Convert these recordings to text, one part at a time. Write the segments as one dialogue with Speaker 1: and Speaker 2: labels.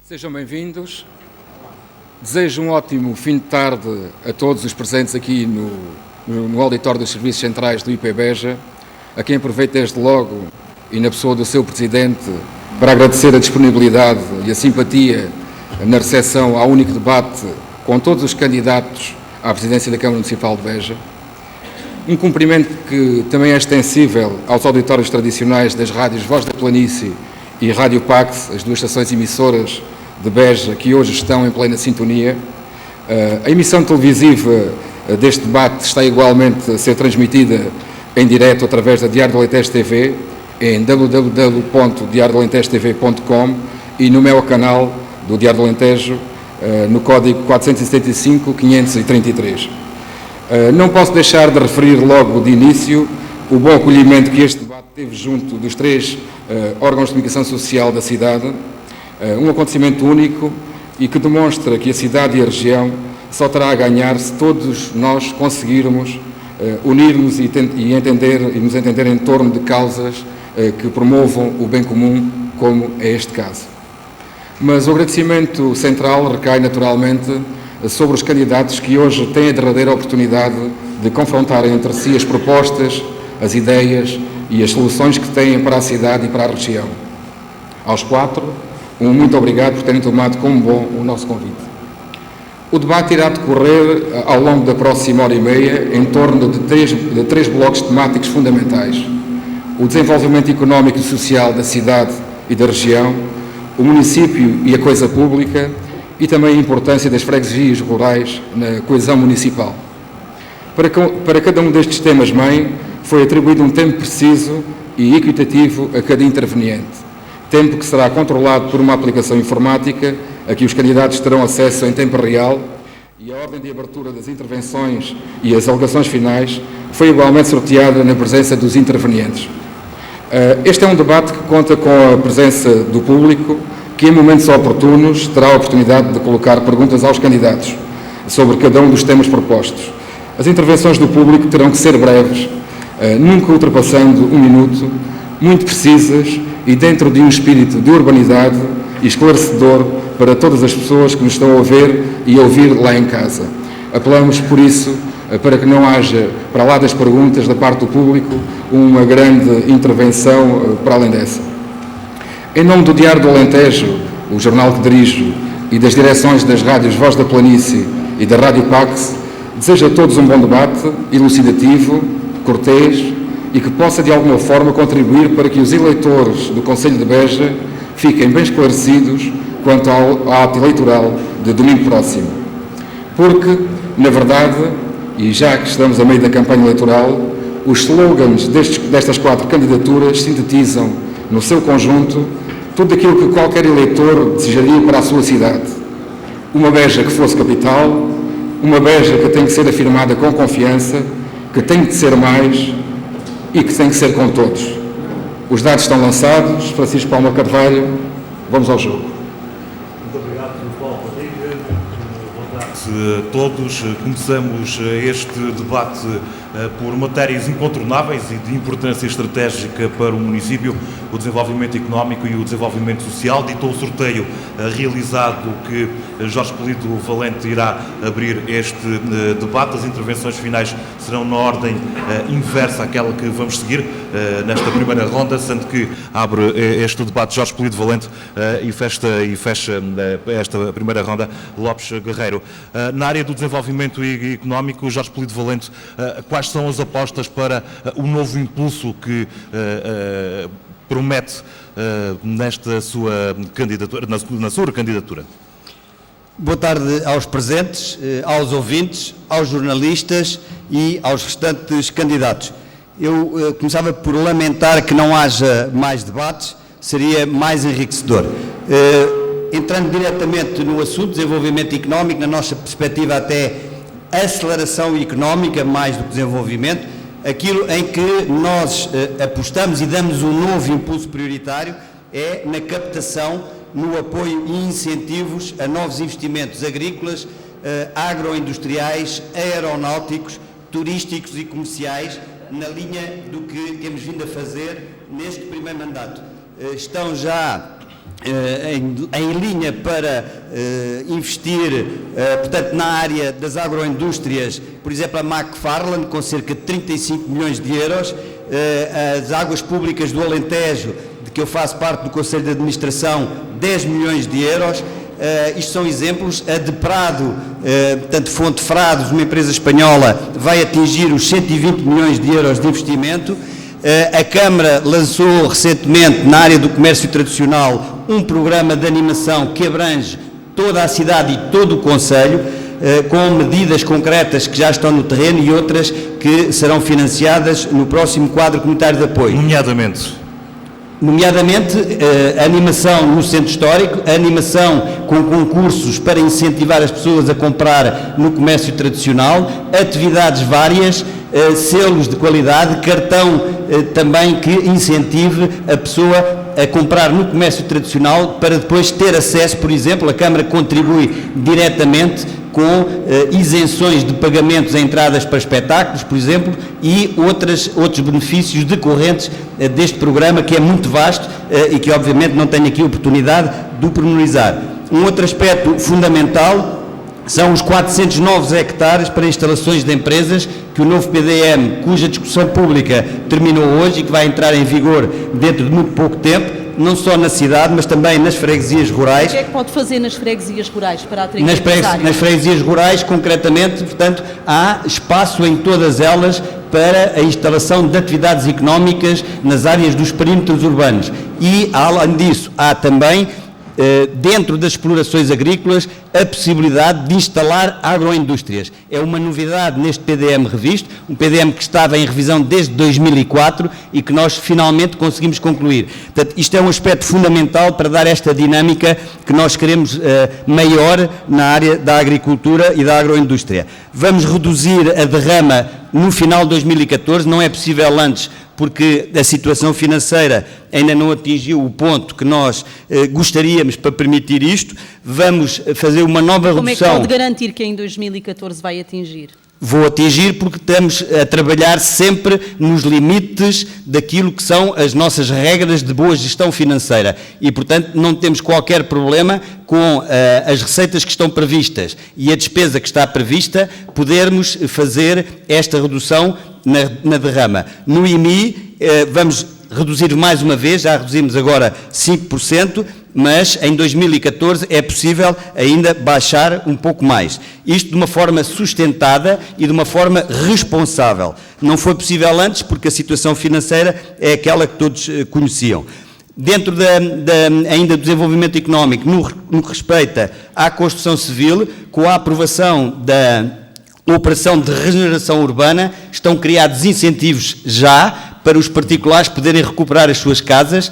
Speaker 1: Sejam bem-vindos. Desejo um ótimo fim de tarde a todos os presentes aqui no auditório dos Serviços Centrais do IP Beja, a quem aproveito desde logo, e na pessoa do seu Presidente, para agradecer a disponibilidade e a simpatia na recepção ao único debate com todos os candidatos à Presidência da Câmara Municipal de Beja. Um cumprimento que também é extensível aos auditórios tradicionais das rádios Voz da Planície e Rádio Pax, as duas estações emissoras de Beja, que hoje estão em plena sintonia. A emissão televisiva deste debate está igualmente a ser transmitida em direto através da Diário do Alentejo TV, em www.diariodoalentejotv.com e no meu canal do Diário do Alentejo, no código 475-533. Não posso deixar de referir logo de início o bom acolhimento que este debate teve junto dos três órgãos de comunicação social da cidade, um acontecimento único e que demonstra que a cidade e a região só terá a ganhar se todos nós conseguirmos unir-nos e nos entender em torno de causas que promovam o bem comum, como é este caso. Mas o agradecimento central recai naturalmente sobre os candidatos que hoje têm a derradeira oportunidade de confrontarem entre si as propostas, as ideias e as soluções que têm para a cidade e para a região. Aos quatro, um muito obrigado por terem tomado como bom o nosso convite. O debate irá decorrer ao longo da próxima hora e meia em torno de três blocos temáticos fundamentais: o desenvolvimento económico e social da cidade e da região, o município e a coisa pública e também a importância das freguesias rurais na coesão municipal. Para cada um destes temas-mãe foi atribuído um tempo preciso e equitativo a cada interveniente, tempo que será controlado por uma aplicação informática a que os candidatos terão acesso em tempo real, e a ordem de abertura das intervenções e as alegações finais foi igualmente sorteada na presença dos intervenientes. Este é um debate que conta com a presença do público, que em momentos oportunos terá a oportunidade de colocar perguntas aos candidatos sobre cada um dos temas propostos. As intervenções do público terão que ser breves, nunca ultrapassando um minuto, muito precisas e dentro de um espírito de urbanidade e esclarecedor para todas as pessoas que nos estão a ver e a ouvir lá em casa. Apelamos, por isso, para que não haja, para lá das perguntas da parte do público, uma grande intervenção para além dessa. Em nome do Diário do Alentejo, o jornal que dirijo, e das direções das rádios Voz da Planície e da Rádio Pax, desejo a todos um bom debate, elucidativo, cortês e que possa de alguma forma contribuir para que os eleitores do Concelho de Beja fiquem bem esclarecidos quanto ao ato eleitoral de domingo próximo. Porque, na verdade, e já que estamos a meio da campanha eleitoral, os slogans destas quatro candidaturas sintetizam, no seu conjunto, tudo aquilo que qualquer eleitor desejaria para a sua cidade. Uma Beja que fosse capital, uma Beja que tem que ser afirmada com confiança, que tem que ser mais e que tem que ser com todos. Os dados estão lançados. Francisco Palma Carvalho, vamos ao jogo.
Speaker 2: Muito obrigado, Sr. Paulo Rodrigues. Boa tarde a todos. Começamos este debate por matérias incontornáveis e de importância estratégica para o município, o desenvolvimento económico e o desenvolvimento social. Ditou o sorteio realizado que Jorge Polido Valente irá abrir este debate. As intervenções finais serão na ordem inversa àquela que vamos seguir nesta primeira ronda, sendo que abre este debate Jorge Polido Valente e fecha esta primeira ronda Lopes Guerreiro. Na área do desenvolvimento económico, Jorge Polido Valente, quais são as apostas para o novo impulso que promete nesta sua candidatura, na sua candidatura?
Speaker 3: Boa tarde aos presentes, aos ouvintes, aos jornalistas e aos restantes candidatos. Eu começava por lamentar que não haja mais debates, seria mais enriquecedor. Entrando diretamente no assunto, desenvolvimento económico, na nossa perspectiva até aceleração económica, mais do que desenvolvimento, aquilo em que nós apostamos e damos um novo impulso prioritário é na captação, no apoio e incentivos a novos investimentos agrícolas, agroindustriais, aeronáuticos, turísticos e comerciais, na linha do que temos vindo a fazer neste primeiro mandato. Estão já em linha para investir, portanto, na área das agroindústrias, por exemplo, a McFarlane, com cerca de 35 milhões de euros, as Águas Públicas do Alentejo, de que eu faço parte do Conselho de Administração, 10 milhões de euros. Isto são exemplos. A de Prado, portanto, Fonte Frados, uma empresa espanhola, vai atingir os 120 milhões de euros de investimento. A Câmara lançou recentemente, na área do comércio tradicional, um programa de animação que abrange toda a cidade e todo o concelho, com medidas concretas que já estão no terreno e outras que serão financiadas no próximo quadro comunitário de apoio. Nomeadamente, a animação no centro histórico, a animação com concursos para incentivar as pessoas a comprar no comércio tradicional, atividades várias, selos de qualidade, cartão também que incentive a pessoa a comprar no comércio tradicional para depois ter acesso, por exemplo, a Câmara contribui diretamente com isenções de pagamentos a entradas para espetáculos, por exemplo, e outros benefícios decorrentes deste programa, que é muito vasto e que obviamente não tenho aqui a oportunidade de o pormenorizar. Um outro aspecto fundamental são os 400 novos hectares para instalações de empresas que o novo PDM, cuja discussão pública terminou hoje e que vai entrar em vigor dentro de muito pouco tempo, não só na cidade, mas também nas freguesias rurais.
Speaker 4: O que é que pode fazer nas freguesias rurais para atrair
Speaker 3: nas freguesias rurais, concretamente, portanto, há espaço em todas elas para a instalação de atividades económicas nas áreas dos perímetros urbanos. E, além disso, há também, dentro das explorações agrícolas, a possibilidade de instalar agroindústrias. É uma novidade neste PDM revisto, um PDM que estava em revisão desde 2004 e que nós finalmente conseguimos concluir. Portanto, isto é um aspecto fundamental para dar esta dinâmica que nós queremos maior na área da agricultura e da agroindústria. Vamos reduzir a derrama no final de 2014, não é possível antes, porque a situação financeira ainda não atingiu o ponto que nós gostaríamos para permitir isto. Vamos fazer uma nova redução.
Speaker 4: Como é que pode garantir que em 2014 vai atingir?
Speaker 3: Vou atingir porque estamos a trabalhar sempre nos limites daquilo que são as nossas regras de boa gestão financeira e, portanto, não temos qualquer problema com as receitas que estão previstas e a despesa que está prevista, podermos fazer esta redução na derrama. No IMI, vamos reduzir mais uma vez, já reduzimos agora 5%, mas em 2014 é possível ainda baixar um pouco mais. Isto de uma forma sustentada e de uma forma responsável. Não foi possível antes porque a situação financeira é aquela que todos conheciam. Dentro ainda do desenvolvimento económico, no que respeita à construção civil, com a aprovação da operação de regeneração urbana, estão criados incentivos já para os particulares poderem recuperar as suas casas,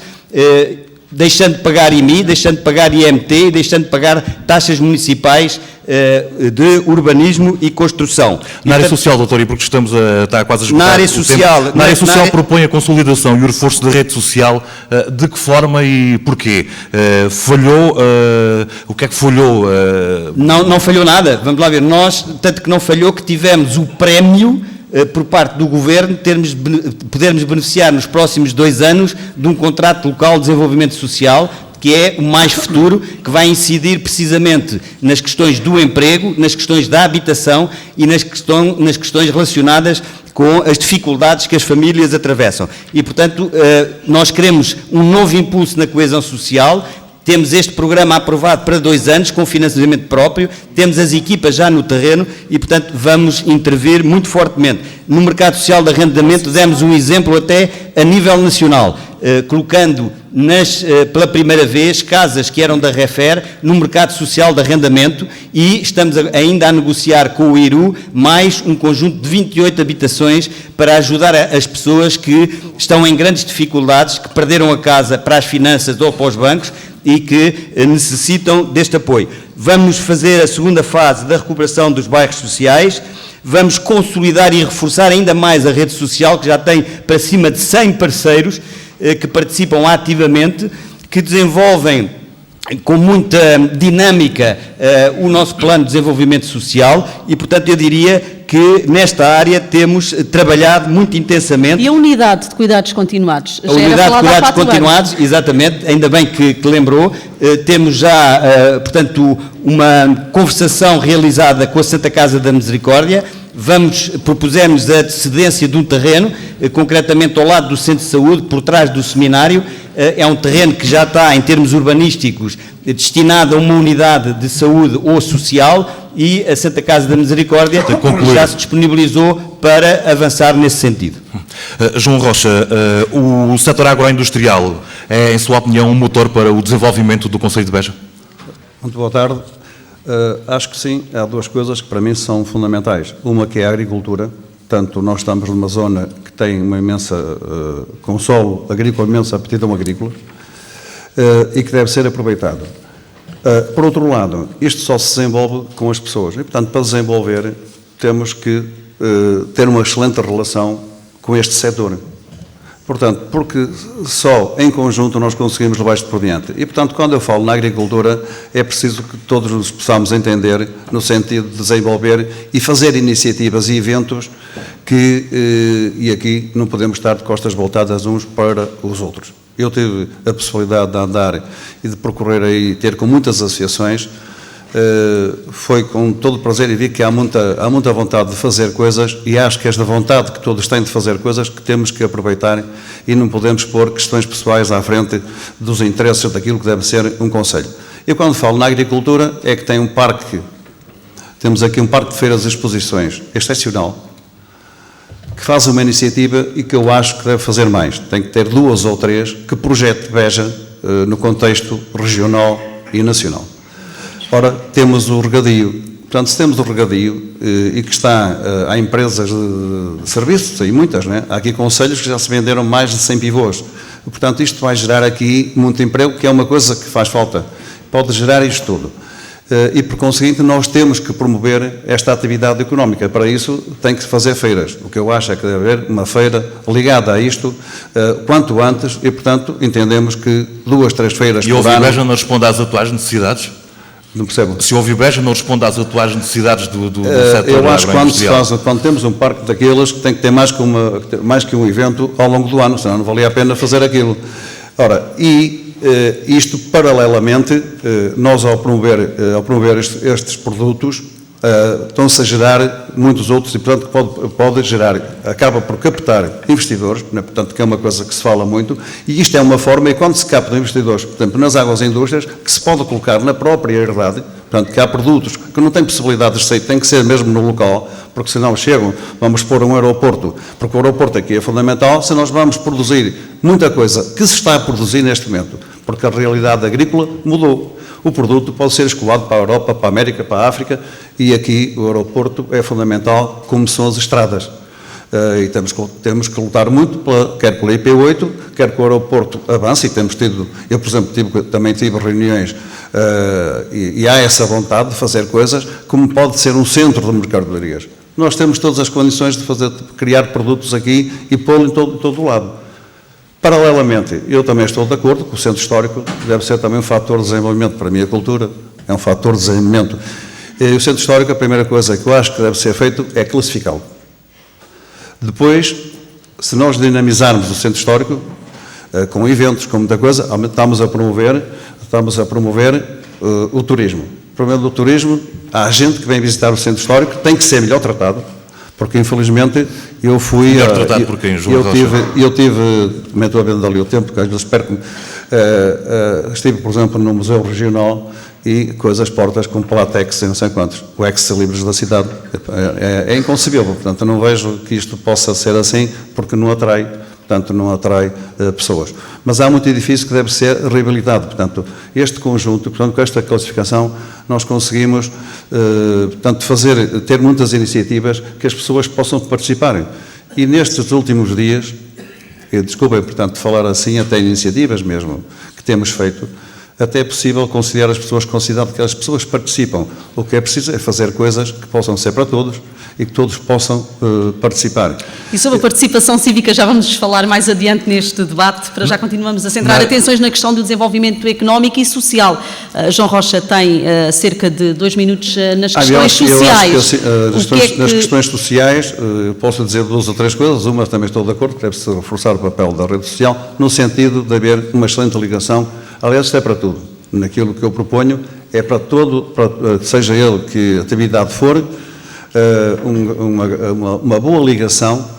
Speaker 3: deixando de pagar IMI, deixando de pagar IMT e deixando de pagar taxas municipais de urbanismo e construção.
Speaker 2: Na área social, doutor, e porque está quase a esgotar
Speaker 3: na área social,
Speaker 2: na área social propõe a consolidação e o reforço da rede social, de que forma e porquê? Falhou? O que é que falhou?
Speaker 3: Não falhou nada, vamos lá ver, nós, tanto que não falhou que tivemos o prémio por parte do Governo, podermos beneficiar nos próximos 2 anos de um contrato local de desenvolvimento social, que é o Mais Futuro, que vai incidir precisamente nas questões do emprego, nas questões da habitação e nas questões relacionadas com as dificuldades que as famílias atravessam. E, portanto, nós queremos um novo impulso na coesão social. Temos este programa aprovado para 2 anos, com financiamento próprio, temos as equipas já no terreno e, portanto, vamos intervir muito fortemente. No mercado social de arrendamento, demos um exemplo até a nível nacional, colocando pela primeira vez casas que eram da Refer no mercado social de arrendamento e estamos ainda a negociar com o IRU mais um conjunto de 28 habitações para ajudar as pessoas que estão em grandes dificuldades, que perderam a casa para as finanças ou para os bancos e que necessitam deste apoio. Vamos fazer a segunda fase da recuperação dos bairros sociais, vamos consolidar e reforçar ainda mais a rede social, que já tem para cima de 100 parceiros que participam ativamente, que desenvolvem com muita dinâmica o nosso plano de desenvolvimento social e, portanto, eu diria que nesta área temos trabalhado muito intensamente.
Speaker 4: E a unidade de cuidados continuados?
Speaker 3: A unidade de cuidados continuados, exatamente, ainda bem que lembrou, temos já, portanto, uma conversação realizada com a Santa Casa da Misericórdia. Propusemos a cedência de um terreno, concretamente ao lado do Centro de Saúde, por trás do seminário. É um terreno que já está, em termos urbanísticos, destinado a uma unidade de saúde ou social, e a Santa Casa da Misericórdia já se disponibilizou para avançar nesse sentido.
Speaker 2: João Rocha, o setor agroindustrial é, em sua opinião, um motor para o desenvolvimento do concelho de Beja?
Speaker 5: Muito boa tarde. Acho que sim, há duas coisas que para mim são fundamentais. Uma que é a agricultura, portanto nós estamos numa zona que tem uma imensa, com solo agrícola, imensa aptidão agrícola, e que deve ser aproveitado. Por outro lado, isto só se desenvolve com as pessoas, e portanto para desenvolver temos que ter uma excelente relação com este setor. Portanto, porque só em conjunto nós conseguimos levar isto por diante. E, portanto, quando eu falo na agricultura, é preciso que todos nos possamos entender no sentido de desenvolver e fazer iniciativas e eventos que, e aqui não podemos estar de costas voltadas uns para os outros. Eu tive a possibilidade de andar e de procurar aí, ter com muitas associações. Foi com todo o prazer e vi que há muita vontade de fazer coisas, e acho que esta vontade que todos têm de fazer coisas que temos que aproveitar, e não podemos pôr questões pessoais à frente dos interesses daquilo que deve ser um concelho. Eu quando falo na agricultura é que tem um parque, temos aqui um parque de feiras e exposições excepcional, que faz uma iniciativa e que eu acho que deve fazer mais. Tem que ter 2 ou 3 que projete Beja no contexto regional e nacional. Ora, temos o regadio. Portanto, se temos o regadio e que está, há empresas de serviços, e muitas, né? Há aqui concelhos que já se venderam mais de 100 pivôs. Portanto, isto vai gerar aqui muito emprego, que é uma coisa que faz falta. Pode gerar isto tudo. E, por conseguinte, nós temos que promover esta atividade económica. Para isso, tem que fazer feiras. O que eu acho é que deve haver uma feira ligada a isto quanto antes e, portanto, entendemos que 2, 3 feiras por ano...
Speaker 2: E o Beja não responde às atuais necessidades?
Speaker 5: Não percebo.
Speaker 2: Se houve Beja, não responde às atuais necessidades do setor
Speaker 5: eu acho
Speaker 2: agroindustrial.
Speaker 5: que quando temos um parque daqueles, que tem que ter mais que um evento ao longo do ano, senão não valia a pena fazer aquilo. Ora, isto paralelamente, nós ao promover estes produtos, estão-se a gerar muitos outros e, portanto, pode gerar, acaba por captar investidores, né, portanto, que é uma coisa que se fala muito, e isto é uma forma, e quando se captam investidores, por exemplo, nas águas e indústrias, que se pode colocar na própria herdade, portanto, que há produtos que não têm possibilidade de sair, tem que ser mesmo no local, porque senão chegam, vamos pôr um aeroporto, porque o aeroporto aqui é fundamental, se nós vamos produzir muita coisa que se está a produzir neste momento, porque a realidade agrícola mudou. O produto pode ser escoado para a Europa, para a América, para a África, e aqui o aeroporto é fundamental, como são as estradas. E temos que lutar muito, quer pela IP8, quer que o aeroporto avance, e temos tido, eu por exemplo também tive reuniões, e há essa vontade de fazer coisas, como pode ser um centro de mercadorias. Nós temos todas as condições de criar produtos aqui e pô-lo em todo o lado. Paralelamente, eu também estou de acordo que o centro histórico deve ser também um fator de desenvolvimento para a minha cultura, é um fator de desenvolvimento. E o centro histórico, a primeira coisa que eu acho que deve ser feito é classificá-lo. Depois, se nós dinamizarmos o centro histórico, com eventos, com muita coisa, estamos a promover o turismo. O problema do turismo, há gente que vem visitar o centro histórico, tem que ser melhor tratado, porque infelizmente eu fui...
Speaker 2: Melhor tratado por quem, João Rocha?
Speaker 5: Eu tive, também estou a ver ali o tempo, que às vezes perco-me, estive, por exemplo, no Museu Regional e coisas portas com Platex e não sei quantos, o ex-libris da cidade. É inconcebível, portanto, eu não vejo que isto possa ser assim, porque não atrai, portanto, não atrai pessoas. Mas há muito edifício que deve ser reabilitado, portanto, este conjunto, portanto, com esta classificação, nós conseguimos, portanto, ter muitas iniciativas que as pessoas possam participar. E nestes últimos dias, desculpem, portanto, falar assim, até iniciativas mesmo, que temos feito, até é possível considerar as pessoas, considerar que as pessoas participam. O que é preciso é fazer coisas que possam ser para todos e que todos possam participar.
Speaker 4: E sobre a participação cívica já vamos falar mais adiante neste debate, para já continuamos a centrar atenções na questão do desenvolvimento económico e social. João Rocha tem cerca de 2 minutos nas questões sociais.
Speaker 5: Nas questões sociais, posso dizer 2 ou 3 coisas. Uma, também estou de acordo, deve-se reforçar o papel da rede social, no sentido de haver uma excelente ligação. Aliás, isto é para tudo. Naquilo que eu proponho, é para todo, seja ele que atividade for, uma boa ligação,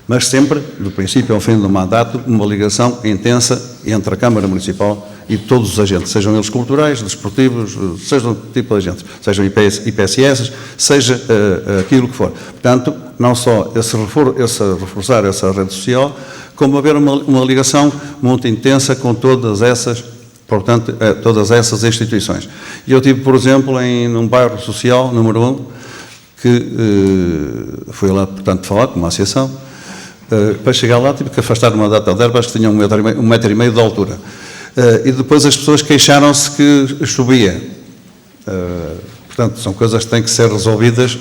Speaker 5: mas sempre, do princípio ao fim do mandato, uma ligação intensa entre a Câmara Municipal e todos os agentes, sejam eles culturais, desportivos, sejam o tipo de agentes, sejam IPSS, seja aquilo que for. Portanto, não só reforçar essa rede social, como haver uma ligação muito intensa com todas essas, portanto, todas essas instituições. E eu tive, por exemplo, num bairro social, número 1, que fui lá, portanto, falar com uma associação. Para chegar lá tive que afastar uma data de ervas que tinham 1,5 metro de altura. E depois as pessoas queixaram-se que chovia. Portanto, são coisas que têm que ser resolvidas.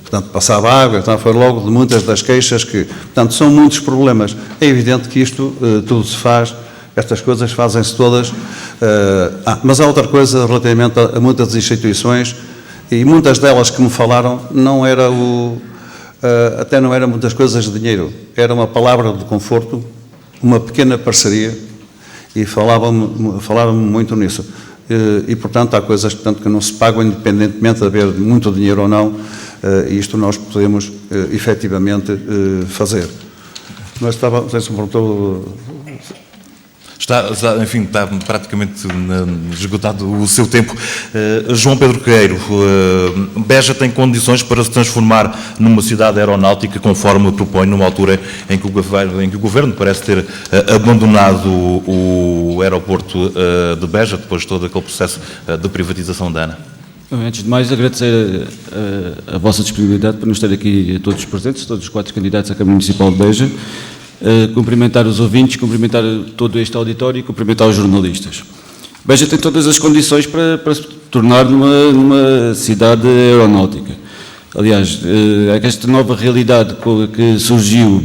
Speaker 5: Portanto, passava água, então foi logo de muitas das queixas que... Portanto, são muitos problemas. É evidente que isto tudo se faz, estas coisas fazem-se todas. Mas há outra coisa relativamente a muitas instituições, e muitas delas que me falaram não era até não eram muitas coisas de dinheiro, era uma palavra de conforto, uma pequena parceria, e falavam muito nisso. E, portanto, há coisas que não se pagam independentemente de haver muito dinheiro ou não, e isto nós podemos efetivamente fazer. Mas não sei se me perguntou...
Speaker 2: Enfim, está praticamente esgotado o seu tempo. João Pedro Queiro, Beja tem condições para se transformar numa cidade aeronáutica, conforme propõe, numa altura em que o Governo parece ter abandonado o aeroporto de Beja, depois de todo aquele processo de privatização da ANA.
Speaker 6: Antes de mais, agradecer a vossa disponibilidade para nos ter aqui todos presentes, todos os 4 candidatos à Câmara Municipal de Beja. Cumprimentar os ouvintes, cumprimentar todo este auditório e cumprimentar os jornalistas. Beja tem todas as condições para se tornar numa cidade aeronáutica. Aliás, esta nova realidade que surgiu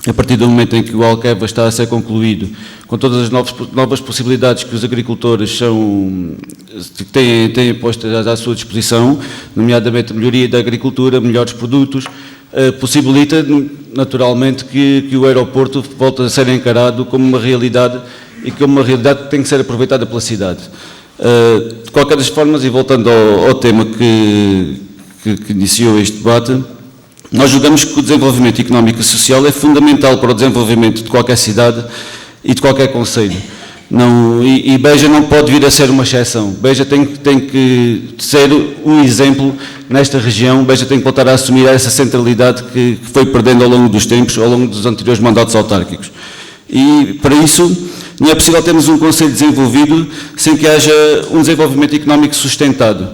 Speaker 6: a partir do momento em que o Alqueva está a ser concluído, com todas as novas possibilidades que os agricultores têm postas à sua disposição, nomeadamente a melhoria da agricultura, melhores produtos, possibilita naturalmente que o aeroporto volte a ser encarado como uma realidade e como uma realidade que tem que ser aproveitada pela cidade. De qualquer das formas, e voltando ao tema que iniciou este debate, nós julgamos que o desenvolvimento económico e social é fundamental para o desenvolvimento de qualquer cidade e de qualquer concelho. E Beja não pode vir a ser uma exceção. Beja tem que ser um exemplo nesta região. Beja tem que voltar a assumir essa centralidade que foi perdendo ao longo dos tempos, ao longo dos anteriores mandatos autárquicos. E, para isso, não é possível termos um concelho desenvolvido sem que haja um desenvolvimento económico sustentado.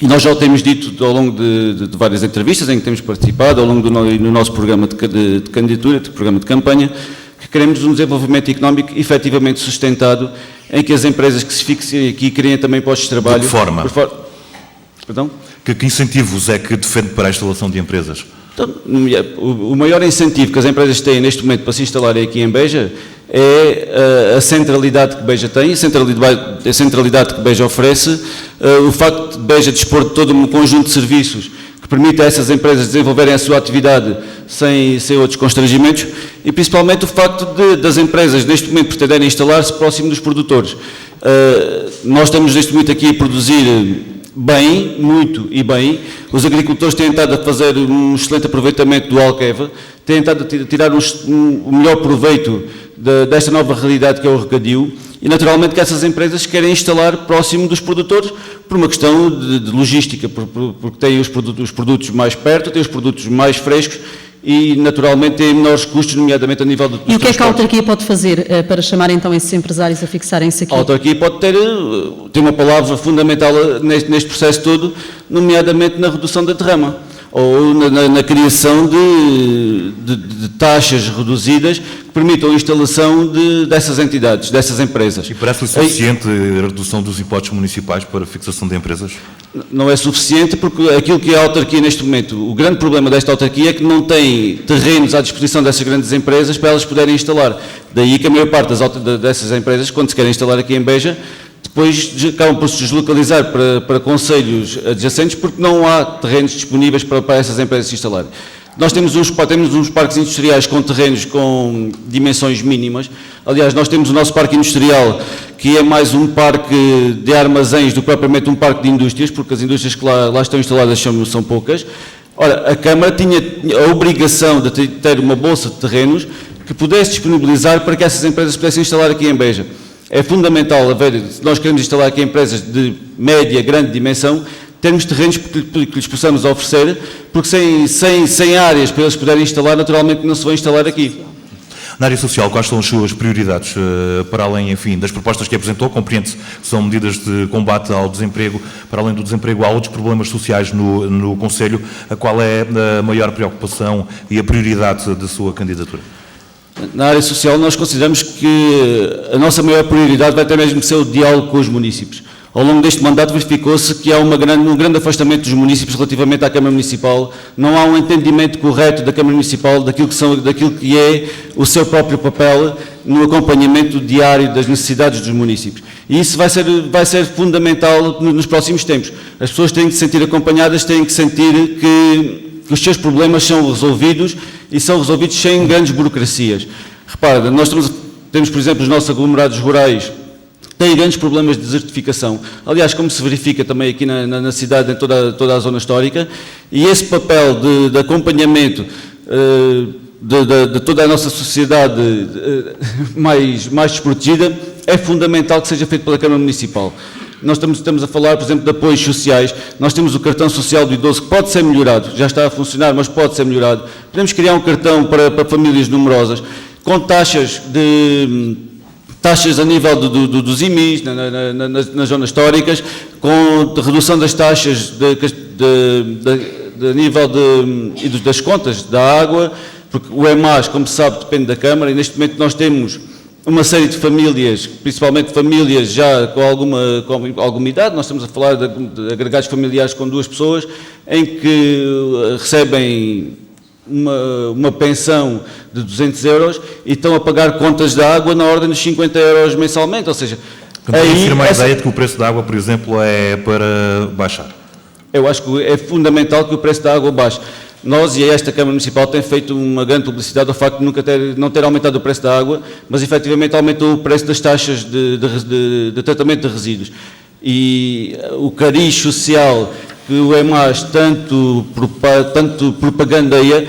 Speaker 6: E nós já o temos dito ao longo de várias entrevistas em que temos participado, ao longo do nosso programa de candidatura, de programa de campanha, que queremos um desenvolvimento económico efetivamente sustentado, em que as empresas que se fixem aqui criem também postos de trabalho...
Speaker 2: De que forma?
Speaker 6: Perdão?
Speaker 2: Que incentivos é que defende para a instalação de empresas?
Speaker 6: Então, o maior incentivo que as empresas têm neste momento para se instalarem aqui em Beja é a centralidade que Beja tem, a centralidade que Beja oferece, o facto de Beja dispor de todo um conjunto de serviços que permite a essas empresas desenvolverem a sua atividade sem outros constrangimentos, e principalmente o facto das empresas neste momento pretenderem instalar-se próximo dos produtores. Nós estamos neste momento aqui a produzir bem, muito e bem. Os agricultores têm estado a fazer um excelente aproveitamento do Alqueva, têm estado a tirar o melhor proveito desta nova realidade que é o regadio, e naturalmente que essas empresas querem instalar próximo dos produtores por uma questão de logística, porque têm os produtos mais perto, têm os produtos mais frescos e naturalmente têm menores custos, nomeadamente a nível dos
Speaker 4: transportes. E o que é que a autarquia pode fazer para chamar então esses empresários a fixarem-se aqui?
Speaker 6: A autarquia pode ter uma palavra fundamental neste processo todo, nomeadamente na redução da derrama. ou na criação de taxas reduzidas que permitam a instalação dessas entidades, dessas empresas.
Speaker 2: E parece suficiente a redução dos impostos municipais para a fixação de empresas?
Speaker 6: Não é suficiente, porque aquilo que é a autarquia neste momento, o grande problema desta autarquia é que não tem terrenos à disposição dessas grandes empresas para elas poderem instalar. Daí que a maior parte dessas empresas, quando se querem instalar aqui em Beja, depois acabam por se deslocalizar para concelhos adjacentes porque não há terrenos disponíveis para essas empresas se instalarem. Nós temos uns parques industriais com terrenos com dimensões mínimas. Aliás, nós temos o nosso parque industrial, que é mais um parque de armazéns do que propriamente um parque de indústrias, porque as indústrias que lá estão instaladas são poucas. Ora, a Câmara tinha a obrigação de ter uma bolsa de terrenos que pudesse disponibilizar para que essas empresas pudessem instalar aqui em Beja. É fundamental se nós queremos instalar aqui empresas de média, grande dimensão, termos terrenos que lhes possamos oferecer, porque sem áreas para eles poderem instalar, naturalmente não se vão instalar aqui.
Speaker 2: Na área social, quais são as suas prioridades, para além, enfim, das propostas que apresentou? Compreende-se que são medidas de combate ao desemprego. Para além do desemprego, há outros problemas sociais no Conselho. Qual é a maior preocupação e a prioridade da sua candidatura?
Speaker 6: Na área social, nós consideramos que a nossa maior prioridade vai ter mesmo que ser o diálogo com os municípios. Ao longo deste mandato verificou-se que há um grande afastamento dos municípios relativamente à Câmara Municipal, não há um entendimento correto da Câmara Municipal daquilo que é o seu próprio papel no acompanhamento diário das necessidades dos municípios. E isso vai ser fundamental nos próximos tempos. As pessoas têm que se sentir acompanhadas, têm que sentir que os seus problemas são resolvidos e são resolvidos sem grandes burocracias. Repara, nós temos, por exemplo, os nossos aglomerados rurais têm grandes problemas de desertificação. Aliás, como se verifica também aqui na cidade, em toda a zona histórica, e esse papel de acompanhamento de toda a nossa sociedade mais desprotegida é fundamental que seja feito pela Câmara Municipal. Nós estamos a falar, por exemplo, de apoios sociais. Nós temos o cartão social do idoso que pode ser melhorado, já está a funcionar, mas pode ser melhorado. Podemos criar um cartão para famílias numerosas, com taxas a nível dos IMIs, nas zonas históricas, com redução das taxas de nível das contas da água, porque o EMAS, como se sabe, depende da Câmara, e neste momento nós temos uma série de famílias, principalmente famílias já com alguma idade, nós estamos a falar de agregados familiares com 2 pessoas, em que recebem uma pensão de 200 euros e estão a pagar contas da água na ordem dos 50 euros mensalmente, ou seja...
Speaker 2: Confirma a ideia de que o preço da água, por exemplo, é para baixar?
Speaker 6: Eu acho que é fundamental que o preço da água baixe. Nós e esta Câmara Municipal tem feito uma grande publicidade ao facto de não ter aumentado o preço da água, mas efetivamente aumentou o preço das taxas de tratamento de resíduos. E o cariz social que o EMAS tanto propagandeia,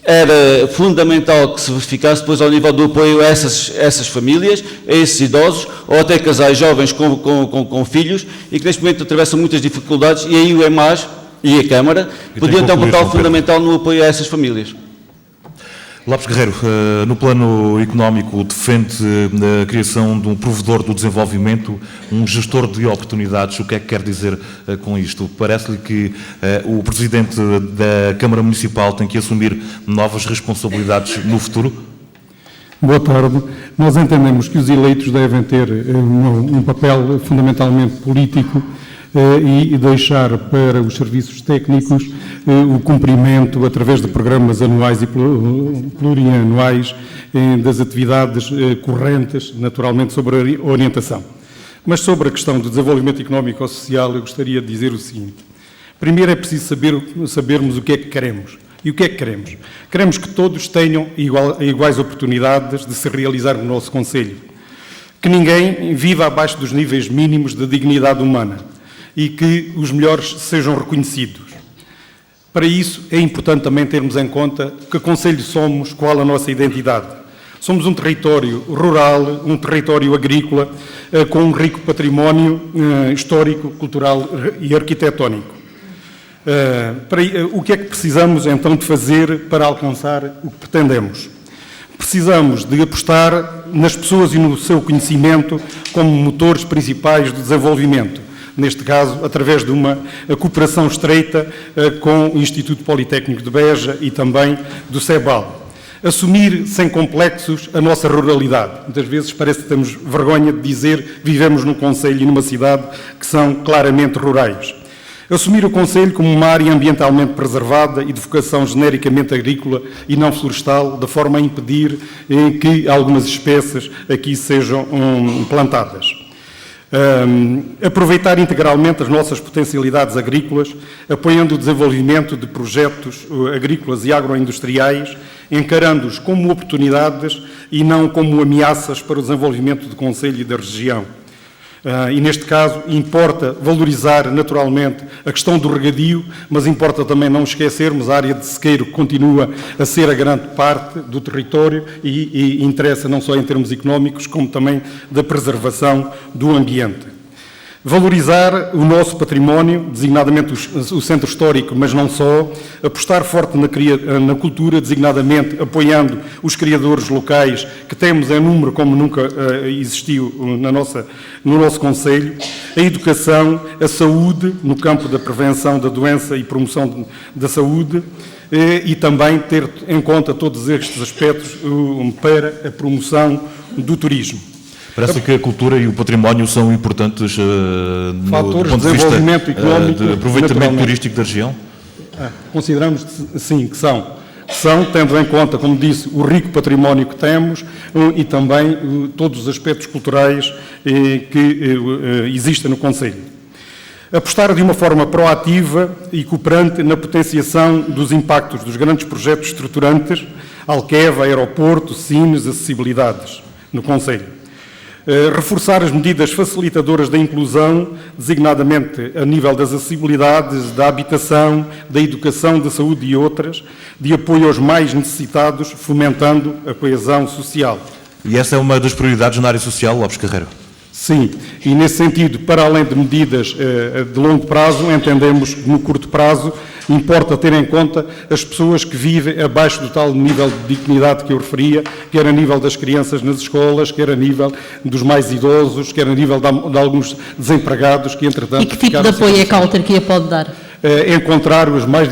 Speaker 6: era fundamental que se verificasse depois ao nível do apoio a essas famílias, a esses idosos, ou até casais jovens com filhos, e que neste momento atravessam muitas dificuldades, e aí o EMAS e a Câmara podiam ter um papel fundamental no apoio a essas famílias.
Speaker 2: Lopes Guerreiro, no plano económico, defende a criação de um provedor do desenvolvimento, um gestor de oportunidades. O que é que quer dizer com isto? Parece-lhe que o Presidente da Câmara Municipal tem que assumir novas responsabilidades no futuro?
Speaker 7: Boa tarde. Nós entendemos que os eleitos devem ter um papel fundamentalmente político e deixar para os serviços técnicos o cumprimento, através de programas anuais e plurianuais, das atividades correntes, naturalmente, sobre a orientação. Mas sobre a questão do desenvolvimento económico ou social, eu gostaria de dizer o seguinte. Primeiro é preciso sabermos o que é que queremos. E o que é que queremos? Queremos que todos tenham iguais oportunidades de se realizar no nosso Concelho. Que ninguém viva abaixo dos níveis mínimos de dignidade humana e que os melhores sejam reconhecidos. Para isso, é importante também termos em conta que Concelho somos, qual a nossa identidade. Somos um território rural, um território agrícola, com um rico património histórico, cultural e arquitetónico. O que é que precisamos, então, de fazer para alcançar o que pretendemos? Precisamos de apostar nas pessoas e no seu conhecimento como motores principais do desenvolvimento. neste caso, através de uma cooperação estreita com o Instituto Politécnico de Beja e também do CEBAL. Assumir sem complexos a nossa ruralidade. Muitas vezes parece que temos vergonha de dizer vivemos num concelho e numa cidade que são claramente rurais. Assumir o concelho como uma área ambientalmente preservada e de vocação genericamente agrícola e não florestal, de forma a impedir que algumas espécies aqui sejam plantadas. Aproveitar integralmente as nossas potencialidades agrícolas, apoiando o desenvolvimento de projetos agrícolas e agroindustriais, encarando-os como oportunidades e não como ameaças para o desenvolvimento do concelho e da região. E, neste caso, importa valorizar naturalmente a questão do regadio, mas importa também não esquecermos a área de sequeiro, que continua a ser a grande parte do território e interessa não só em termos económicos, como também da preservação do ambiente. Valorizar o nosso património, designadamente o centro histórico, mas não só, apostar forte na cultura, designadamente apoiando os criadores locais, que temos em número como nunca existiu no nosso concelho, a educação, a saúde, no campo da prevenção da doença e promoção da saúde, e também ter em conta todos estes aspectos para a promoção do turismo.
Speaker 2: Parece que a cultura e o património são importantes do ponto de
Speaker 7: desenvolvimento económico,
Speaker 2: de aproveitamento turístico da região?
Speaker 7: Consideramos, sim, que são. São, tendo em conta, como disse, o rico património que temos e também todos os aspectos culturais que existem no concelho. Apostar de uma forma proativa e cooperante na potenciação dos impactos dos grandes projetos estruturantes, Alqueva, aeroporto, Sines, acessibilidades no concelho. Reforçar as medidas facilitadoras da inclusão, designadamente a nível das acessibilidades, da habitação, da educação, da saúde e outras, de apoio aos mais necessitados, fomentando a coesão social.
Speaker 2: E essa é uma das prioridades na área social, Lopes Carreiro?
Speaker 7: Sim, e nesse sentido, para além de medidas de longo prazo, entendemos que no curto prazo importa ter em conta as pessoas que vivem abaixo do tal nível de dignidade que eu referia, quer a nível das crianças nas escolas, quer a nível dos mais idosos, quer a nível de alguns desempregados que, entretanto...
Speaker 4: E que tipo de apoio é que a autarquia pode dar?
Speaker 7: Encontrar as mais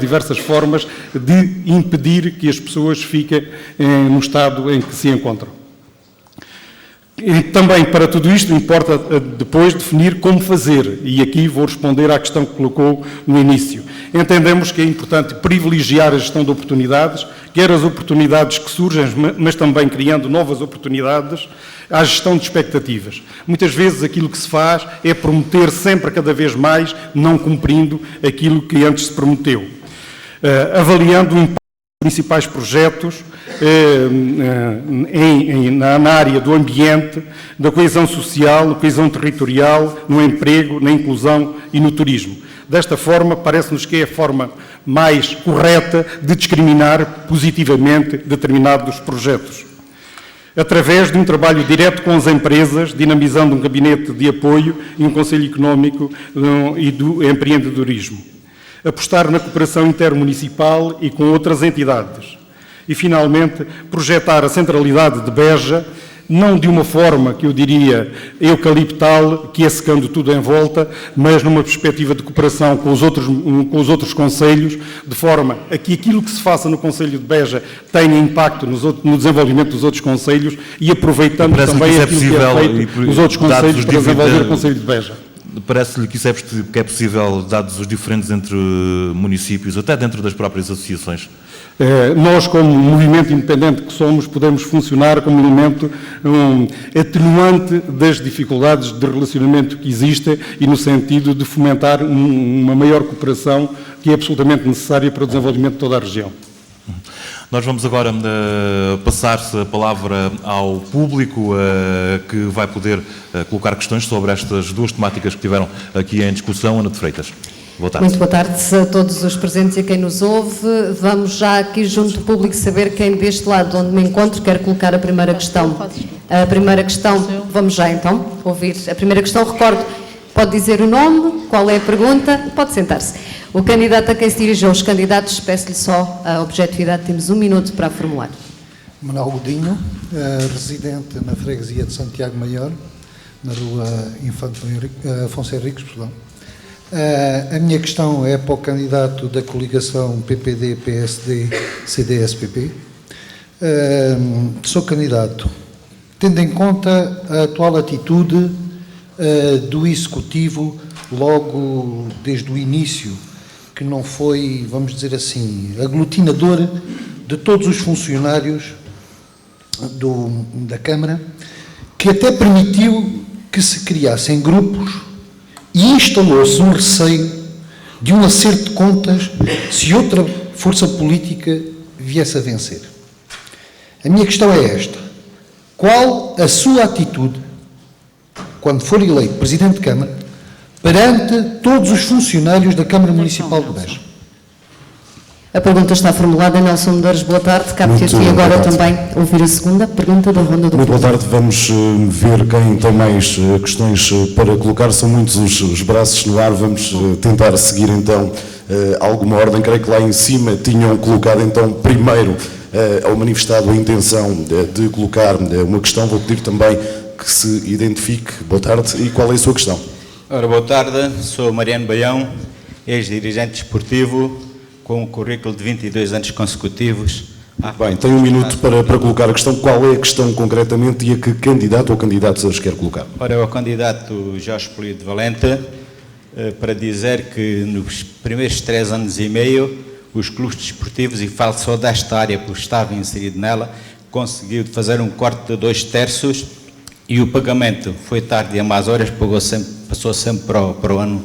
Speaker 7: diversas formas de impedir que as pessoas fiquem no estado em que se encontram. E também para tudo isto importa depois definir como fazer, e aqui vou responder à questão que colocou no início. Entendemos que é importante privilegiar a gestão de oportunidades, quer as oportunidades que surgem, mas também criando novas oportunidades, à gestão de expectativas. Muitas vezes aquilo que se faz é prometer sempre cada vez mais, não cumprindo aquilo que antes se prometeu. Avaliando o impacto dos principais projetos na área do ambiente, da coesão social, coesão territorial, no emprego, na inclusão e no turismo. Desta forma, parece-nos que é a forma mais correta de discriminar positivamente determinados projetos. Através de um trabalho direto com as empresas, dinamizando um gabinete de apoio e um conselho económico e do empreendedorismo. Apostar na cooperação intermunicipal e com outras entidades. E, finalmente, projetar a centralidade de Beja, não de uma forma que eu diria eucaliptal, que é secando tudo em volta, mas numa perspectiva de cooperação com os outros concelhos, de forma a que aquilo que se faça no concelho de Beja tenha impacto no desenvolvimento dos outros concelhos e aproveitando também aquilo que é feito nos outros concelhos para desenvolver o concelho de Beja.
Speaker 2: Parece-lhe que isso é possível, dados os diferentes entre municípios, até dentro das próprias associações?
Speaker 7: Nós, como movimento independente que somos, podemos funcionar como elemento atenuante das dificuldades de relacionamento que existem e no sentido de fomentar uma maior cooperação que é absolutamente necessária para o desenvolvimento de toda a região.
Speaker 2: Nós vamos agora passar-se a palavra ao público que vai poder colocar questões sobre estas duas temáticas que tiveram aqui em discussão. Ana de Freitas. Boa tarde.
Speaker 8: Muito boa tarde a todos os presentes e a quem nos ouve. Vamos já aqui junto do público saber quem deste lado onde me encontro quer colocar a primeira questão. A primeira questão, vamos já então ouvir a primeira questão. Recordo, pode dizer o nome, qual é a pergunta, pode sentar-se. O candidato a quem se dirigiu, os candidatos, peço-lhe só a objetividade, temos 1 minuto para formular.
Speaker 9: Manuel Godinho, residente na freguesia de Santiago Maior. na rua Afonso Henriques, perdão. A minha questão é para o candidato da coligação PPD-PSD-CDS-PP. Sou candidato. Tendo em conta a atual atitude do Executivo, logo desde o início, que não foi, vamos dizer assim, aglutinador de todos os funcionários da Câmara, que até permitiu que se criassem grupos e instalou-se um receio de um acerto de contas se outra força política viesse a vencer. A minha questão é esta: qual a sua atitude, quando for eleito Presidente de Câmara, perante todos os funcionários da Câmara Municipal de Beja?
Speaker 8: A pergunta está formulada. Nelson Medeiros, boa tarde. Cabe-te agora também ouvir a segunda pergunta da ronda do...
Speaker 10: Muito boa tarde. Vamos ver quem tem mais questões para colocar. São muitos os braços no ar. Vamos tentar seguir então alguma ordem. Creio que lá em cima tinham colocado então primeiro ou manifestado a intenção de colocar uma questão. Vou pedir também que se identifique. Boa tarde. E qual é a sua questão?
Speaker 11: Ora, boa tarde. Sou Mariano Baião, ex-dirigente desportivo, com um currículo de 22 anos consecutivos.
Speaker 10: Bem, tem um minuto para colocar a questão. Qual é a questão concretamente e a que candidato ou candidatas quer colocar?
Speaker 11: Ora, é o candidato Jorge Polido Valente, para dizer que nos primeiros 3 anos e meio, os clubes desportivos, e falo só desta área porque estava inserido nela, conseguiu fazer um corte de 2/3 e o pagamento foi tarde e a más horas, passou sempre para o ano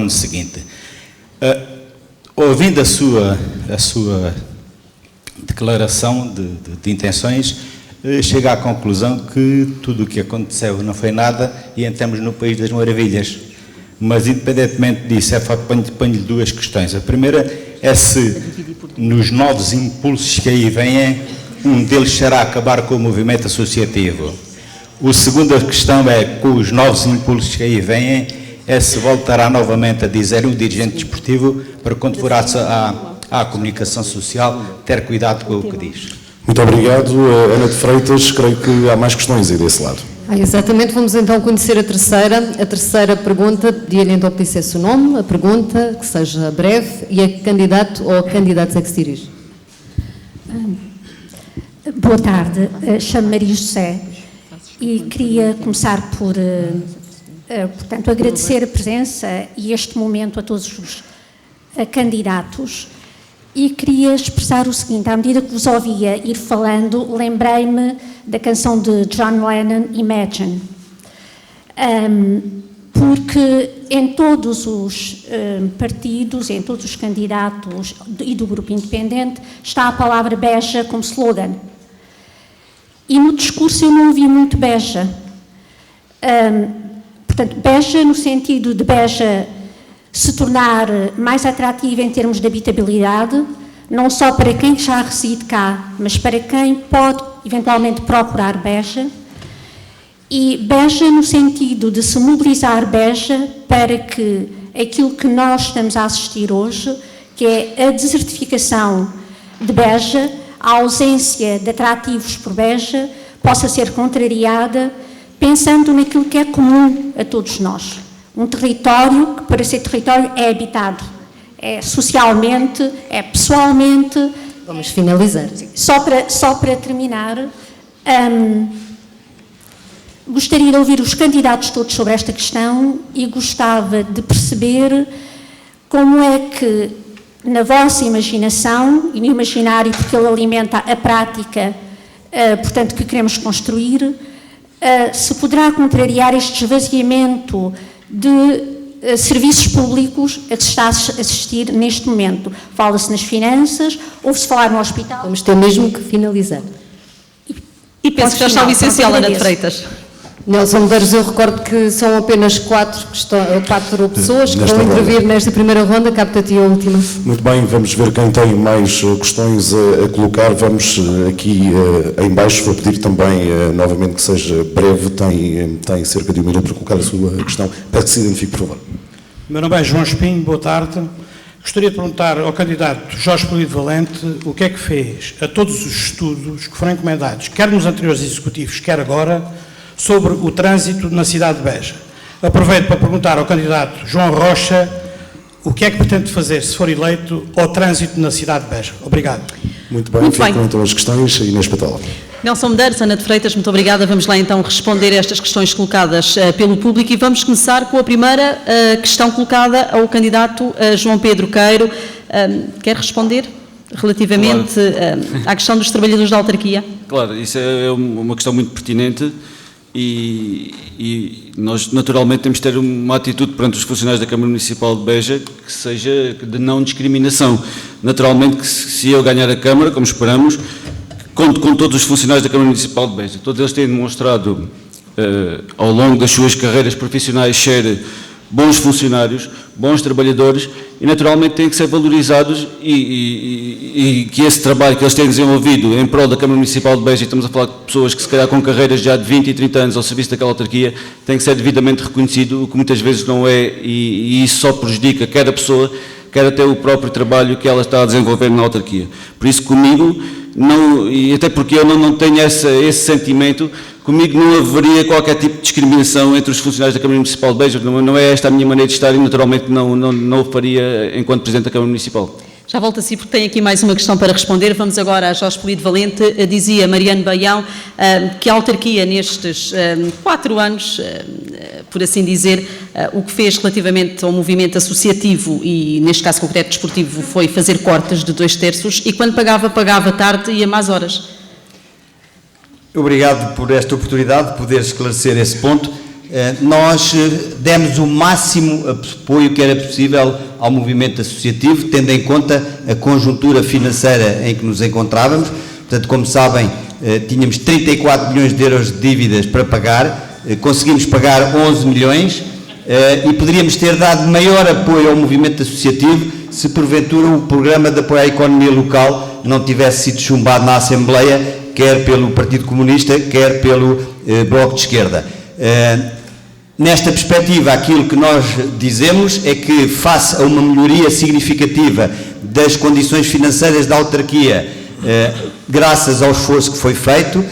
Speaker 11: seguinte. Ouvindo a sua declaração de intenções, chega à conclusão que tudo o que aconteceu não foi nada e entramos no País das Maravilhas. Mas, independentemente disso, ponho-lhe 2 questões. A primeira é se, nos novos impulsos que aí vêm, um deles será acabar com o movimento associativo. A segunda questão é, com os novos impulsos que aí vêm, é se voltará novamente a dizer um dirigente desportivo para quando for à comunicação social ter cuidado com o que diz.
Speaker 10: Muito obrigado. Ana de Freitas, creio que há mais questões aí desse lado.
Speaker 8: Exatamente, vamos então conhecer a terceira pergunta. Pedir-lhe então que dissesse o nome, a pergunta, que seja breve, e a candidato ou a candidata que se dirige.
Speaker 12: Boa tarde, chamo-me Maria José e queria começar por... portanto, agradecer a presença e este momento a todos os candidatos e queria expressar o seguinte: à medida que vos ouvia ir falando, lembrei-me da canção de John Lennon, Imagine, porque em todos os partidos, em todos os candidatos e do grupo independente está a palavra Beja como slogan e no discurso eu não ouvi muito Beja. Portanto, Beja no sentido de Beja se tornar mais atrativa em termos de habitabilidade, não só para quem já reside cá, mas para quem pode eventualmente procurar Beja, e Beja no sentido de se mobilizar Beja para que aquilo que nós estamos a assistir hoje, que é a desertificação de Beja, a ausência de atrativos por Beja, possa ser contrariada, pensando naquilo que é comum a todos nós. Um território que, para ser território, é habitado. É socialmente, é pessoalmente.
Speaker 8: Vamos finalizar.
Speaker 12: Só para terminar, gostaria de ouvir os candidatos todos sobre esta questão e gostava de perceber como é que, na vossa imaginação, e no imaginário, porque ele alimenta a prática, portanto, que queremos construir, se poderá contrariar este esvaziamento de serviços públicos a que se está a assistir neste momento. Fala-se nas finanças, ouve-se falar no hospital...
Speaker 8: Vamos ter mesmo que finalizar.
Speaker 4: E penso que já está o essencial, Ana de Freitas.
Speaker 8: Nelson Medeiros, eu recordo que são apenas 4 pessoas que vão intervir nesta primeira ronda. Cabe-te a ti a última.
Speaker 10: Muito bem, vamos ver quem tem mais questões a colocar. Vamos aqui em baixo, vou pedir também novamente que seja breve, tem cerca de 1 minuto para colocar a sua questão. Peço que se identifique, por favor.
Speaker 13: Meu nome é João Espinho, boa tarde. Gostaria de perguntar ao candidato Jorge Polido Valente o que é que fez a todos os estudos que foram encomendados, quer nos anteriores executivos, quer agora, sobre o trânsito na cidade de Beja. Aproveito para perguntar ao candidato João Rocha o que é que pretende fazer, se for eleito, ao trânsito na cidade de Beja. Obrigado.
Speaker 10: Muito bem, ficam então as questões. Inês Patala.
Speaker 4: Nelson Medeiros, Ana de Freitas, muito obrigada. Vamos lá então responder a estas questões colocadas pelo público e vamos começar com a primeira questão colocada ao candidato João Pedro Queiro. Quer responder relativamente à questão dos trabalhadores da autarquia?
Speaker 6: Claro, isso é uma questão muito pertinente e nós naturalmente temos de ter uma atitude perante os funcionários da Câmara Municipal de Beja que seja de não discriminação. Naturalmente que se eu ganhar a Câmara, como esperamos, conto com todos os funcionários da Câmara Municipal de Beja. Todos eles têm demonstrado ao longo das suas carreiras profissionais ser bons funcionários, bons trabalhadores e naturalmente têm que ser valorizados e que esse trabalho que eles têm desenvolvido em prol da Câmara Municipal de Beja, e estamos a falar de pessoas que se calhar com carreiras já de 20 e 30 anos ao serviço daquela autarquia, tem que ser devidamente reconhecido, o que muitas vezes não é, e isso só prejudica quer a pessoa, quer até o próprio trabalho que ela está a desenvolver na autarquia. Por isso comigo, não, e até porque eu não tenho esse sentimento, comigo não haveria qualquer tipo de discriminação entre os funcionários da Câmara Municipal de Beja, não é esta a minha maneira de estar e naturalmente não o faria enquanto Presidente da Câmara Municipal.
Speaker 4: Já volto a si porque tem aqui mais uma questão para responder. Vamos agora a Jorge Polido Valente. Dizia Mariano Baião que a autarquia nestes 4 anos, por assim dizer, o que fez relativamente ao movimento associativo e neste caso concreto desportivo foi fazer cortes de 2/3 e quando pagava tarde e a más horas.
Speaker 3: Obrigado por esta oportunidade de poder esclarecer esse ponto. Nós demos o máximo apoio que era possível ao movimento associativo, tendo em conta a conjuntura financeira em que nos encontrávamos. Portanto, como sabem, tínhamos 34 milhões de euros de dívidas para pagar, conseguimos pagar 11 milhões e poderíamos ter dado maior apoio ao movimento associativo se porventura o programa de apoio à economia local não tivesse sido chumbado na Assembleia, quer pelo Partido Comunista, quer pelo Bloco de Esquerda. Nesta perspectiva, aquilo que nós dizemos é que, face a uma melhoria significativa das condições financeiras da autarquia, graças ao esforço que foi feito,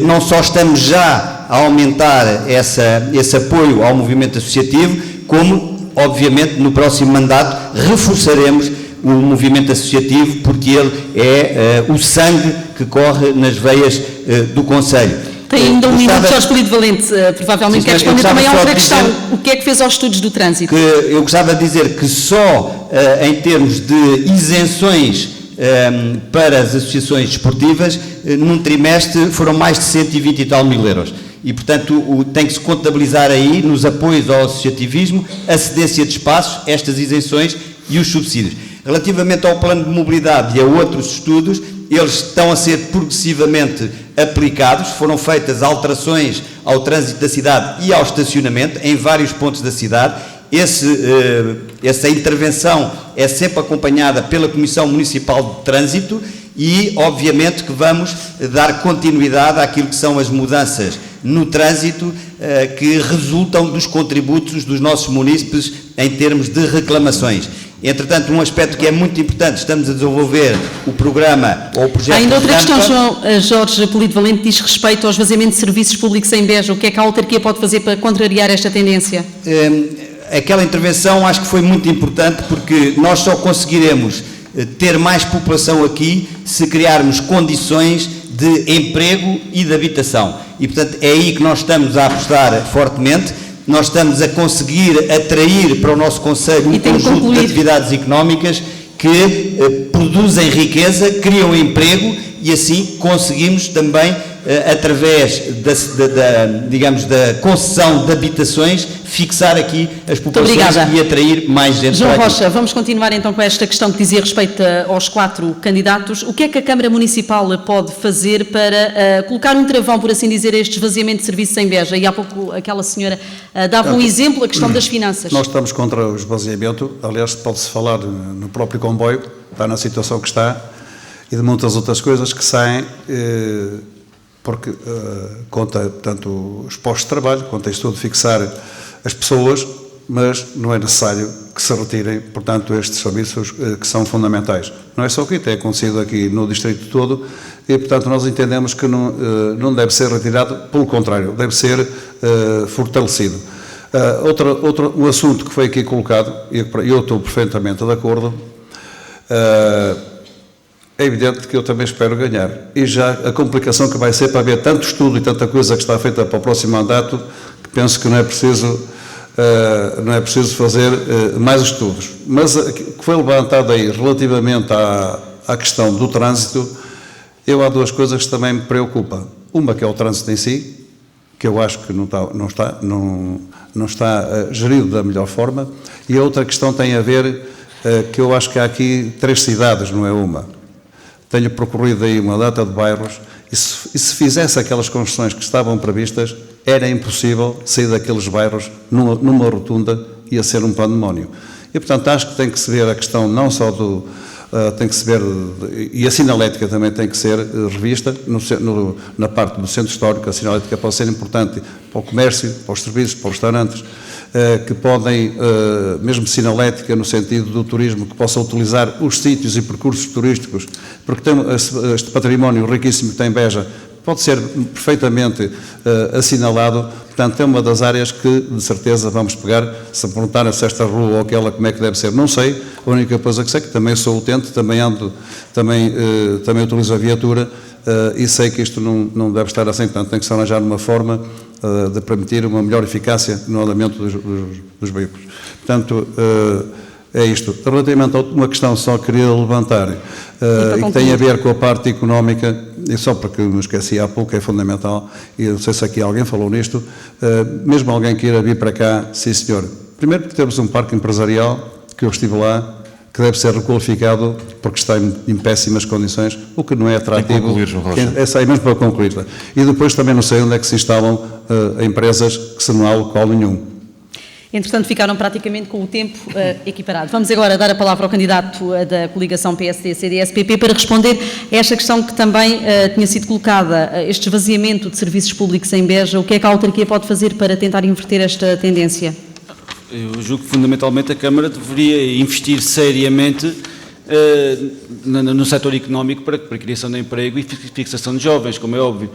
Speaker 3: não só estamos já a aumentar esse apoio ao movimento associativo, como, obviamente, no próximo mandato reforçaremos o movimento associativo, porque ele é o sangue que corre nas veias do Conselho.
Speaker 4: Tem ainda um minuto, Jorge Polido Valente, provavelmente quer responder também a outra questão. O que é que fez aos estudos do trânsito?
Speaker 3: Eu gostava de dizer que só em termos de isenções para as associações desportivas, num trimestre foram mais de 120 e tal mil euros. E, portanto, tem que se contabilizar aí, nos apoios ao associativismo, a cedência de espaços, estas isenções e os subsídios. Relativamente ao plano de mobilidade e a outros estudos, eles estão a ser progressivamente aplicados, foram feitas alterações ao trânsito da cidade e ao estacionamento em vários pontos da cidade. Essa intervenção é sempre acompanhada pela Comissão Municipal de Trânsito e, obviamente, que vamos dar continuidade àquilo que são as mudanças no trânsito que resultam dos contributos dos nossos munícipes em termos de reclamações. Entretanto, um aspecto que é muito importante, estamos a desenvolver o programa ou o projeto...
Speaker 4: Ainda outra questão, Jorge Polido Valente, diz respeito ao esvaziamento de serviços públicos em Beja. O que é que a autarquia pode fazer para contrariar esta tendência?
Speaker 3: Aquela intervenção acho que foi muito importante porque nós só conseguiremos ter mais população aqui se criarmos condições de emprego e de habitação. E, portanto, é aí que nós estamos a apostar fortemente. Nós estamos a conseguir atrair para o nosso Conselho um conjunto de atividades económicas que produzem riqueza, criam emprego e assim conseguimos também, através da concessão de habitações, fixar aqui as populações e atrair mais gente.
Speaker 4: João Rocha, vamos continuar então com esta questão que dizia respeito aos 4 candidatos. O que é que a Câmara Municipal pode fazer para colocar um travão, por assim dizer, a este esvaziamento de serviços em Beja? E há pouco aquela senhora dava um exemplo, a questão das finanças.
Speaker 5: Nós estamos contra o esvaziamento, aliás, pode-se falar no próprio comboio, está na situação que está, e de muitas outras coisas que saem, porque conta tanto os postos de trabalho, conta isto tudo, fixar as pessoas, mas não é necessário que se retirem, portanto, estes serviços que são fundamentais. Não é só aqui, tem acontecido aqui no distrito todo e, portanto, nós entendemos que não deve ser retirado, pelo contrário, deve ser fortalecido. Um assunto que foi aqui colocado, e eu estou perfeitamente de acordo, é evidente que eu também espero ganhar. E já a complicação que vai ser para haver tanto estudo e tanta coisa que está feita para o próximo mandato, que penso que não é preciso fazer mais estudos. Mas o que foi levantado aí relativamente à questão do trânsito, há duas coisas que também me preocupam. Uma que é o trânsito em si, que eu acho que não está gerido da melhor forma, e a outra questão tem a ver que eu acho que há aqui 3 cidades, não é uma. Tenho percorrido aí uma data de bairros e se fizesse aquelas construções que estavam previstas, era impossível sair daqueles bairros numa rotunda, ia ser um pandemónio. E, portanto, acho que tem que se ver a questão não só tem que se ver, e a sinalética também tem que ser revista na parte do centro histórico. A sinalética pode ser importante para o comércio, para os serviços, para os restaurantes, que podem, mesmo sinalética no sentido do turismo, que possam utilizar os sítios e percursos turísticos, porque tem este património riquíssimo que tem Beja, pode ser perfeitamente assinalado. Portanto, é uma das áreas que, de certeza, vamos pegar. Se me perguntarem se esta rua ou aquela, como é que deve ser, não sei. A única coisa que sei é que também sou utente, também utilizo a viatura e sei que isto não deve estar assim. Portanto, tem que se arranjar uma forma de permitir uma melhor eficácia no andamento dos veículos. Portanto, é isto. Relativamente a uma questão só queria levantar, e que tem a ver com a parte económica, e só porque me esqueci há pouco, é fundamental, e não sei se aqui alguém falou nisto, mesmo alguém queira vir para cá, sim senhor. Primeiro porque temos um parque empresarial, que eu estive lá, que deve ser requalificado porque está em péssimas condições, o que não é atrativo.
Speaker 2: Concluir, João Rocha.
Speaker 5: É aí mesmo para concluir. E depois também não sei onde é que se instalam empresas que se não há local nenhum.
Speaker 4: Entretanto, ficaram praticamente com o tempo equiparado. Vamos agora dar a palavra ao candidato da coligação PSD-CDS-PP para responder a esta questão que também tinha sido colocada, este esvaziamento de serviços públicos em Beja. O que é que a autarquia pode fazer para tentar inverter esta tendência?
Speaker 6: Eu julgo que, fundamentalmente, a Câmara deveria investir seriamente no setor económico para a criação de emprego e fixação de jovens, como é óbvio.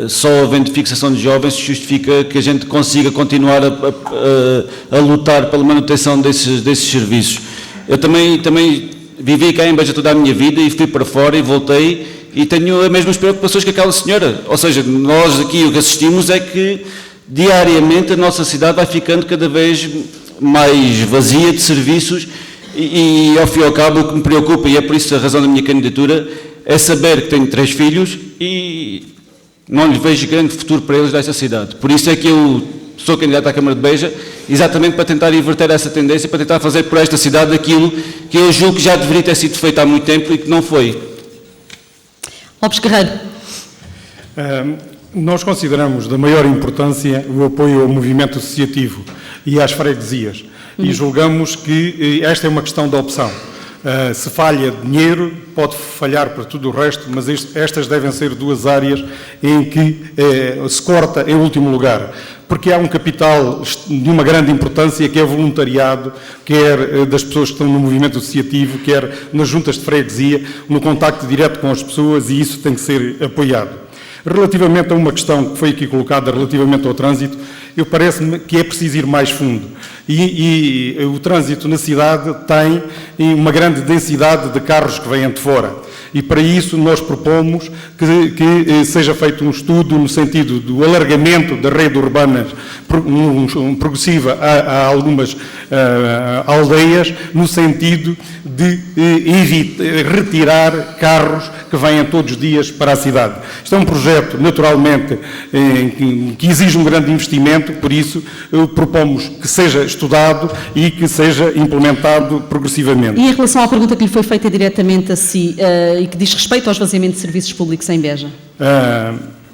Speaker 6: Só havendo fixação de jovens se justifica que a gente consiga continuar a lutar pela manutenção desses serviços. Eu também vivi cá em Beja toda a minha vida e fui para fora e voltei e tenho as mesmas preocupações que aquela senhora. Ou seja, nós aqui o que assistimos é que diariamente a nossa cidade vai ficando cada vez mais vazia de serviços e ao fim e ao cabo o que me preocupa, e é por isso a razão da minha candidatura, é saber que tenho 3 filhos e não lhes vejo grande futuro para eles desta cidade. Por isso é que eu sou candidato à Câmara de Beja, exatamente para tentar inverter essa tendência, para tentar fazer por esta cidade aquilo que eu julgo que já deveria ter sido feito há muito tempo e que não foi.
Speaker 4: Lopes Carreiro.
Speaker 7: Nós consideramos da maior importância o apoio ao movimento associativo e às freguesias e julgamos que esta é uma questão de opção. Se falha dinheiro, pode falhar para tudo o resto, mas estas devem ser 2 áreas em que se corta em último lugar, porque há um capital de uma grande importância que é voluntariado, quer das pessoas que estão no movimento associativo, quer nas juntas de freguesia, no contacto direto com as pessoas, e isso tem que ser apoiado. Relativamente a uma questão que foi aqui colocada relativamente ao trânsito, parece-me que é preciso ir mais fundo. E o trânsito na cidade tem uma grande densidade de carros que vêm de fora. E para isso nós propomos que seja feito um estudo no sentido do alargamento da rede urbana progressiva a algumas aldeias, no sentido de retirar carros que vêm todos os dias para a cidade. Isto é um projeto, naturalmente, que exige um grande investimento, por isso propomos que seja estudado e que seja implementado progressivamente.
Speaker 4: E em relação à pergunta que lhe foi feita diretamente a si, e que diz respeito ao esvaziamento de serviços públicos em Beja?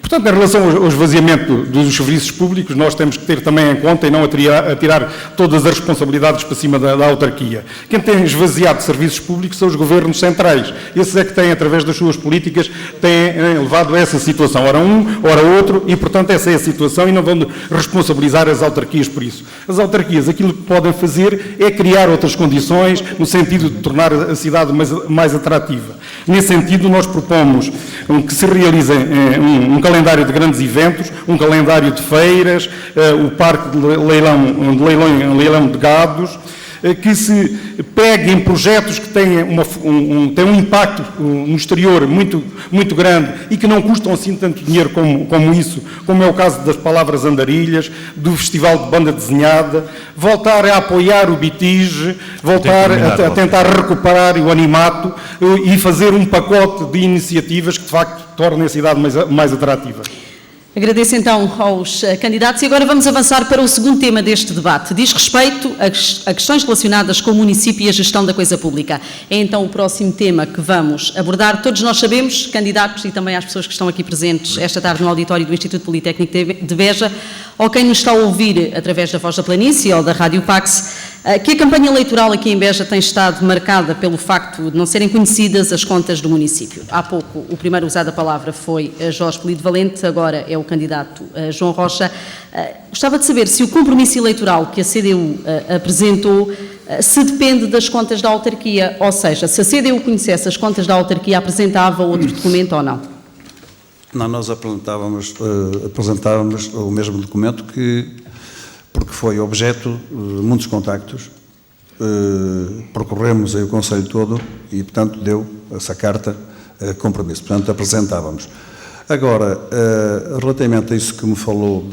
Speaker 7: Portanto, em relação ao esvaziamento dos serviços públicos, nós temos que ter também em conta e não atirar todas as responsabilidades para cima da autarquia. Quem tem esvaziado serviços públicos são os governos centrais. Esses é que têm, através das suas políticas, têm levado a essa situação. Ora um, ora outro, e, portanto, essa é a situação e não vão responsabilizar as autarquias por isso. As autarquias, aquilo que podem fazer é criar outras condições no sentido de tornar a cidade mais atrativa. Nesse sentido, nós propomos que se realize um calendário de grandes eventos, um calendário de feiras, o parque de leilão de gados, que se peguem projetos que têm um impacto no exterior muito grande e que não custam assim tanto dinheiro como é o caso das Palavras Andarilhas, do Festival de Banda Desenhada, voltar a apoiar o Bitige, voltar a tentar recuperar o Animato e fazer um pacote de iniciativas que de facto tornem a cidade mais atrativa.
Speaker 4: Agradeço então aos candidatos e agora vamos avançar para o segundo tema deste debate. Diz respeito a questões relacionadas com o município e a gestão da coisa pública. É então o próximo tema que vamos abordar. Todos nós sabemos, candidatos e também às pessoas que estão aqui presentes esta tarde no auditório do Instituto Politécnico de Beja, ou quem nos está a ouvir através da Voz da Planície ou da Rádio Pax, que a campanha eleitoral aqui em Beja tem estado marcada pelo facto de não serem conhecidas as contas do município. Há pouco o primeiro a usar a palavra foi Jorge Polido Valente, agora é o candidato João Rocha. Gostava de saber se o compromisso eleitoral que a CDU apresentou se depende das contas da autarquia, ou seja, se a CDU conhecesse as contas da autarquia, apresentava outro documento ou não?
Speaker 5: Não, nós apresentávamos o mesmo documento porque foi objeto de muitos contactos, percorremos aí o Conselho todo e, portanto, deu essa carta compromisso. Portanto, apresentávamos. Agora, relativamente a isso que me falou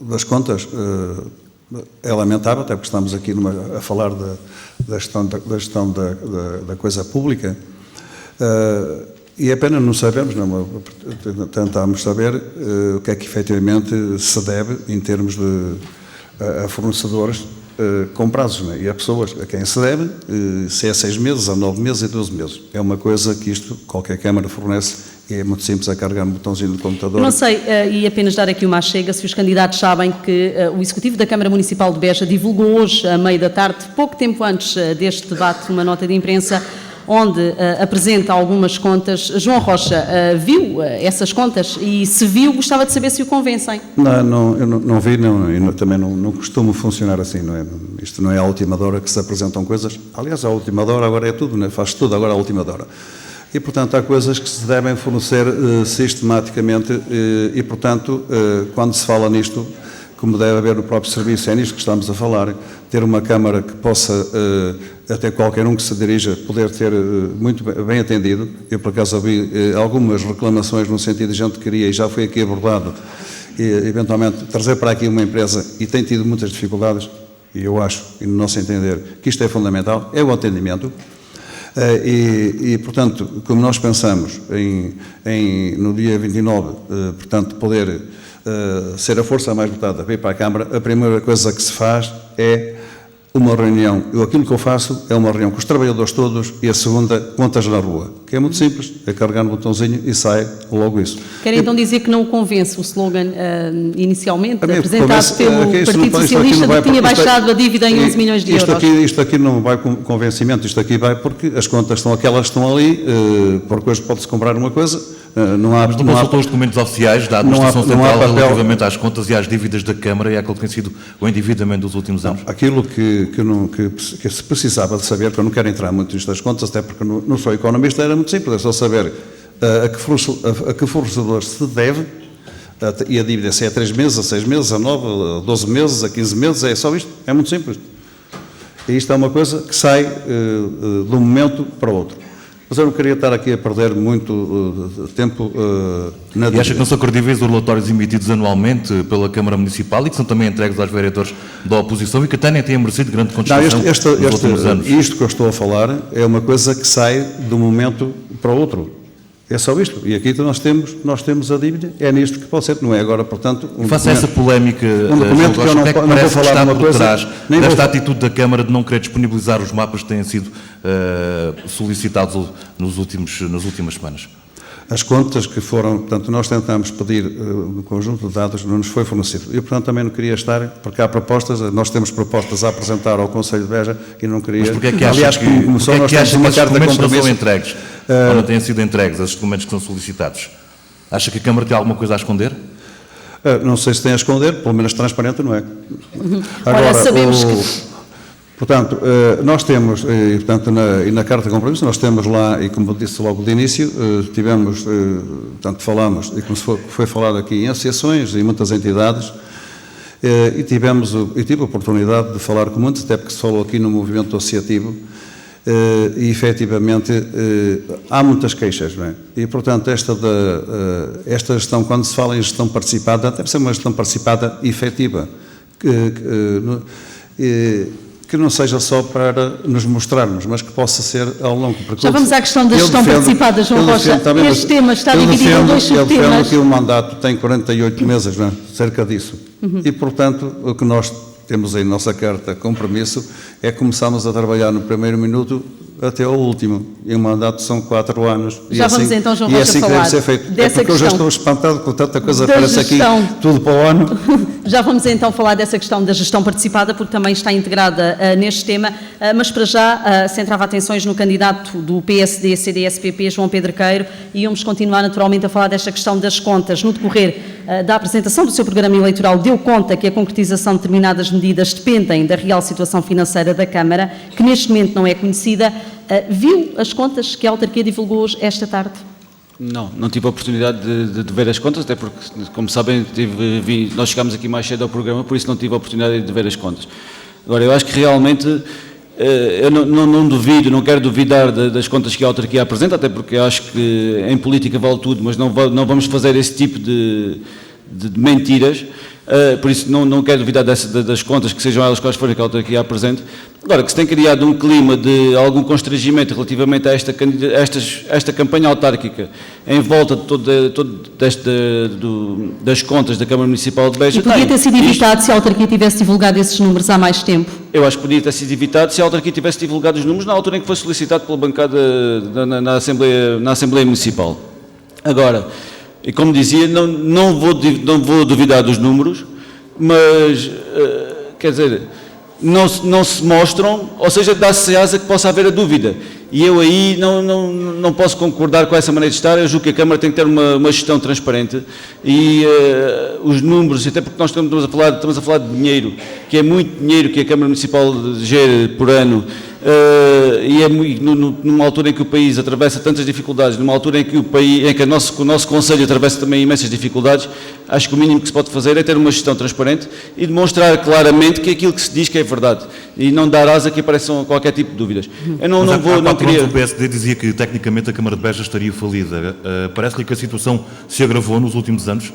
Speaker 5: das contas, é lamentável, até porque estamos aqui a falar da gestão da coisa pública, e é pena não sabermos, tentámos saber o que é que efetivamente se deve em termos a fornecedores com prazos, e a pessoas a quem se deve, se é 6 meses, a 9 meses e 12 meses. É uma coisa que qualquer Câmara fornece e é muito simples, a carregar no botãozinho do computador.
Speaker 4: Não sei, e apenas dar aqui uma chega, se os candidatos sabem que o Executivo da Câmara Municipal de Beja divulgou hoje, à meia da tarde, pouco tempo antes deste debate, uma nota de imprensa onde apresenta algumas contas. João Rocha, viu essas contas? E se viu, gostava de saber se o convencem.
Speaker 5: Não, eu não vi, e também não costumo funcionar assim, não é? Isto não é à última hora que se apresentam coisas. Aliás, à última hora agora é tudo, não é? Faz tudo agora à última hora. E, portanto, há coisas que se devem fornecer sistematicamente e, portanto, quando se fala nisto, como deve haver no próprio serviço, é nisto que estamos a falar, ter uma Câmara que possa, até qualquer um que se dirija, poder ter muito bem atendido. Eu, por acaso, ouvi algumas reclamações no sentido de gente que queria, e já foi aqui abordado, e, eventualmente, trazer para aqui uma empresa, e tem tido muitas dificuldades, e eu acho, e no nosso entender, que isto é fundamental, é o atendimento. Portanto, como nós pensamos no dia 29, portanto, poder ser a força mais votada para ir para a Câmara, a primeira coisa que se faz é uma reunião. Aquilo que eu faço é uma reunião com os trabalhadores todos e a segunda, contas na rua, que é muito simples, é carregar no botãozinho e sai logo isso.
Speaker 4: Quer então dizer que não convence o slogan inicialmente apresentado pelo Partido Socialista de que tinha baixado a dívida em 11 milhões de euros?
Speaker 5: Isto aqui não vai com convencimento, isto aqui vai porque as contas estão aquelas que estão ali, por coisa pode-se comprar uma coisa.
Speaker 2: Mas não consultou os documentos oficiais da Administração Central relativamente às contas e às dívidas da Câmara e àquilo que tem sido o endividamento dos últimos anos?
Speaker 5: Aquilo que se precisava de saber, que eu não quero entrar muito nisto das contas, até porque não sou economista, era muito simples, é só saber a que fornecedor se deve, e a dívida se é a 3 meses, a 6 meses, a 9, a 12 meses, a 15 meses, é só isto, é muito simples. E isto é uma coisa que sai de um momento para o outro. Mas eu não queria estar aqui a perder muito tempo na dívida.
Speaker 2: E acha que não são credíveis os relatórios emitidos anualmente pela Câmara Municipal e que são também entregues aos vereadores da oposição e que até nem têm merecido grande contestação nos últimos anos?
Speaker 5: Isto que eu estou a falar é uma coisa que sai de um momento para o outro. É só isto. E aqui nós temos a dívida, é nisto que pode ser, não é agora, portanto...
Speaker 2: Faça essa polémica,
Speaker 5: documento que eu não vou falar uma coisa...
Speaker 2: Desta atitude da Câmara de não querer disponibilizar os mapas que têm sido solicitados nas últimas semanas.
Speaker 5: as contas que foram, portanto, nós tentamos pedir um conjunto de dados, não nos foi fornecido. Eu, portanto, também não queria estar, porque há propostas, nós temos propostas a apresentar ao Conselho de Beja e não queria...
Speaker 2: Mas porquê é que
Speaker 5: aliás,
Speaker 2: acha
Speaker 5: como começou, nós temos uma carta de compromisso...
Speaker 2: não são entregues, ou não têm sido entregues, esses documentos que são solicitados? Acha que a Câmara tem alguma coisa a esconder?
Speaker 5: Não sei se tem a esconder, pelo menos transparente não é.
Speaker 4: Agora, sabemos que...
Speaker 5: Portanto, nós temos, e portanto, na Carta de Compromisso, nós temos lá, e como disse logo de início, tivemos, portanto, falamos, e como foi falado aqui, em associações e muitas entidades, e tive a oportunidade de falar com muitos, até porque se falou aqui no movimento associativo, e efetivamente há muitas queixas, não é? E, portanto, esta gestão, quando se fala em gestão participada, deve ser uma gestão participada efetiva, que não seja só para nos mostrarmos, mas que possa ser ao longo do percurso.
Speaker 4: Já vamos à questão da gestão participada, João Rocha. Este tema está dividido em dois subtemas.
Speaker 5: Eu defendo que o mandato tem 48 meses, não é? Cerca disso. E, portanto, o que nós temos em nossa carta de compromisso é que começamos a trabalhar no primeiro minuto até ao último. E o mandato são 4 anos.
Speaker 4: Já vamos então, João Rocha,
Speaker 5: falar que deve ser feito.
Speaker 4: Dessa
Speaker 5: porque
Speaker 4: questão.
Speaker 5: Eu já estou espantado com tanta coisa, parece aqui tudo para o ano.
Speaker 4: Já vamos então falar dessa questão da gestão participada, porque também está integrada neste tema, mas para já centrava atenções no candidato do PSD, CDS-PP, João Pedro Queiro, e vamos continuar naturalmente a falar desta questão das contas. No decorrer da apresentação do seu programa eleitoral, deu conta que a concretização de determinadas medidas dependem da real situação financeira da Câmara, que neste momento não é conhecida. Viu as contas que a autarquia divulgou hoje, esta tarde?
Speaker 6: Não tive a oportunidade de ver as contas, até porque, como sabem, nós chegámos aqui mais cedo ao programa, por isso não tive a oportunidade de ver as contas. Agora, eu acho que realmente, eu não duvido, não quero duvidar das contas que a autarquia apresenta, até porque acho que em política vale tudo, mas não vamos fazer esse tipo de mentiras, por isso não quero duvidar das contas, que sejam elas quais forem que a autarquia apresente. Agora, que se tem criado um clima de algum constrangimento relativamente a esta campanha autárquica em volta de das contas da Câmara Municipal de Beja...
Speaker 4: E podia ter sido evitado se a autarquia tivesse divulgado esses números há mais tempo?
Speaker 6: Eu acho que podia ter sido evitado se a autarquia tivesse divulgado os números na altura em que foi solicitado pela bancada na Assembleia Municipal. Agora, e como dizia, não vou duvidar dos números, mas, quer dizer... Não se mostram, ou seja, dá-se asa que possa haver a dúvida. E eu aí não posso concordar com essa maneira de estar. Eu julgo que a Câmara tem que ter uma gestão transparente e os números, até porque nós estamos a falar de dinheiro, que é muito dinheiro que a Câmara Municipal gera por ano, e é numa altura em que o país atravessa tantas dificuldades, numa altura em que o nosso Conselho atravessa também imensas dificuldades, acho que o mínimo que se pode fazer é ter uma gestão transparente e demonstrar claramente que aquilo que se diz que é verdade e não dar asa que apareçam qualquer tipo de dúvidas. Eu não queria...
Speaker 2: O PSD dizia que tecnicamente a Câmara de Beja estaria falida. Parece-lhe que a situação se agravou nos últimos anos?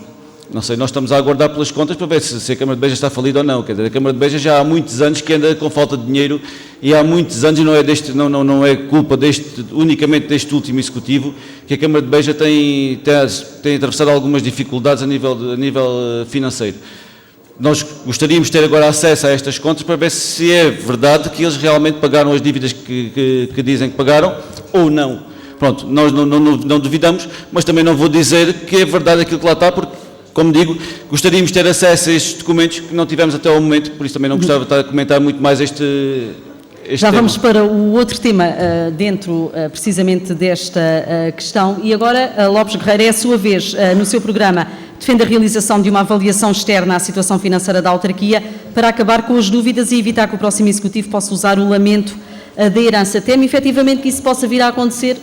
Speaker 6: Não sei, nós estamos a aguardar pelas contas para ver se a Câmara de Beja está falida ou não. Quer dizer, a Câmara de Beja já há muitos anos que anda com falta de dinheiro e há muitos anos, e não é culpa unicamente deste último executivo, que a Câmara de Beja tem atravessado algumas dificuldades a nível financeiro. Nós gostaríamos de ter agora acesso a estas contas para ver se é verdade que eles realmente pagaram as dívidas que dizem que pagaram ou não. Pronto, nós não duvidamos, mas também não vou dizer que é verdade aquilo que lá está, porque, como digo, gostaríamos de ter acesso a estes documentos que não tivemos até ao momento, por isso também não gostava de estar a comentar muito mais este
Speaker 4: Já
Speaker 6: tema.
Speaker 4: vamos para o outro tema dentro precisamente desta questão e agora, Lopes Guerreiro, é a sua vez, no seu programa, defende a realização de uma avaliação externa à situação financeira da autarquia para acabar com as dúvidas e evitar que o próximo Executivo possa usar o lamento da herança. Teme efetivamente que isso possa vir a acontecer?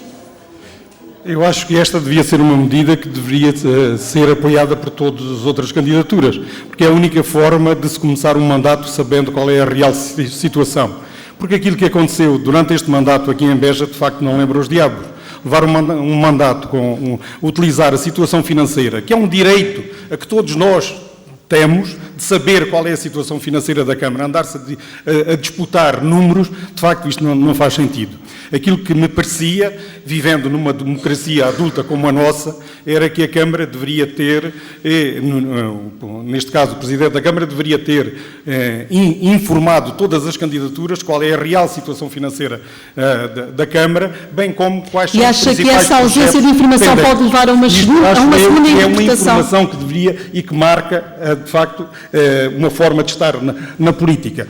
Speaker 7: Eu acho que esta devia ser uma medida que deveria ser apoiada por todas as outras candidaturas, porque é a única forma de se começar um mandato sabendo qual é a real situação. Porque aquilo que aconteceu durante este mandato aqui em Beja, de facto, não lembra os diabos. Levar um mandato utilizar a situação financeira, que é um direito a que todos nós temos de saber qual é a situação financeira da Câmara. Andar-se a disputar números, de facto, isto não faz sentido. Aquilo que me parecia, vivendo numa democracia adulta como a nossa, era que a Câmara deveria ter, neste caso o Presidente da Câmara deveria ter informado todas as candidaturas qual é a real situação financeira da Câmara, bem como quais são os principais projetos.
Speaker 4: E acha que essa ausência de informação pode levar a uma segunda interpretação?
Speaker 7: É uma informação que deveria e que marca, de facto, uma forma de estar na política.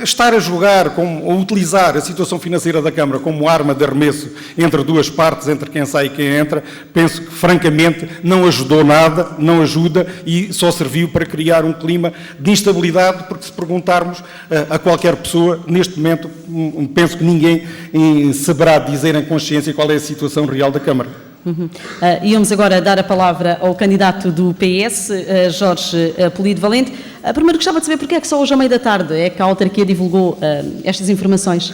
Speaker 7: Estar a jogar ou utilizar a situação financeira da Câmara como arma de arremesso entre duas partes, entre quem sai e quem entra, penso que, francamente, não ajudou nada, não ajuda e só serviu para criar um clima de instabilidade, porque se perguntarmos a qualquer pessoa, neste momento, penso que ninguém saberá dizer em consciência qual é a situação real da Câmara.
Speaker 4: Íamos agora dar a palavra ao candidato do PS, Jorge Polido Valente. Primeiro gostava de saber porque é que só hoje à meia da tarde é que a autarquia divulgou estas informações.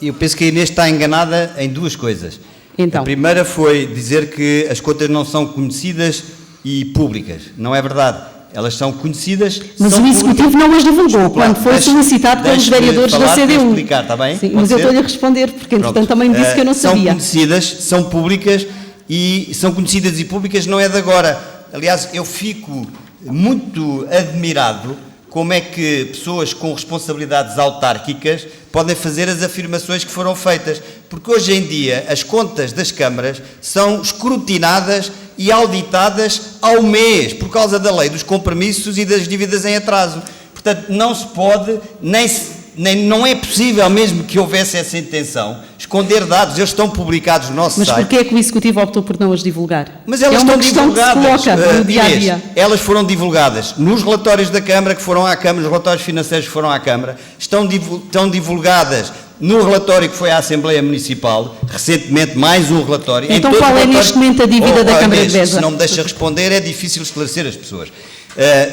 Speaker 3: Eu penso que a Inês está enganada em duas coisas.
Speaker 4: Então.
Speaker 3: A primeira foi dizer que as contas não são conhecidas e públicas. Não é verdade. Elas são conhecidas.
Speaker 4: Mas o Executivo não as divulgou quando foi solicitado pelos vereadores da CDU.
Speaker 3: Explicar, está bem?
Speaker 4: Sim, mas eu estou-lhe a responder, porque entretanto também me disse que eu não sabia.
Speaker 3: São conhecidas, são públicas e são conhecidas e públicas não é de agora. Aliás, eu fico muito admirado como é que pessoas com responsabilidades autárquicas podem fazer as afirmações que foram feitas, porque hoje em dia as contas das câmaras são escrutinadas e auditadas ao mês, por causa da lei dos compromissos e das dívidas em atraso. Portanto, não se pode, não é possível, mesmo que houvesse essa intenção, esconder dados. Eles estão publicados no nosso site.
Speaker 4: Mas porquê é que o Executivo optou por não as divulgar?
Speaker 3: Mas elas estão divulgadas, Inês, elas foram divulgadas nos relatórios da Câmara que foram à Câmara, nos relatórios financeiros que foram à Câmara, estão divulgadas no relatório que foi à Assembleia Municipal, recentemente mais um relatório.
Speaker 4: Então qual é neste momento a dívida da Câmara de Beja?
Speaker 3: Se não me deixa responder, é difícil esclarecer as pessoas.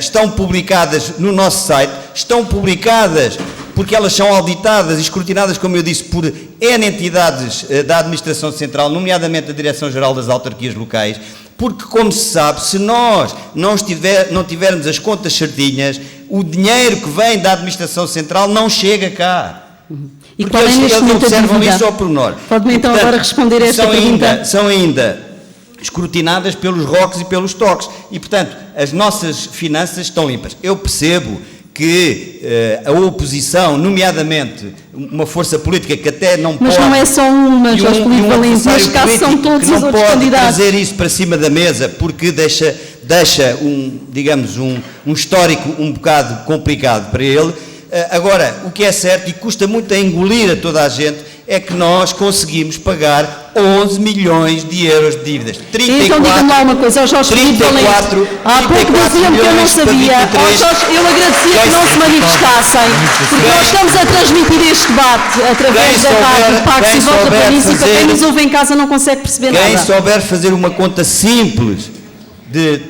Speaker 3: Estão publicadas no nosso site, estão publicadas porque elas são auditadas e escrutinadas, como eu disse, por N entidades da Administração Central, nomeadamente a Direção-Geral das Autarquias Locais, porque, como se sabe, se nós não tivermos as contas certinhas, o dinheiro que vem da Administração Central não chega cá.
Speaker 4: E
Speaker 3: porque
Speaker 4: qual é
Speaker 3: eles observam isso ao pormenor.
Speaker 4: Pode-me então agora responder a esta pergunta?
Speaker 3: São ainda escrutinadas pelos ROCs e pelos TOCs e, portanto, as nossas finanças estão limpas. Eu percebo que a oposição, nomeadamente uma força política que até não pode...
Speaker 4: Mas não é só uma, Jorge Polido Valente, neste caso são todos os outros candidatos.
Speaker 3: Não pode trazer isso para cima da mesa porque deixa um histórico um bocado complicado para ele. Agora, o que é certo e custa muito a engolir a toda a gente é que nós conseguimos pagar 11 milhões de euros de dívidas. 34,
Speaker 4: então diga-me lá uma coisa, Jorge Polido Valente. Há pouco diziam-me que eu não sabia. Jorge, eu agradecia que não se manifestassem, porque nós estamos a transmitir este debate através da rádio Pax e Volta para isso, e para quem nos ouve em casa não consegue perceber nada.
Speaker 3: Quem souber fazer uma conta simples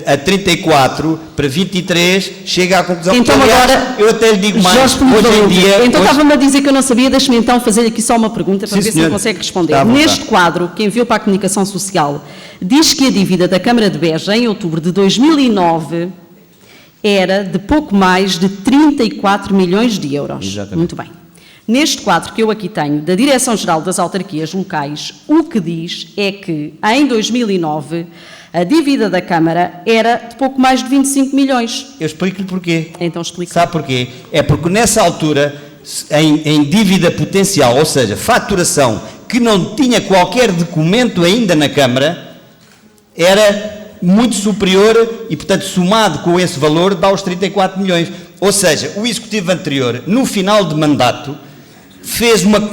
Speaker 3: a 34 para 23, chega à conclusão
Speaker 4: então,
Speaker 3: que, aliás,
Speaker 4: agora,
Speaker 3: eu até lhe digo mais,
Speaker 4: Jorge Polido
Speaker 3: hoje em dia...
Speaker 4: Então estava-me a dizer que eu não sabia, deixe-me então fazer aqui só uma pergunta para ver se me consegue responder. Neste quadro que enviou para a Comunicação Social, diz que a dívida da Câmara de Beja, em outubro de 2009, era de pouco mais de 34 milhões de euros.
Speaker 3: Exatamente.
Speaker 4: Muito bem. Neste quadro que eu aqui tenho, da Direção-Geral das Autarquias Locais, o que diz é que, em 2009, a dívida da Câmara era de pouco mais de 25 milhões.
Speaker 3: Eu explico-lhe porquê.
Speaker 4: Então explique.
Speaker 3: Sabe porquê? É porque nessa altura, em dívida potencial, ou seja, faturação que não tinha qualquer documento ainda na Câmara, era muito superior e, portanto, somado com esse valor, dá os 34 milhões. Ou seja, o Executivo anterior, no final de mandato, fez uma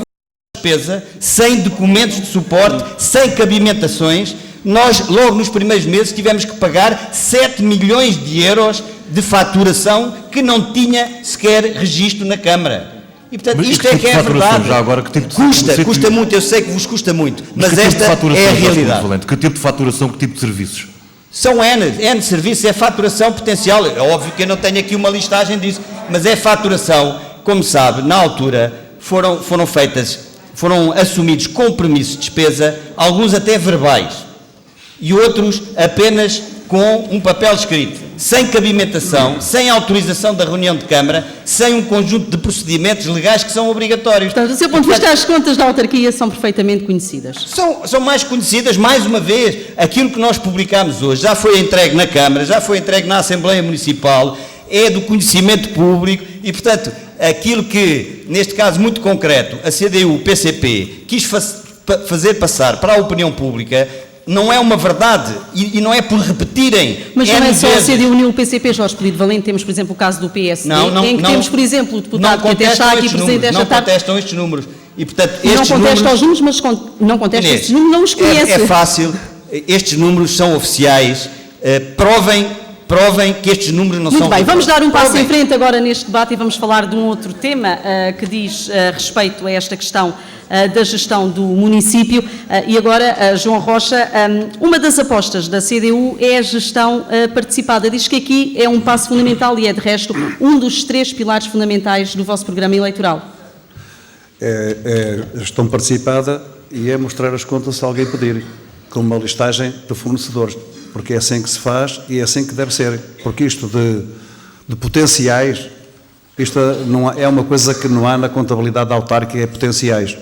Speaker 3: despesa sem documentos de suporte, sem cabimentações. Nós, logo nos primeiros meses, tivemos que pagar 7 milhões de euros de faturação que não tinha sequer registro na Câmara. E, portanto,
Speaker 2: mas
Speaker 3: isto é que é a verdade.
Speaker 2: Já agora, que tipo de
Speaker 3: custa muito, eu sei que vos custa muito, mas esta é a realidade.
Speaker 2: Que tipo de faturação, que tipo de serviços?
Speaker 3: São N serviços, é faturação potencial. É óbvio que eu não tenho aqui uma listagem disso, mas é faturação, como sabe, na altura foram assumidos compromissos de despesa, alguns até verbais, e outros apenas com um papel escrito, sem cabimentação, sem autorização da reunião de Câmara, sem um conjunto de procedimentos legais que são obrigatórios.
Speaker 4: Portanto, do seu ponto de vista, as contas da autarquia são perfeitamente conhecidas.
Speaker 3: São mais conhecidas, mais uma vez, aquilo que nós publicámos hoje já foi entregue na Câmara, já foi entregue na Assembleia Municipal, é do conhecimento público e, portanto, aquilo que, neste caso muito concreto, a CDU-PCP quis fazer passar para a opinião pública não é uma verdade e não é por repetirem.
Speaker 4: Mas não é só a CDU e o PCP, Jorge Polido Valente, temos, por exemplo, o caso do PSD, em que temos, por exemplo, o deputado que até está aqui presente esta tarde.
Speaker 3: Não contestam estes números. E, portanto,
Speaker 4: não contestam os números, mas não contestam estes números, não os conhece.
Speaker 3: É fácil, estes números são oficiais, provem que estes números não são...
Speaker 4: Muito bem, vamos dar um passo em frente agora neste debate e vamos falar de um outro tema que diz respeito a esta questão da gestão do município. E agora, João Rocha, uma das apostas da CDU é a gestão participada. Diz que aqui é um passo fundamental e é, de resto, um dos 3 pilares fundamentais do vosso programa eleitoral.
Speaker 5: É gestão participada e é mostrar as contas se alguém pedir, com uma listagem de fornecedores, porque é assim que se faz e é assim que deve ser, porque isto de potenciais, isto não é uma coisa que não há na contabilidade autárquica, é potenciais.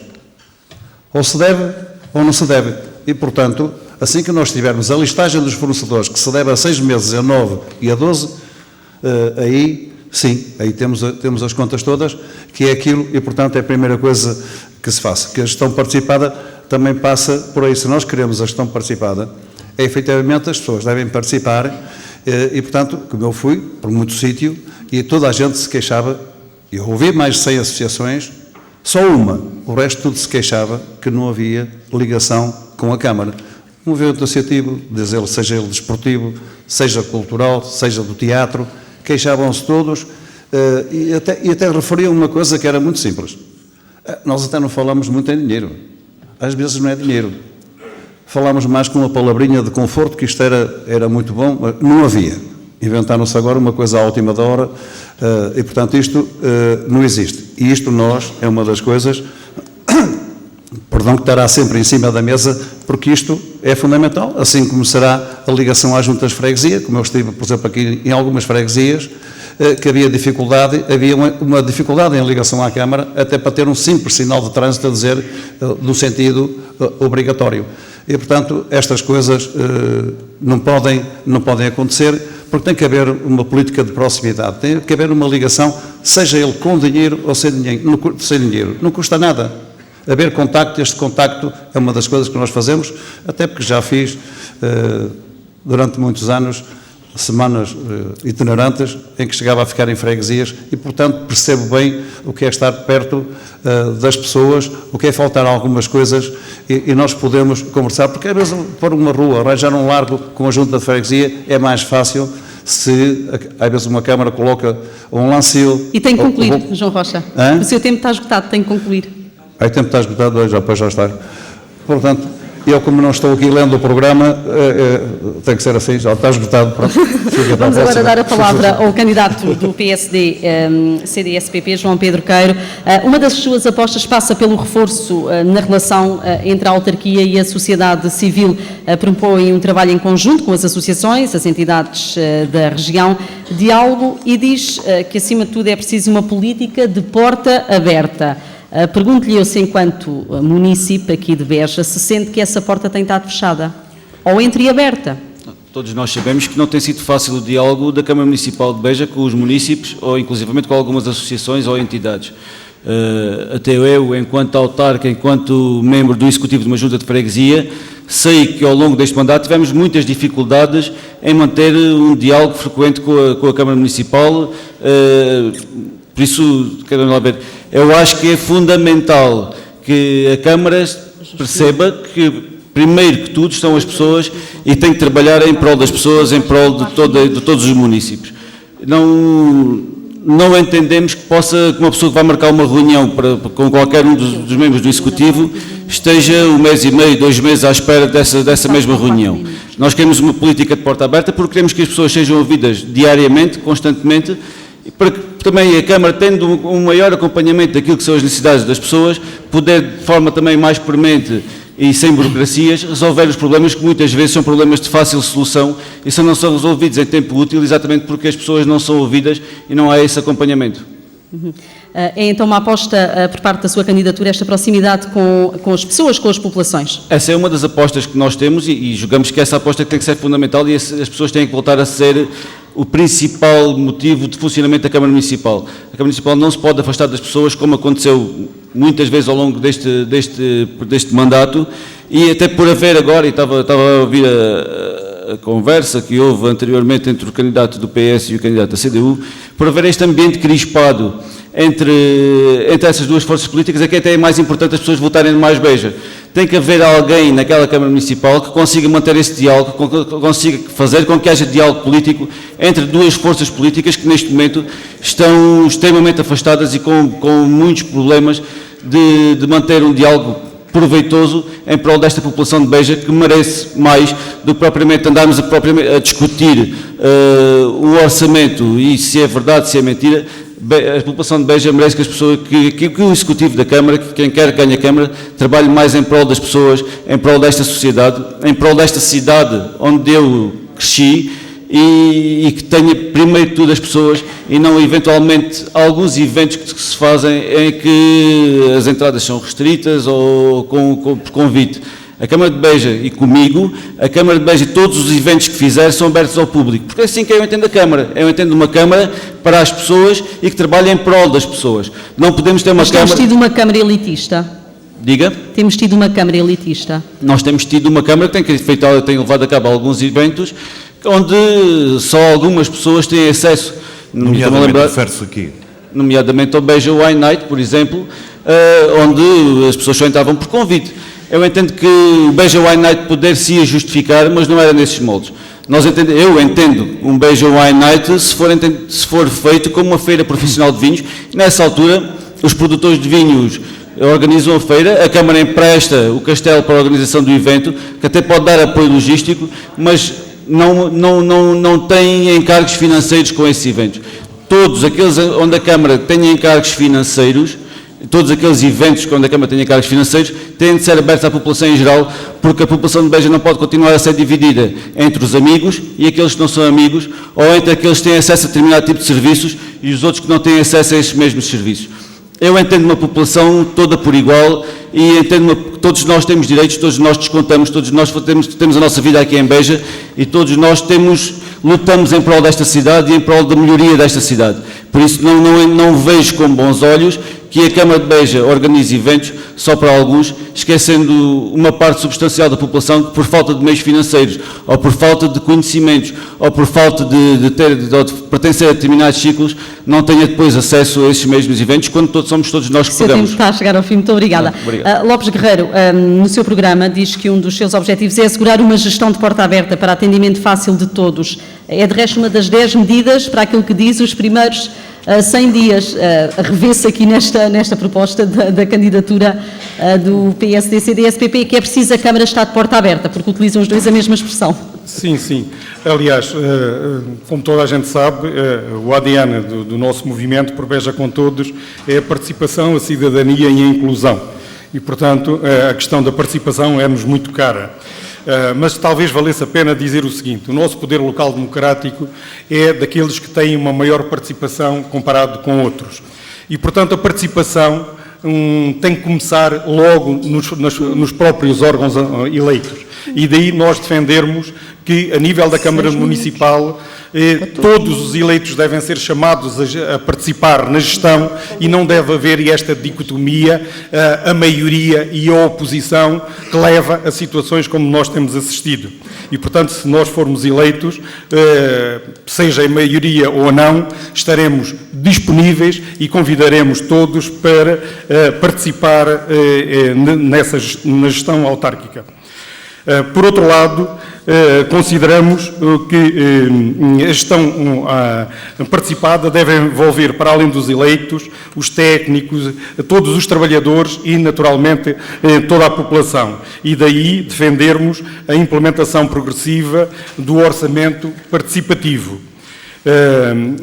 Speaker 5: Ou se deve ou não se deve. E, portanto, assim que nós tivermos a listagem dos fornecedores, que se deve a 6 meses, a 9 e a 12, aí sim, aí temos as contas todas, que é aquilo, e, portanto, é a primeira coisa que se faça. Que a gestão participada também passa por aí. Se nós queremos a gestão participada, efetivamente as pessoas devem participar e, portanto, como eu fui por muito sítio e toda a gente se queixava, eu ouvi mais de 100 associações, só uma, o resto tudo se queixava que não havia ligação com a Câmara. Um movimento associativo, seja ele desportivo, seja cultural, seja do teatro, queixavam-se todos e até referiam uma coisa que era muito simples. Nós até não falamos muito em dinheiro, às vezes não é dinheiro. Falámos mais com uma palavrinha de conforto, que isto era muito bom, mas não havia. Inventaram-se agora uma coisa à última da hora e, portanto, isto não existe. E isto é uma das coisas, perdão, que estará sempre em cima da mesa, porque isto é fundamental, assim como será a ligação às juntas de freguesia, como eu estive, por exemplo, aqui em algumas freguesias, que havia uma dificuldade em ligação à Câmara, até para ter um simples sinal de trânsito a dizer do sentido obrigatório. E, portanto, estas coisas não podem acontecer, porque tem que haver uma política de proximidade, tem que haver uma ligação, seja ele com dinheiro ou sem dinheiro. Não custa nada. Haver contacto, este contacto é uma das coisas que nós fazemos, até porque já fiz, durante muitos anos, semanas itinerantes em que chegava a ficar em freguesias e, portanto, percebo bem o que é estar perto das pessoas, o que é faltar algumas coisas e nós podemos conversar, porque às vezes pôr uma rua, arranjar um largo com a junta de freguesia é mais fácil se às vezes uma Câmara coloca um lancio...
Speaker 4: E tem que concluir, João Rocha. O seu tempo está esgotado, tem que concluir.
Speaker 5: Aí o tempo está esgotado, já está. Portanto, eu, como não estou aqui lendo o programa, tem que ser assim, já está esgotado.
Speaker 4: Vamos agora dar a palavra ao candidato do PSD, CDS-PP, João Pedro Queiro. Uma das suas apostas passa pelo reforço na relação entre a autarquia e a sociedade civil. Propõe um trabalho em conjunto com as associações, as entidades da região, diálogo e diz que, acima de tudo, é preciso uma política de porta aberta. Pergunto-lhe eu, se enquanto município aqui de Beja, se sente que essa porta tem estado fechada ou entreaberta?
Speaker 6: Todos nós sabemos que não tem sido fácil o diálogo da Câmara Municipal de Beja com os municípios ou inclusivamente com algumas associações ou entidades. Até eu, enquanto autarca, enquanto membro do Executivo de uma junta de freguesia, sei que ao longo deste mandato tivemos muitas dificuldades em manter um diálogo frequente com a Câmara Municipal. Por isso, quero lá ver, eu acho que é fundamental que a Câmara perceba que, primeiro que tudo, são as pessoas e tem que trabalhar em prol das pessoas, em prol de todos os municípios. Não entendemos que uma pessoa que vai marcar uma reunião com qualquer um dos membros do Executivo esteja 1 mês e meio, 2 meses à espera dessa mesma reunião. Nós queremos uma política de porta aberta porque queremos que as pessoas sejam ouvidas diariamente, constantemente, para que também a Câmara, tendo um maior acompanhamento daquilo que são as necessidades das pessoas, poder de forma também mais premente e sem burocracias, resolver os problemas que muitas vezes são problemas de fácil solução e não são resolvidos em tempo útil exatamente porque as pessoas não são ouvidas e não há esse acompanhamento.
Speaker 4: É então uma aposta por parte da sua candidatura esta proximidade com as pessoas, com as populações?
Speaker 6: Essa é uma das apostas que nós temos e julgamos que essa aposta tem que ser fundamental e as pessoas têm que voltar a ser o principal motivo de funcionamento da Câmara Municipal. A Câmara Municipal não se pode afastar das pessoas, como aconteceu muitas vezes ao longo deste mandato, e até por haver agora, e estava a ouvir a conversa que houve anteriormente entre o candidato do PS e o candidato da CDU, por haver este ambiente crispado entre essas duas forças políticas, é que até é mais importante as pessoas votarem mais Beja. Tem que haver alguém naquela Câmara Municipal que consiga manter esse diálogo, que consiga fazer com que haja diálogo político entre duas forças políticas que neste momento estão extremamente afastadas e com muitos problemas de manter um diálogo proveitoso em prol desta população de Beja, que merece mais do que propriamente andarmos a discutir o orçamento e se é verdade, se é mentira. A população de Beja merece que as pessoas, que o Executivo da Câmara, que quem quer que ganhe a Câmara, trabalhe mais em prol das pessoas, em prol desta sociedade, em prol desta cidade onde eu cresci e que tenha primeiro de tudo as pessoas e não eventualmente alguns eventos que se fazem em que as entradas são restritas ou por convite. A Câmara de Beja e comigo, a Câmara de Beja e todos os eventos que fizer são abertos ao público, porque é assim que eu entendo a Câmara. Eu entendo uma Câmara para as pessoas e que trabalha em prol das pessoas. Não podemos ter uma Câmara...
Speaker 4: Temos tido uma Câmara elitista.
Speaker 6: Diga?
Speaker 4: Temos tido uma Câmara elitista.
Speaker 6: Nós temos tido uma Câmara que tem levado a cabo alguns eventos onde só algumas pessoas têm acesso.
Speaker 2: Nomeadamente, refere-se aqui.
Speaker 6: Nomeadamente ao Beja Wine Night, por exemplo, onde as pessoas só entravam por convite. Eu entendo que o Beja Wine Night poder-se justificar, mas não era nesses moldes. Eu entendo um Beja Wine Night se for feito como uma feira profissional de vinhos. Nessa altura, os produtores de vinhos organizam a feira, a Câmara empresta o castelo para a organização do evento, que até pode dar apoio logístico, mas não tem encargos financeiros com esses eventos. Todos aqueles onde a Câmara tem encargos financeiros, todos aqueles eventos onde a Câmara tem encargos financeiros, têm de ser abertos à população em geral, porque a população de Beja não pode continuar a ser dividida entre os amigos e aqueles que não são amigos, ou entre aqueles que têm acesso a determinado tipo de serviços e os outros que não têm acesso a esses mesmos serviços. Eu entendo uma população toda por igual e entendo que todos nós temos direitos, todos nós descontamos, todos nós temos a nossa vida aqui em Beja e todos nós lutamos em prol desta cidade e em prol da melhoria desta cidade. Por isso não vejo com bons olhos que a Câmara de Beja organize eventos só para alguns, esquecendo uma parte substancial da população que por falta de meios financeiros, ou por falta de conhecimentos, ou por falta de pertencer a determinados ciclos, não tenha depois acesso a esses mesmos eventos, quando somos todos nós que pagamos.
Speaker 4: Está a chegar ao fim, muito obrigada.
Speaker 6: Obrigado.
Speaker 4: Lopes Guerreiro, no seu programa diz que um dos seus objetivos é assegurar uma gestão de porta aberta para atendimento fácil de todos. É de resto uma das 10 medidas para aquilo que diz os primeiros 100 dias, revê-se aqui nesta proposta da candidatura do PSD, CDS-PP, que é preciso a Câmara estar de porta aberta, porque utilizam os dois a mesma expressão.
Speaker 7: Sim, sim. Aliás, como toda a gente sabe, o ADN do nosso movimento, por Beja com Todos, é a participação, a cidadania e a inclusão. E, portanto, a questão da participação é-nos muito cara. Mas talvez valesse a pena dizer o seguinte: o nosso poder local democrático é daqueles que têm uma maior participação comparado com outros. E, portanto, a participação tem que começar logo nos próprios órgãos eleitos. E daí nós defendermos que, a nível da Câmara Municipal, todos os eleitos devem ser chamados a participar na gestão e não deve haver esta dicotomia, a maioria e a oposição, que leva a situações como nós temos assistido. E, portanto, se nós formos eleitos, seja em maioria ou não, estaremos disponíveis e convidaremos todos para participar na gestão autárquica. Por outro lado, consideramos que a gestão participada deve envolver, para além dos eleitos, os técnicos, todos os trabalhadores e, naturalmente, toda a população. E daí defendermos a implementação progressiva do orçamento participativo.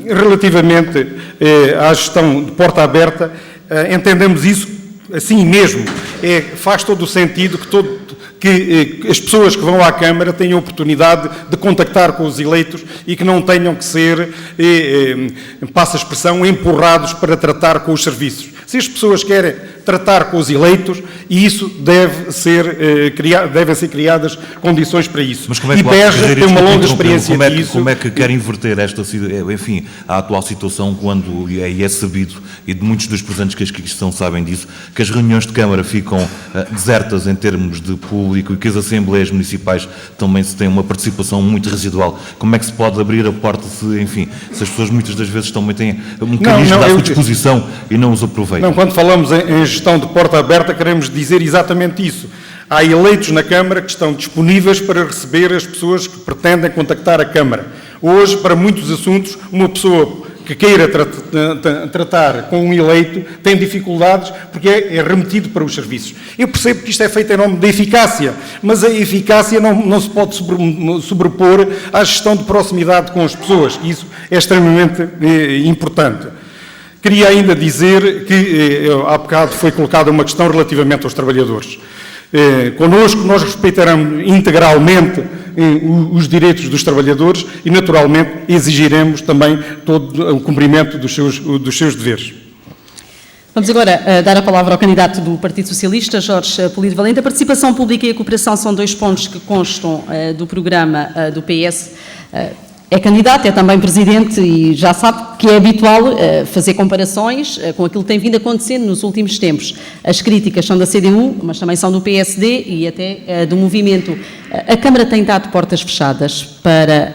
Speaker 7: Relativamente à gestão de porta aberta, entendemos isso assim mesmo. Faz todo o sentido que que as pessoas que vão à Câmara tenham a oportunidade de contactar com os eleitos e que não tenham que ser, passa a expressão, empurrados para tratar com os serviços. Se as pessoas querem tratar com os eleitos, e isso devem ser criadas condições para isso.
Speaker 2: Mas como é que
Speaker 7: e Beja tem uma longa experiência disso.
Speaker 2: Como é que quer inverter a atual situação quando é sabido, e de muitos dos presentes que aqui estão sabem disso, que as reuniões de Câmara ficam desertas em termos de público e que as Assembleias Municipais também se têm uma participação muito residual. Como é que se pode abrir a porta se as pessoas muitas das vezes também têm um mecanismo à sua disposição e não os aproveitam?
Speaker 7: Não, quando falamos em gestão de porta aberta, queremos dizer exatamente isso. Há eleitos na Câmara que estão disponíveis para receber as pessoas que pretendem contactar a Câmara. Hoje, para muitos assuntos, uma pessoa que queira tratar com um eleito tem dificuldades porque é remetido para os serviços. Eu percebo que isto é feito em nome da eficácia, mas a eficácia não se pode sobrepor à gestão de proximidade com as pessoas. Isso é extremamente importante. Queria ainda dizer que há bocado foi colocada uma questão relativamente aos trabalhadores. Connosco nós respeitaremos integralmente os direitos dos trabalhadores e naturalmente exigiremos também todo o cumprimento dos seus deveres.
Speaker 4: Vamos agora dar a palavra ao candidato do Partido Socialista, Jorge Polido Valente. A participação pública e a cooperação são dois pontos que constam do programa do PS. É candidato, é também presidente e já sabe que é habitual fazer comparações com aquilo que tem vindo acontecendo nos últimos tempos. As críticas são da CDU, mas também são do PSD e até do movimento. A Câmara tem dado portas fechadas para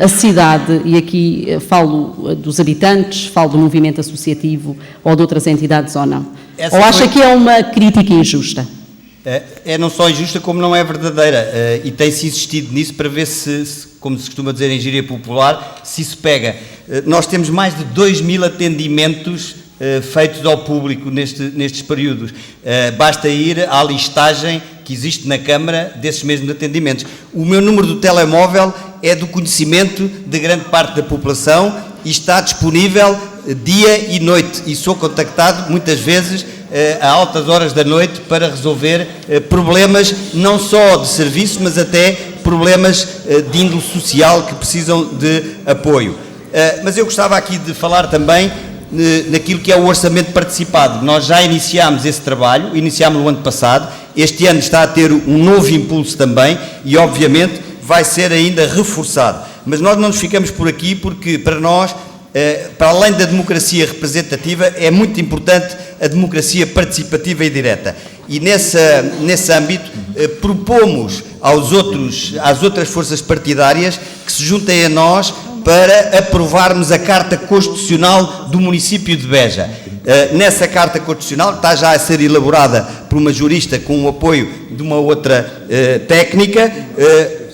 Speaker 4: a cidade, e aqui falo dos habitantes, falo do movimento associativo ou de outras entidades ou não? Ou acha que é uma crítica injusta?
Speaker 3: É não só injusta como não é verdadeira, e tem-se insistido nisso para ver se, como se costuma dizer em gíria popular, se isso pega. Nós temos mais de 2.000 atendimentos feitos ao público nestes períodos. Basta ir à listagem que existe na Câmara desses mesmos atendimentos. O meu número do telemóvel é do conhecimento de grande parte da população e está disponível dia e noite, e sou contactado muitas vezes a altas horas da noite para resolver problemas não só de serviço, mas até problemas de índole social que precisam de apoio. Mas eu gostava aqui de falar também naquilo que é o orçamento participado. Nós já iniciámos esse trabalho, iniciámos no ano passado, este ano está a ter um novo impulso também e obviamente vai ser ainda reforçado. Mas nós não nos ficamos por aqui porque para nós, para além da democracia representativa, é muito importante a democracia participativa e direta. E nesse âmbito propomos às outras forças partidárias que se juntem a nós para aprovarmos a Carta Constitucional do município de Beja. Nessa Carta Constitucional, está já a ser elaborada por uma jurista com o apoio de uma outra técnica,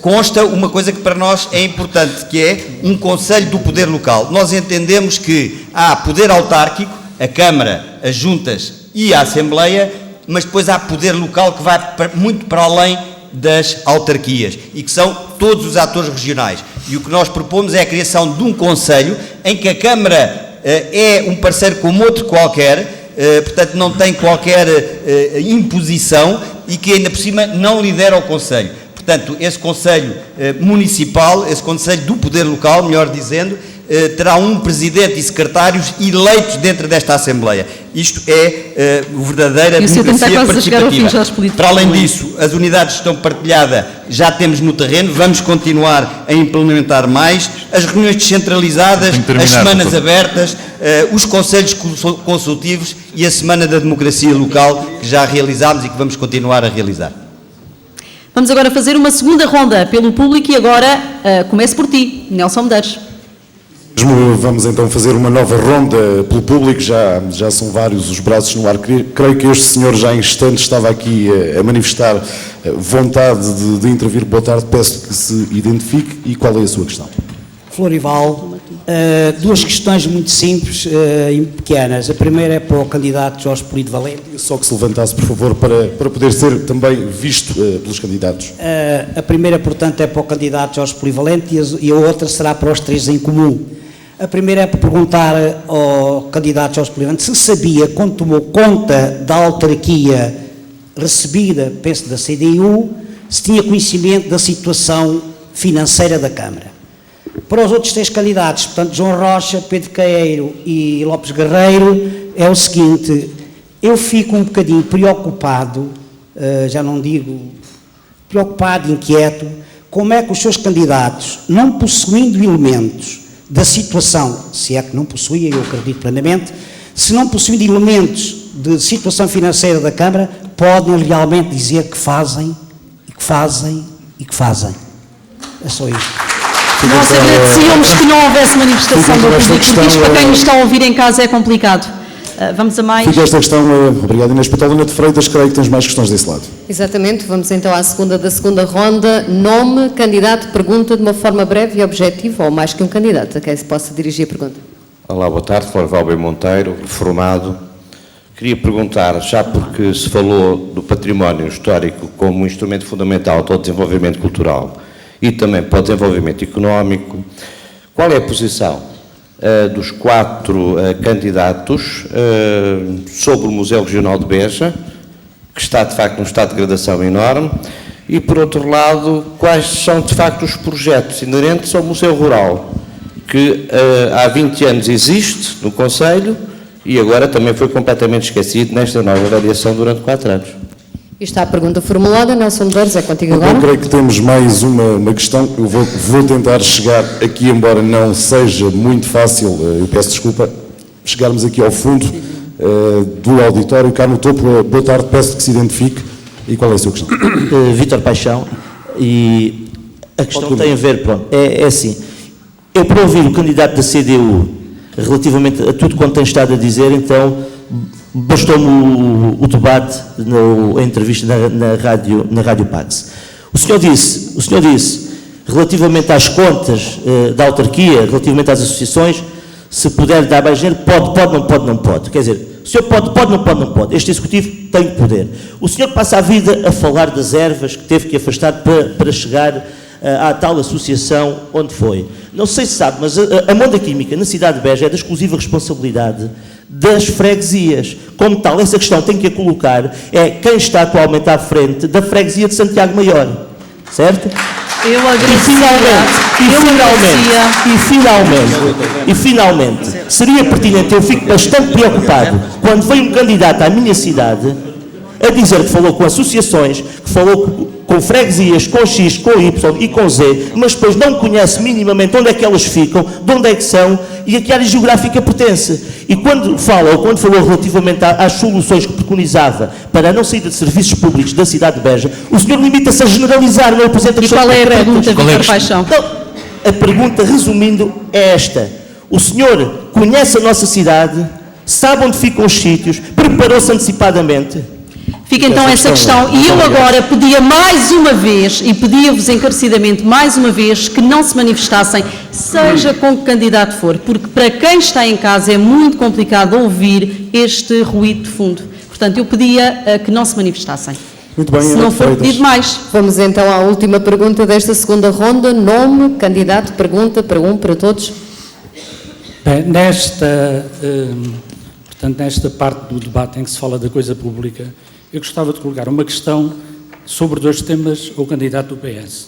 Speaker 3: consta uma coisa que para nós é importante, que é um Conselho do Poder Local. Nós entendemos que há poder autárquico, a Câmara, as Juntas e a Assembleia, mas depois há poder local que vai muito para além das autarquias e que são todos os atores regionais. E o que nós propomos é a criação de um Conselho em que a Câmara é um parceiro como outro qualquer, portanto não tem qualquer imposição e que ainda por cima não lidera o Conselho. Portanto, esse Conselho Municipal, esse Conselho do Poder Local, melhor dizendo, terá um presidente e secretários eleitos dentro desta Assembleia. Isto é verdadeira democracia participativa. Para além disso, as unidades estão partilhadas, já temos no terreno, vamos continuar a implementar mais, as reuniões descentralizadas, as semanas abertas, os conselhos consultivos e a Semana da Democracia Local, que já realizámos e que vamos continuar a realizar.
Speaker 4: Vamos agora fazer uma segunda ronda pelo público e agora começo por ti, Nelson Medeiros.
Speaker 10: Vamos então fazer uma nova ronda pelo público, já são vários os braços no ar. Creio que este senhor já em instantes estava aqui a manifestar vontade de intervir. Boa tarde, peço que se identifique e qual é a sua questão?
Speaker 14: Florival, duas questões muito simples e pequenas. A primeira é para o candidato Jorge Polido Valente.
Speaker 10: Só que se levantasse, por favor, para poder ser também visto pelos candidatos.
Speaker 14: A primeira, portanto, é para o candidato Jorge Polido Valente e a outra será para os três em comum. A primeira é para perguntar ao candidato Jorge Polido Valente se sabia, quando tomou conta da autarquia recebida, penso, da CDU, se tinha conhecimento da situação financeira da Câmara. Para os outros 3 candidatos, portanto, João Rocha, Pedro Caeiro e Lopes Guerreiro, é o seguinte: eu fico um bocadinho preocupado, já não digo preocupado, inquieto, como é que os seus candidatos, não possuindo elementos da situação, se é que não possuía, eu acredito plenamente, se não possuindo elementos de situação financeira da Câmara, podem realmente dizer que fazem, e que fazem, e que fazem. É só isto.
Speaker 4: Nós agradecíamos que não houvesse manifestação do público, porque isto para quem nos está a ouvir em casa é complicado. Vamos a mais.
Speaker 10: Fica esta questão. Obrigado, Inês Patalina de Freitas. Creio que tens mais questões desse lado.
Speaker 8: Exatamente. Vamos então à segunda ronda. Nome, candidato, pergunta de uma forma breve e objetiva, ou mais que um candidato, a quem se possa dirigir a pergunta.
Speaker 15: Olá, boa tarde. Flávio Valber Monteiro, reformado. Queria perguntar, já porque se falou do património histórico como um instrumento fundamental para o desenvolvimento cultural e também para o desenvolvimento económico, qual é a posição dos 4 candidatos sobre o Museu Regional de Beja, que está de facto num estado de degradação enorme, e por outro lado, quais são de facto os projetos inerentes ao Museu Rural, que há 20 anos existe no Conselho e agora também foi completamente esquecido nesta nova avaliação durante 4 anos.
Speaker 8: E está a pergunta formulada. Nelson Medeiros, é contigo agora.
Speaker 10: Eu creio que temos mais uma questão. Eu vou tentar chegar aqui, embora não seja muito fácil, eu peço desculpa, chegarmos aqui ao fundo do auditório. Cá no topo, boa tarde, peço que se identifique. E qual é a sua questão?
Speaker 16: Vítor Paixão, e a questão tem a ver, pronto, é assim, eu para ouvir o candidato da CDU relativamente a tudo quanto tem estado a dizer, então bastou-me o debate, a entrevista na Rádio Pax. O senhor disse, relativamente às contas da autarquia, relativamente às associações, se puder dar mais dinheiro, pode, não pode. Quer dizer, o senhor pode, não pode. Este Executivo tem poder. O senhor passa a vida a falar das ervas que teve que afastar para chegar à tal associação onde foi. Não sei se sabe, mas a Monda Química na cidade de Beja é da exclusiva responsabilidade das freguesias. Como tal, essa questão tem que a colocar é quem está atualmente à frente da freguesia de Santiago Maior. Certo?
Speaker 4: Eu agradecia.
Speaker 16: E finalmente, seria pertinente, eu fico bastante preocupado, quando vem um candidato à minha cidade a dizer que falou com associações, que falou com freguesias, com X, com Y e com Z, mas depois não conhece minimamente onde é que elas ficam, de onde é que são e a que área geográfica pertence. E quando falou relativamente às soluções que preconizava para a não saída de serviços públicos da cidade de Beja, o senhor limita-se a generalizar, não apresenta questões concretas.
Speaker 4: Qual é a pergunta, Vítor Paixão?
Speaker 16: A pergunta, resumindo, é esta. O senhor conhece a nossa cidade, sabe onde ficam os sítios, preparou-se antecipadamente?
Speaker 4: Fica então essa questão. E eu agora pedia mais uma vez, e pedia-vos encarecidamente mais uma vez, que não se manifestassem, seja com que candidato for, porque para quem está em casa é muito complicado ouvir este ruído de fundo. Portanto, eu pedia que não se manifestassem.
Speaker 10: Muito bem,
Speaker 4: se não for pedido mais.
Speaker 8: Vamos então à última pergunta desta segunda ronda. Nome, candidato, pergunta para para todos.
Speaker 17: Bem, portanto, nesta parte do debate em que se fala da coisa pública, eu gostava de colocar uma questão sobre 2 temas ao candidato do PS.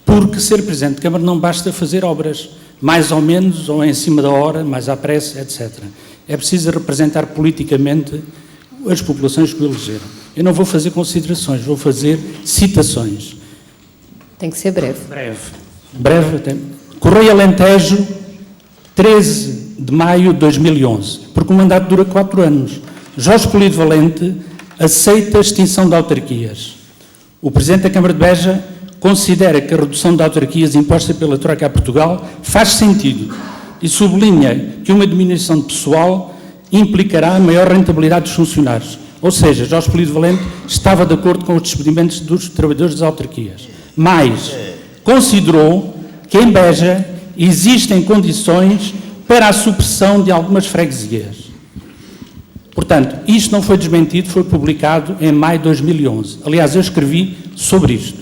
Speaker 17: Porque ser Presidente de Câmara não basta fazer obras, mais ou menos, ou em cima da hora, mais à pressa, etc. É preciso representar politicamente as populações que o elegeram. Eu não vou fazer considerações, vou fazer citações.
Speaker 8: Tem que ser breve.
Speaker 17: Breve até. Correio Alentejo, 13 de maio de 2011, porque o mandato dura 4 anos. Jorge Polido Valente aceita a extinção de autarquias. O Presidente da Câmara de Beja considera que a redução de autarquias imposta pela Troika a Portugal faz sentido e sublinha que uma diminuição de pessoal implicará maior rentabilidade dos funcionários. Ou seja, Jorge Polido Valente estava de acordo com os despedimentos dos trabalhadores das autarquias. Mas considerou que em Beja existem condições para a supressão de algumas freguesias. Portanto, isto não foi desmentido, foi publicado em maio de 2011. Aliás, eu escrevi sobre isto.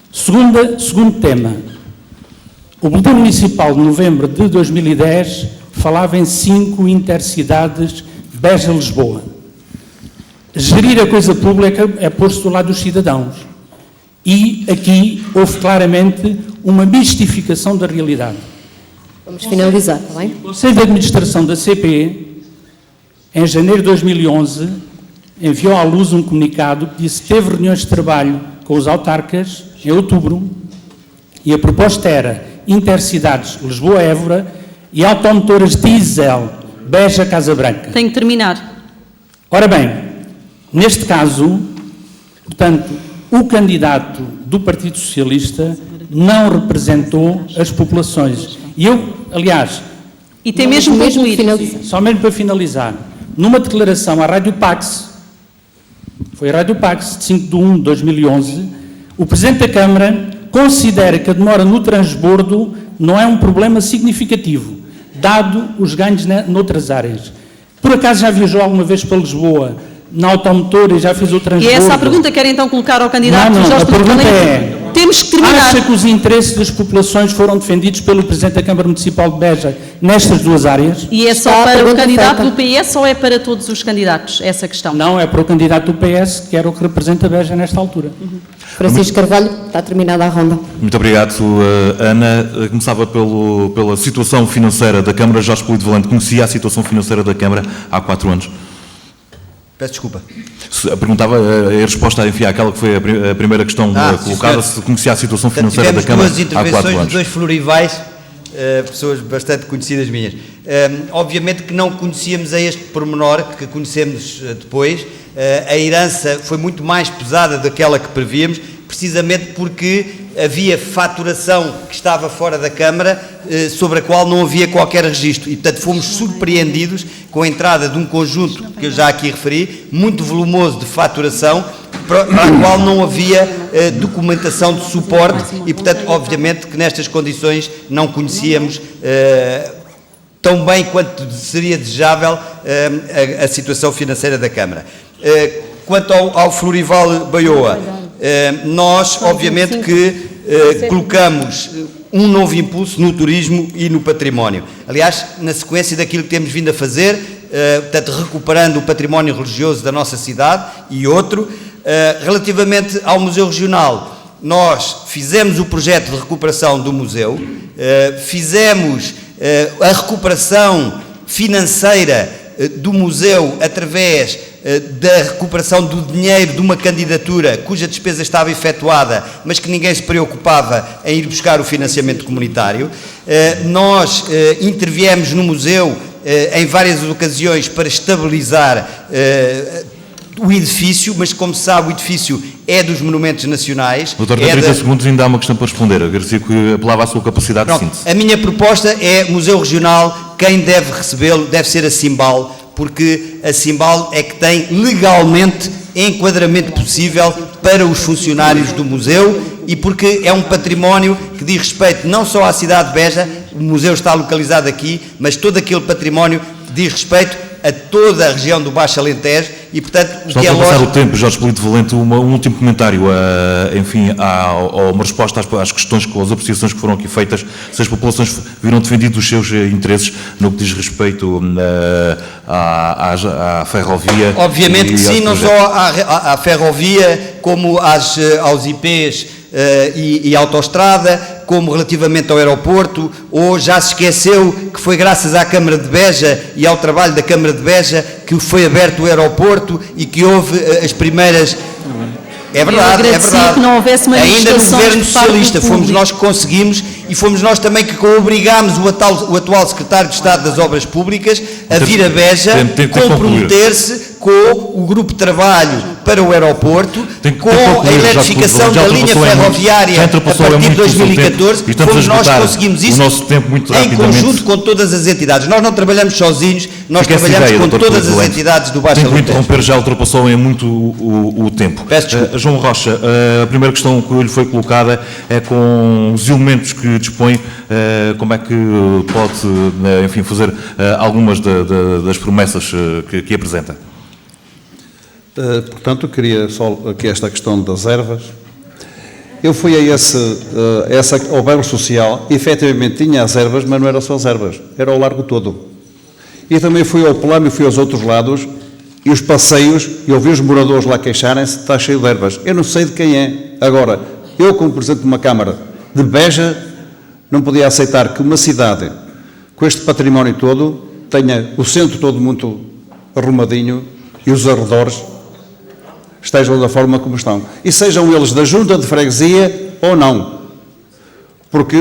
Speaker 17: Segundo tema, o Boletim Municipal de novembro de 2010 falava em 5 intercidades Beja-Lisboa. gerir a coisa pública é pôr-se do lado dos cidadãos. E aqui houve claramente uma mistificação da realidade.
Speaker 8: Vamos finalizar, está bem?
Speaker 17: O Conselho de Administração da CP, em janeiro de 2011, enviou à luz um comunicado que disse que teve reuniões de trabalho com os autarcas em outubro e a proposta era Intercidades Lisboa-Évora e automotoras diesel Beja-Casa Branca.
Speaker 4: Tenho que terminar.
Speaker 17: Ora bem, neste caso, portanto, o candidato do Partido Socialista não representou as populações. E eu, aliás...
Speaker 4: E tem mesmo que concluir.
Speaker 17: Só mesmo para finalizar. Numa declaração à Rádio Pax, foi a Rádio Pax, de 5 de 1 de 2011, o Presidente da Câmara considera que a demora no transbordo não é um problema significativo, dado os ganhos noutras áreas. Por acaso já viajou alguma vez para Lisboa, na automotora, e já fez o transbordo?
Speaker 4: E essa é a pergunta que quero então colocar ao candidato
Speaker 17: Não,
Speaker 4: Jorge
Speaker 17: a pergunta
Speaker 4: Valente.
Speaker 17: é...
Speaker 4: Temos que terminar.
Speaker 17: Acha que os interesses das populações foram defendidos pelo Presidente da Câmara Municipal de Beja nestas duas áreas?
Speaker 4: E é só para o candidato do PS ou é para todos os candidatos essa questão?
Speaker 17: Não, é para o candidato do PS, que era o que representa Beja nesta altura.
Speaker 8: Francisco Carvalho, está terminada a ronda.
Speaker 2: Muito obrigado, Ana. Começava pela situação financeira da Câmara. Jorge Polito Valente conhecia a situação financeira da Câmara há 4 anos.
Speaker 3: Peço desculpa.
Speaker 2: Perguntava a resposta, enfim, àquela que foi a primeira questão colocada, se conhecia a situação financeira da Câmara há 4 anos.
Speaker 3: Tivemos 2 intervenções de 2 florivais, pessoas bastante conhecidas minhas. Obviamente que não conhecíamos a este pormenor, que conhecemos depois. A herança foi muito mais pesada daquela que prevíamos, precisamente porque havia faturação que estava fora da Câmara, sobre a qual não havia qualquer registro. E, portanto, fomos surpreendidos com a entrada de um conjunto, que eu já aqui referi, muito volumoso de faturação, para a qual não havia documentação de suporte e, portanto, obviamente que nestas condições não conhecíamos tão bem quanto seria desejável a situação financeira da Câmara. Quanto ao Florival Baioa, nós, obviamente, que colocamos um novo impulso no turismo e no património. Aliás, na sequência daquilo que temos vindo a fazer, portanto, recuperando o património religioso da nossa cidade e outro. Relativamente ao Museu Regional, nós fizemos o projeto de recuperação do museu, fizemos a recuperação financeira do museu através da recuperação do dinheiro de uma candidatura cuja despesa estava efetuada, mas que ninguém se preocupava em ir buscar o financiamento comunitário. Nós interviemos no museu em várias ocasiões para estabilizar o edifício, mas como se sabe o edifício é dos monumentos nacionais.
Speaker 2: Doutor, 30 segundos ainda há uma questão para responder. Agradecia que apelava à sua capacidade de síntese.
Speaker 3: A minha proposta é Museu Regional, quem deve recebê-lo deve ser a Simbal, porque a Simbal é que tem legalmente enquadramento possível para os funcionários do museu e porque é um património que diz respeito não só à cidade de Beja, o museu está localizado aqui, mas todo aquele património que diz respeito a toda a região do Baixo Alentejo e, portanto,
Speaker 2: o que é lógico... Está a passar o tempo, Jorge Polito Valente, um último comentário, enfim, uma resposta às questões, às apreciações que foram aqui feitas, se as populações viram defendidos os seus interesses no que diz respeito à ferrovia.
Speaker 3: Obviamente que sim, não só à ferrovia, como aos IPs e autoestrada, como relativamente ao aeroporto, ou já se esqueceu que foi graças à Câmara de Beja e ao trabalho da Câmara de Beja que foi aberto o aeroporto e que houve as primeiras... É verdade, é verdade.
Speaker 4: Que não houvesse
Speaker 3: ainda no governo socialista fomos nós que conseguimos e fomos nós também que obrigámos o atual secretário de Estado das Obras Públicas a vir a Beja comprometer-se com o grupo de trabalho para o aeroporto, com a eletrificação da linha ferroviária a partir de 2014, fomos nós que conseguimos isso em conjunto com todas as entidades. Nós não trabalhamos sozinhos, nós trabalhamos com todas as entidades do Baixo Alentejo.
Speaker 2: Tenho que interromper, já ultrapassou em muito o tempo.
Speaker 3: Peço desculpa.
Speaker 2: João Rocha, a primeira questão que lhe foi colocada é com os elementos que dispõe, como é que pode, enfim, fazer algumas das promessas que apresenta?
Speaker 5: Portanto, eu queria só aqui esta questão das ervas. Eu fui ao bairro social, e efetivamente tinha as ervas, mas não eram só as ervas, era o largo todo. E também fui ao Pelame e fui aos outros lados, E os passeios, e ouvir os moradores lá queixarem-se, está cheio de ervas. Eu não sei de quem é. Agora, eu como Presidente de uma Câmara de Beja, não podia aceitar que uma cidade com este património todo tenha o centro todo muito arrumadinho e os arredores estejam da forma como estão. E sejam eles da junta de freguesia ou não. Porque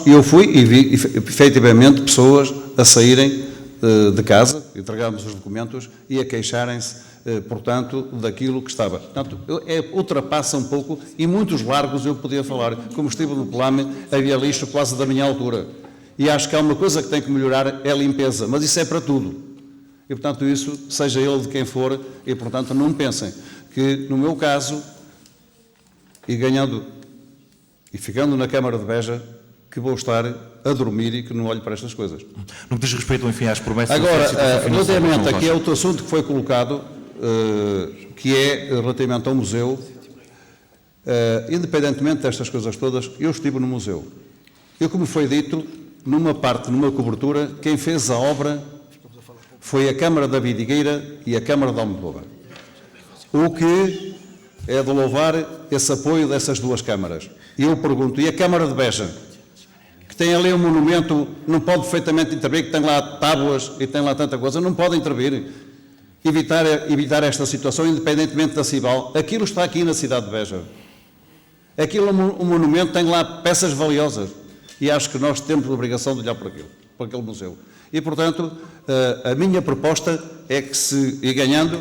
Speaker 5: eu fui e vi efetivamente pessoas a saírem de casa, entregámos os documentos e a queixarem-se, portanto, daquilo que estava. Portanto, ultrapassa um pouco e muitos largos eu podia falar. Como estive no Plame, havia lixo quase da minha altura. E acho que há uma coisa que tem que melhorar, é a limpeza, mas isso é para tudo. E, portanto, isso, seja ele de quem for, e, portanto, não pensem que, no meu caso, e ganhando, e ficando na Câmara de Beja, que vou estar a dormir e que não olho para estas coisas.
Speaker 2: No que diz respeito, enfim, às promessas...
Speaker 5: Agora, relativamente aqui é outro assunto que foi colocado, que é relativamente ao museu, independentemente destas coisas todas, eu estive no museu. Eu, como foi dito, numa cobertura, quem fez a obra foi a Câmara da Vidigueira e a Câmara de Almodóvar. O que é de louvar esse apoio dessas duas câmaras. E eu pergunto, e a Câmara de Beja, que tem ali um monumento, não pode perfeitamente intervir, que tem lá tábuas e tem lá tanta coisa, não pode intervir, evitar esta situação, independentemente da Cibal. Aquilo está aqui na cidade de Beja. Aquilo, um monumento, tem lá peças valiosas. E acho que nós temos a obrigação de olhar para aquele museu. E, portanto, a minha proposta é que, e ganhando,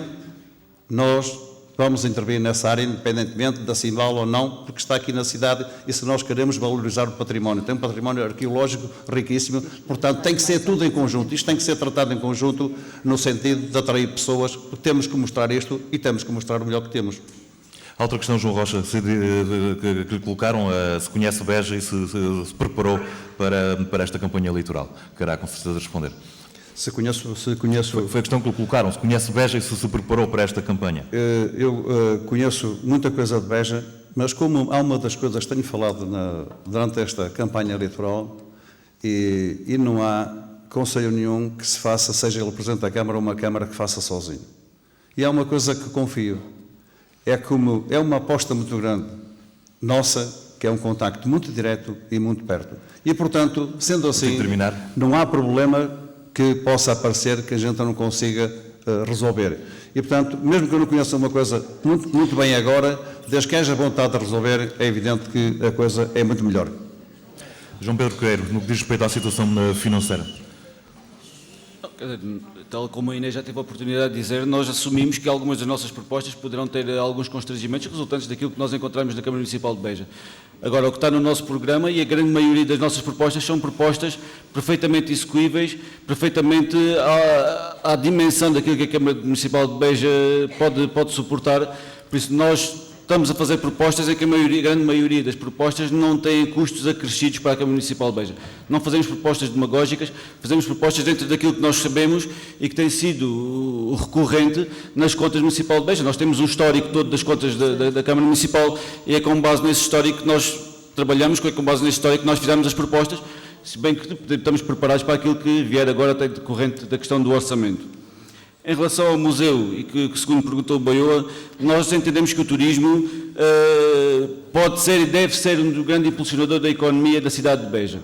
Speaker 5: nós vamos intervir nessa área, independentemente da Cimbal ou não, porque está aqui na cidade e se nós queremos valorizar o património. Tem um património arqueológico riquíssimo, portanto, tem que ser tudo em conjunto. Isto tem que ser tratado em conjunto no sentido de atrair pessoas, porque temos que mostrar isto e temos que mostrar o melhor que temos.
Speaker 2: A outra questão, João Rocha, que lhe colocaram, se conhece Beja e se preparou para esta campanha eleitoral. Querá com certeza responder.
Speaker 5: Se conheço...
Speaker 2: Foi a questão que lhe colocaram, se conhece Beja e se preparou para esta campanha.
Speaker 5: Eu conheço muita coisa de Beja, mas como há uma das coisas que tenho falado durante esta campanha eleitoral, e não há conselho nenhum que se faça, seja ele Presidente da Câmara ou uma Câmara que faça sozinho. E há uma coisa que confio. É uma aposta muito grande nossa, que é um contacto muito direto e muito perto. E, portanto, sendo assim, não há problema que possa aparecer que a gente não consiga resolver. E, portanto, mesmo que eu não conheça uma coisa muito bem agora, desde que haja vontade de resolver, é evidente que a coisa é muito melhor.
Speaker 2: João Pedro Queiro, no que diz respeito à situação financeira.
Speaker 6: Tal como a Inês já teve a oportunidade de dizer, nós assumimos que algumas das nossas propostas poderão ter alguns constrangimentos resultantes daquilo que nós encontramos na Câmara Municipal de Beja. Agora, o que está no nosso programa, e a grande maioria das nossas propostas, são propostas perfeitamente execuíveis, perfeitamente à dimensão daquilo que a Câmara Municipal de Beja pode suportar. Por isso, nós estamos a fazer propostas em que a grande maioria das propostas não têm custos acrescidos para a Câmara Municipal de Beja. Não fazemos propostas demagógicas, fazemos propostas dentro daquilo que nós sabemos e que tem sido recorrente nas contas municipal de Beja. Nós temos um histórico todo das contas da Câmara Municipal e é com base nesse histórico que nós trabalhamos, é com base nesse histórico que nós fizemos as propostas, se bem que estamos preparados para aquilo que vier agora até decorrente da questão do orçamento. Em relação ao museu, e que segundo perguntou o Baioa, nós entendemos que o turismo pode ser e deve ser um grande impulsionador da economia da cidade de Beja.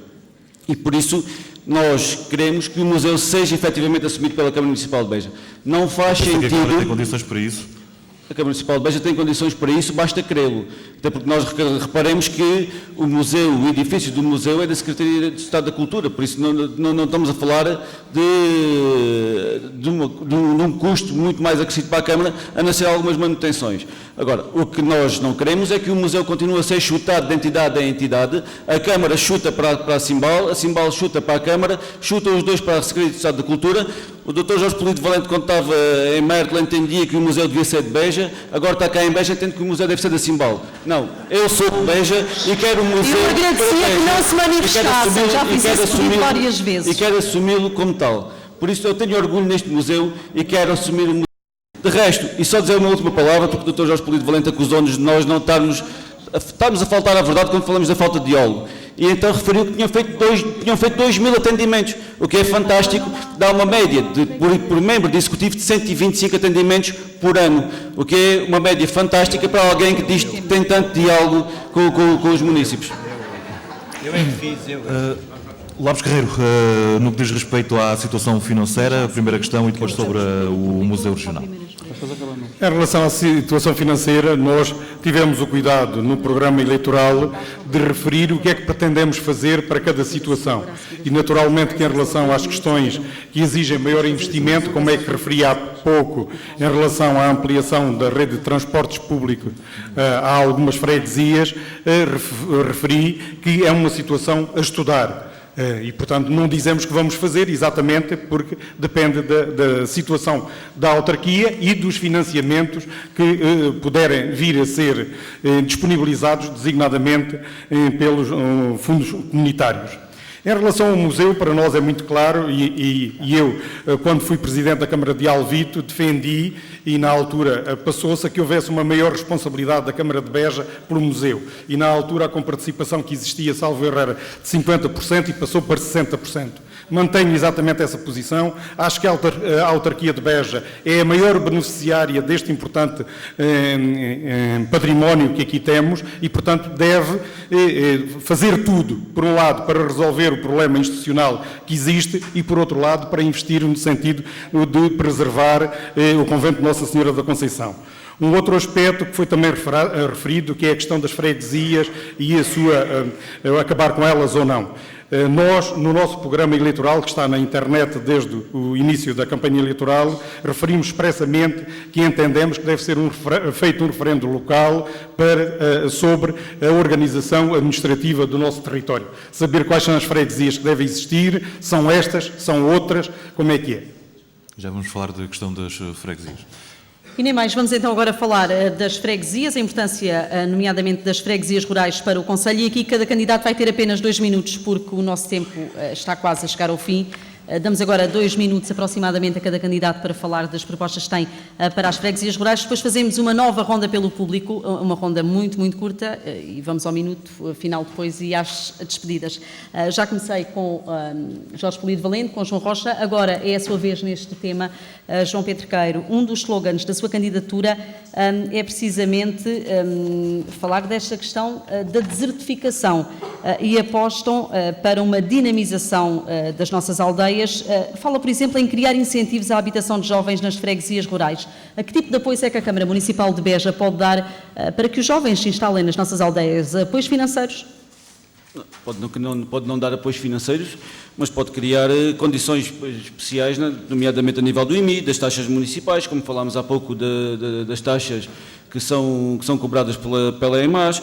Speaker 6: E por isso nós queremos que o museu seja efetivamente assumido pela Câmara Municipal de Beja. Não faz sentido... A
Speaker 2: Câmara tem condições para isso?
Speaker 6: A Câmara Municipal de Beja tem condições para isso, basta querê-lo. Até porque nós reparemos que o museu, o edifício do museu é da Secretaria de Estado da Cultura, por isso não estamos a falar de um custo muito mais acrescido para a Câmara, a não ser algumas manutenções. Agora, o que nós não queremos é que o museu continue a ser chutado de entidade em entidade, a Câmara chuta para a Cimbal chuta para a Câmara, chuta os dois para a Secretaria de Estado da Cultura. O Dr. Jorge Polito Valente, quando estava em Mértola, entendia que o museu devia ser de Beja, agora está cá em Beja, entende que o museu deve ser da Cimbal. Não, eu sou de Beja e quero o museu...
Speaker 4: Eu agradecia que não se manifestassem, já fiz esse pedido várias vezes.
Speaker 6: E quero assumi-lo como tal. Por isso eu tenho orgulho neste museu e quero assumir o museu. De resto, e só dizer uma última palavra, porque o Dr. Jorge Polito Valente acusou-nos de nós não estarmos a faltar à verdade quando falamos da falta de diálogo. e então referiu que tinham feito 2.000 atendimentos, o que é fantástico, dá uma média por membro de executivo de 125 atendimentos por ano, o que é uma média fantástica para alguém que diz que tem tanto diálogo com os municípios.
Speaker 2: Eu é que fiz, Lopes Guerreiro, no que diz respeito à situação financeira, a primeira questão e depois sobre o Museu Regional.
Speaker 7: Em relação à situação financeira, nós tivemos o cuidado no programa eleitoral de referir o que é que pretendemos fazer para cada situação. E naturalmente que em relação às questões que exigem maior investimento, como é que referi há pouco, em relação à ampliação da rede de transportes públicos a algumas freguesias, referi que é uma situação a estudar. E, portanto, não dizemos que vamos fazer exatamente porque depende da situação da autarquia e dos financiamentos que puderem vir a ser disponibilizados designadamente pelos fundos comunitários. Em relação ao museu, para nós é muito claro, e eu, quando fui Presidente da Câmara de Alvito, defendi, e na altura passou-se a que houvesse uma maior responsabilidade da Câmara de Beja pelo museu. E na altura, com participação que existia, salvo erro, era de 50% e passou para 60%. Mantenho exatamente essa posição. Acho que a autarquia de Beja é a maior beneficiária deste importante património que aqui temos e, portanto, deve fazer tudo, por um lado, para resolver o problema institucional que existe e, por outro lado, para investir no sentido de preservar o convento de Nossa Senhora da Conceição. Um outro aspecto que foi também referido, que é a questão das freguesias e a sua acabar com elas ou não. Nós, no nosso programa eleitoral, que está na internet desde o início da campanha eleitoral, referimos expressamente que entendemos que deve ser feito um referendo local sobre a organização administrativa do nosso território. Saber quais são as freguesias que devem existir, são estas, são outras, como é que é?
Speaker 2: Já vamos falar da questão das freguesias.
Speaker 4: E nem mais, vamos então agora falar das freguesias, a importância, nomeadamente, das freguesias rurais para o Conselho, e aqui cada candidato vai ter apenas 2 minutos, porque o nosso tempo está quase a chegar ao fim. Damos agora 2 minutos aproximadamente a cada candidato para falar das propostas que tem para as freguesias rurais. Depois fazemos uma nova ronda pelo público, uma ronda muito, muito curta, e vamos ao minuto final depois e às despedidas. Já comecei com Jorge Polido Valente, com João Rocha, agora é a sua vez neste tema. João Pedro Queiro, um dos slogans da sua candidatura é precisamente falar desta questão da desertificação e apostam para uma dinamização das nossas aldeias. Fala, por exemplo, em criar incentivos à habitação de jovens nas freguesias rurais. A que tipo de apoio é que a Câmara Municipal de Beja pode dar para que os jovens se instalem nas nossas aldeias? Apoios financeiros?
Speaker 6: Pode não dar apoios financeiros, mas pode criar condições especiais, nomeadamente a nível do IMI, das taxas municipais, como falámos há pouco das taxas que são cobradas pela EMAS,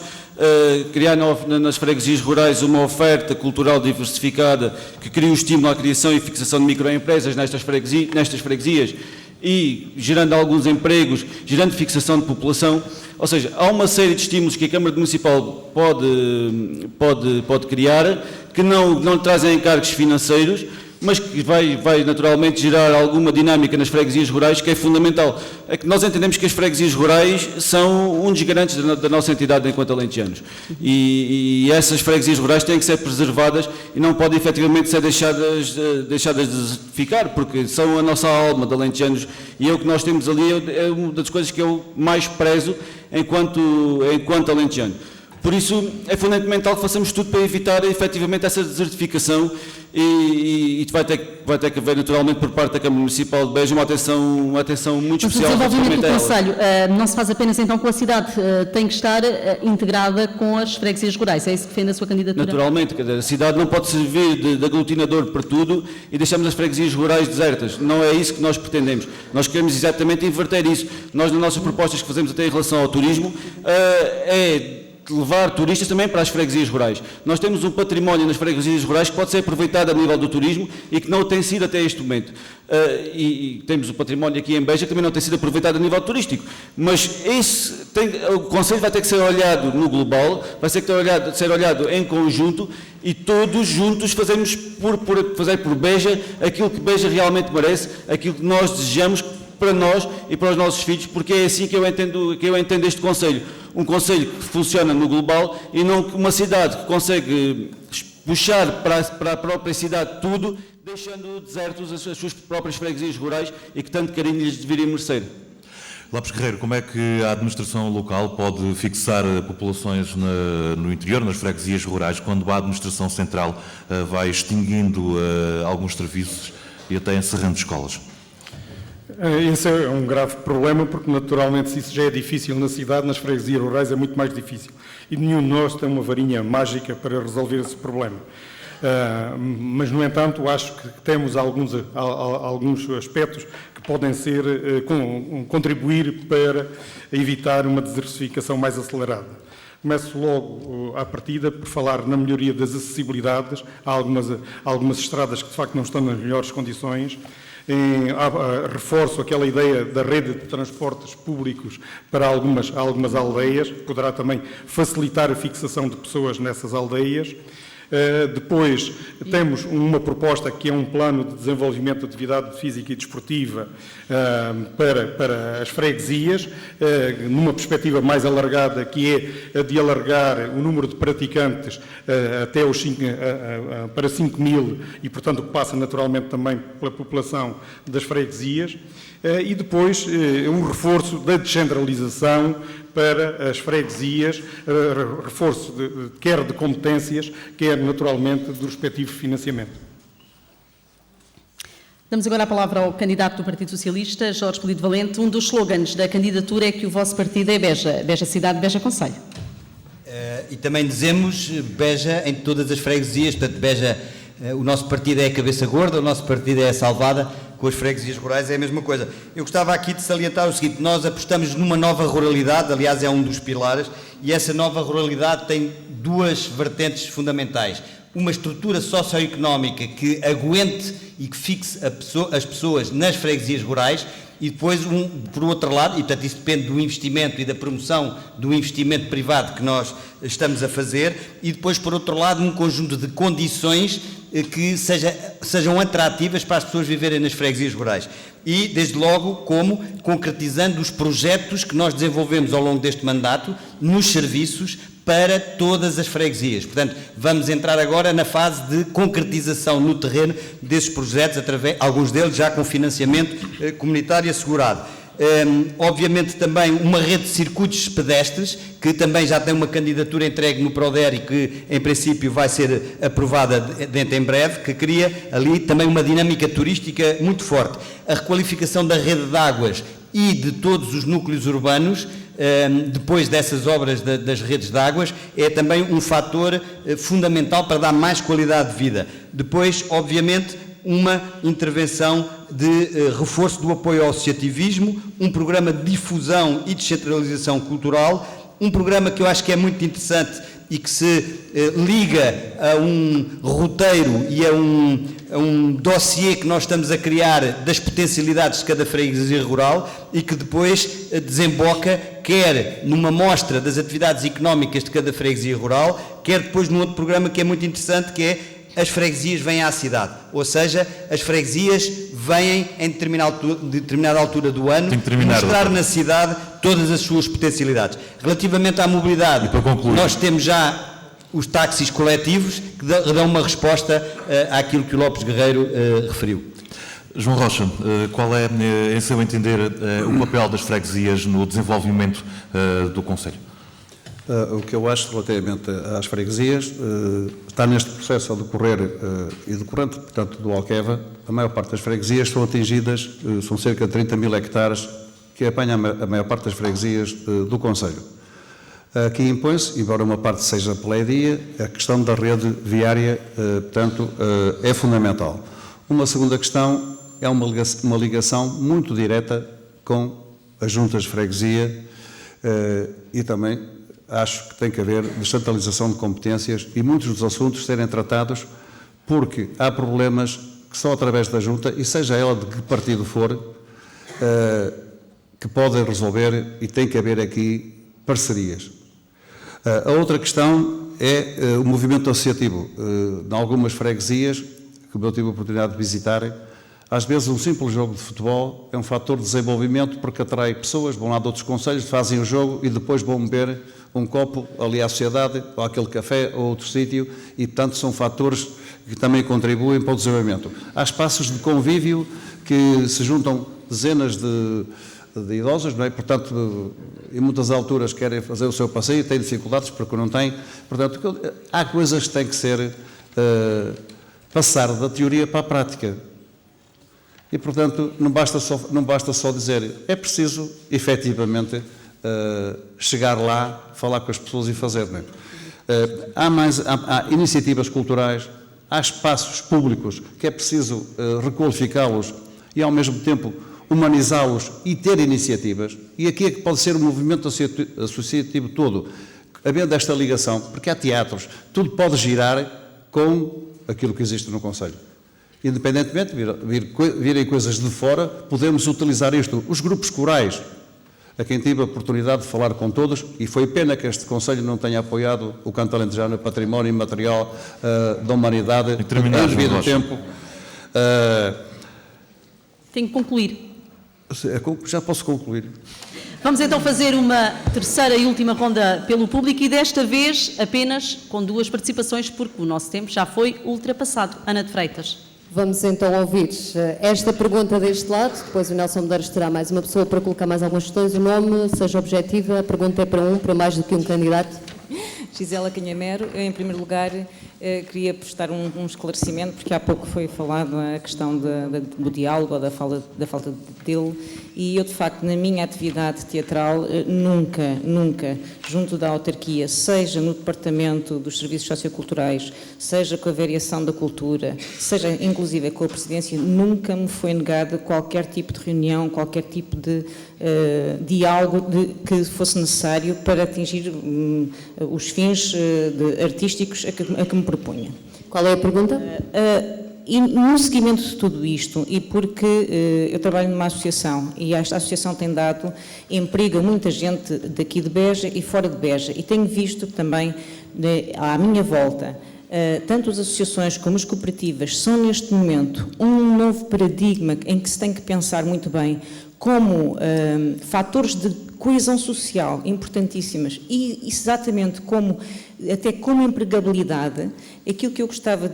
Speaker 6: criar nas freguesias rurais uma oferta cultural diversificada que crie um estímulo à criação e fixação de microempresas nestas freguesias e gerando alguns empregos, gerando fixação de população. Ou seja, há uma série de estímulos que a Câmara Municipal pode criar que não trazem encargos financeiros, mas que vai naturalmente gerar alguma dinâmica nas freguesias rurais, que é fundamental. É que nós entendemos que as freguesias rurais são um dos garantes da nossa entidade enquanto alentejanos. E essas freguesias rurais têm que ser preservadas e não podem efetivamente ser deixadas de ficar, porque são a nossa alma de alentejanos, e o que nós temos ali é uma das coisas que eu mais prezo enquanto alentejano. Por isso, é fundamental que façamos tudo para evitar efetivamente essa desertificação e vai ter que haver naturalmente por parte da Câmara Municipal de Beja uma atenção muito especial.
Speaker 4: Mas o desenvolvimento do Conselho não se faz apenas então com a cidade, tem que estar integrada com as freguesias rurais, é isso que defende a sua candidatura?
Speaker 6: Naturalmente, a cidade não pode servir de aglutinador para tudo e deixamos as freguesias rurais desertas, não é isso que nós pretendemos. Nós queremos exatamente inverter isso. Nós, nas nossas propostas que fazemos até em relação ao turismo, levar turistas também para as freguesias rurais. Nós temos um património nas freguesias rurais que pode ser aproveitado a nível do turismo e que não tem sido até este momento. E temos o património aqui em Beja que também não tem sido aproveitado a nível turístico. Mas o Conselho vai ter que ser olhado no global, vai ter que ser olhado em conjunto e todos juntos fazemos fazer por Beja aquilo que Beja realmente merece, aquilo que nós desejamos para nós e para os nossos filhos, porque é assim que eu entendo este Conselho. um concelho que funciona no global e não uma cidade que consegue puxar para a própria cidade tudo, deixando desertos as suas próprias freguesias rurais e que tanto carinho lhes deveria merecer.
Speaker 2: Lopes Guerreiro, como é que a administração local pode fixar populações no interior, nas freguesias rurais, quando a administração central vai extinguindo alguns serviços e até encerrando escolas?
Speaker 7: Esse é um grave problema, porque naturalmente se isso já é difícil na cidade, nas freguesias rurais é muito mais difícil. E nenhum de nós tem uma varinha mágica para resolver esse problema. Mas, no entanto, acho que temos alguns aspectos que podem ser, contribuir para evitar uma desertificação mais acelerada. Começo logo à partida por falar na melhoria das acessibilidades. Há algumas estradas que de facto não estão nas melhores condições. Reforço aquela ideia da rede de transportes públicos para algumas aldeias, que poderá também facilitar a fixação de pessoas nessas aldeias. Depois temos uma proposta que é um plano de desenvolvimento de atividade física e desportiva para as freguesias, numa perspectiva mais alargada, que é a de alargar o número de praticantes até para 5 mil e, portanto, que passa naturalmente também pela população das freguesias. E depois um reforço da descentralização para as freguesias, reforço quer de competências, quer naturalmente do respectivo financiamento.
Speaker 4: Damos agora a palavra ao candidato do Partido Socialista, Jorge Polido Valente. Um dos slogans da candidatura é que o vosso partido é Beja, Beja Cidade, Beja Concelho.
Speaker 3: E também dizemos Beja em todas as freguesias, portanto Beja, o nosso partido é a cabeça gorda, o nosso partido é a salvada. Com as freguesias rurais é a mesma coisa. Eu gostava aqui de salientar o seguinte: nós apostamos numa nova ruralidade, aliás é um dos pilares, e essa nova ruralidade tem duas vertentes fundamentais. Uma estrutura socioeconómica que aguente e que fixe as pessoas nas freguesias rurais, e depois, por outro lado, e portanto isso depende do investimento e da promoção do investimento privado que nós estamos a fazer, e depois, por outro lado, um conjunto de condições que sejam atrativas para as pessoas viverem nas freguesias rurais. E, desde logo, concretizando os projetos que nós desenvolvemos ao longo deste mandato nos serviços para todas as freguesias. Portanto, vamos entrar agora na fase de concretização no terreno desses projetos, alguns deles já com financiamento comunitário assegurado. Obviamente também uma rede de circuitos pedestres, que também já tem uma candidatura entregue no Proderi, que em princípio vai ser aprovada dentro em breve, que cria ali também uma dinâmica turística muito forte. A requalificação da rede de águas e de todos os núcleos urbanos, depois dessas obras das redes de águas, é também um fator fundamental para dar mais qualidade de vida. Depois, obviamente, uma intervenção de reforço do apoio ao associativismo, um programa de difusão e descentralização cultural, um programa que eu acho que é muito interessante e que se liga a um roteiro e a um dossiê que nós estamos a criar das potencialidades de cada freguesia rural e que depois desemboca quer numa mostra das atividades económicas de cada freguesia rural, quer depois num outro programa que é muito interessante, que é as freguesias vêm à cidade, ou seja, as freguesias vêm em determinada altura do ano mostrar na cidade todas as suas potencialidades. Relativamente à mobilidade, nós temos já os táxis coletivos que dão uma resposta àquilo que o Lopes Guerreiro referiu.
Speaker 2: João Rocha, qual é, em seu entender, o papel das freguesias no desenvolvimento do concelho?
Speaker 5: O que eu acho relativamente às freguesias, está neste processo a decorrer e decorrente, portanto, do Alqueva, a maior parte das freguesias são atingidas, são cerca de 30 mil hectares, que apanha a maior parte das freguesias do concelho. Aqui impõe-se, embora uma parte seja pela EDIA, a questão da rede viária, portanto, é fundamental. Uma segunda questão é uma ligação muito direta com as juntas de freguesia e também acho que tem que haver descentralização de competências e muitos dos assuntos serem tratados porque há problemas que só através da junta, e seja ela de que partido for, que podem resolver e tem que haver aqui parcerias. A outra questão é o movimento associativo. Em algumas freguesias, que eu tive a oportunidade de visitar, Às vezes um simples jogo de futebol é um fator de desenvolvimento porque atrai pessoas, vão lá de outros concelhos, fazem o jogo e depois vão beber um copo ali à sociedade, ou àquele café, ou outro sítio, e portanto são fatores que também contribuem para o desenvolvimento. Há espaços de convívio que se juntam dezenas de idosos, não é? Portanto, em muitas alturas querem fazer o seu passeio, têm dificuldades porque não têm. Portanto, há coisas que têm que ser passar da teoria para a prática. E, portanto, não basta só dizer, é preciso, efetivamente, chegar lá, falar com as pessoas e fazer. Não é? Há iniciativas culturais, há espaços públicos que é preciso requalificá-los e, ao mesmo tempo, humanizá-los e ter iniciativas. E aqui é que pode ser o movimento associativo todo, havendo esta ligação, porque há teatros, tudo pode girar com aquilo que existe no Conselho. Independentemente de virem coisas de fora, podemos utilizar isto. Os grupos corais, a quem tive a oportunidade de falar com todos, e foi pena que este Conselho não tenha apoiado o Canto Alentejano, Património Imaterial da Humanidade, em devido tempo.
Speaker 4: Tenho que concluir.
Speaker 5: Já posso concluir.
Speaker 4: Vamos então fazer uma terceira e última ronda pelo público e desta vez apenas com 2 participações, porque o nosso tempo já foi ultrapassado. Ana de Freitas.
Speaker 8: Vamos então ouvir esta pergunta deste lado, depois o Nelson Medeiros terá mais uma pessoa para colocar mais algumas questões. O nome seja objetivo, a pergunta é para mais do que um candidato.
Speaker 18: Gisela Canhamero. Eu, em primeiro lugar, queria prestar um esclarecimento, porque há pouco foi falado a questão do diálogo ou da falta dele, e eu, de facto, na minha atividade teatral, nunca, junto da autarquia, seja no Departamento dos Serviços Socioculturais, seja com a variação da cultura, seja inclusive com a Presidência, nunca me foi negado qualquer tipo de reunião, qualquer tipo de diálogo que fosse necessário para atingir os fins artísticos a que me propunha.
Speaker 8: Qual é a pergunta?
Speaker 18: E no seguimento de tudo isto, e porque eu trabalho numa associação, e esta associação tem dado emprego a muita gente daqui de Beja e fora de Beja, e tenho visto também à minha volta, tanto as associações como as cooperativas são neste momento um novo paradigma em que se tem que pensar muito bem como fatores de coesão social importantíssimas e exatamente como empregabilidade. Aquilo que eu gostava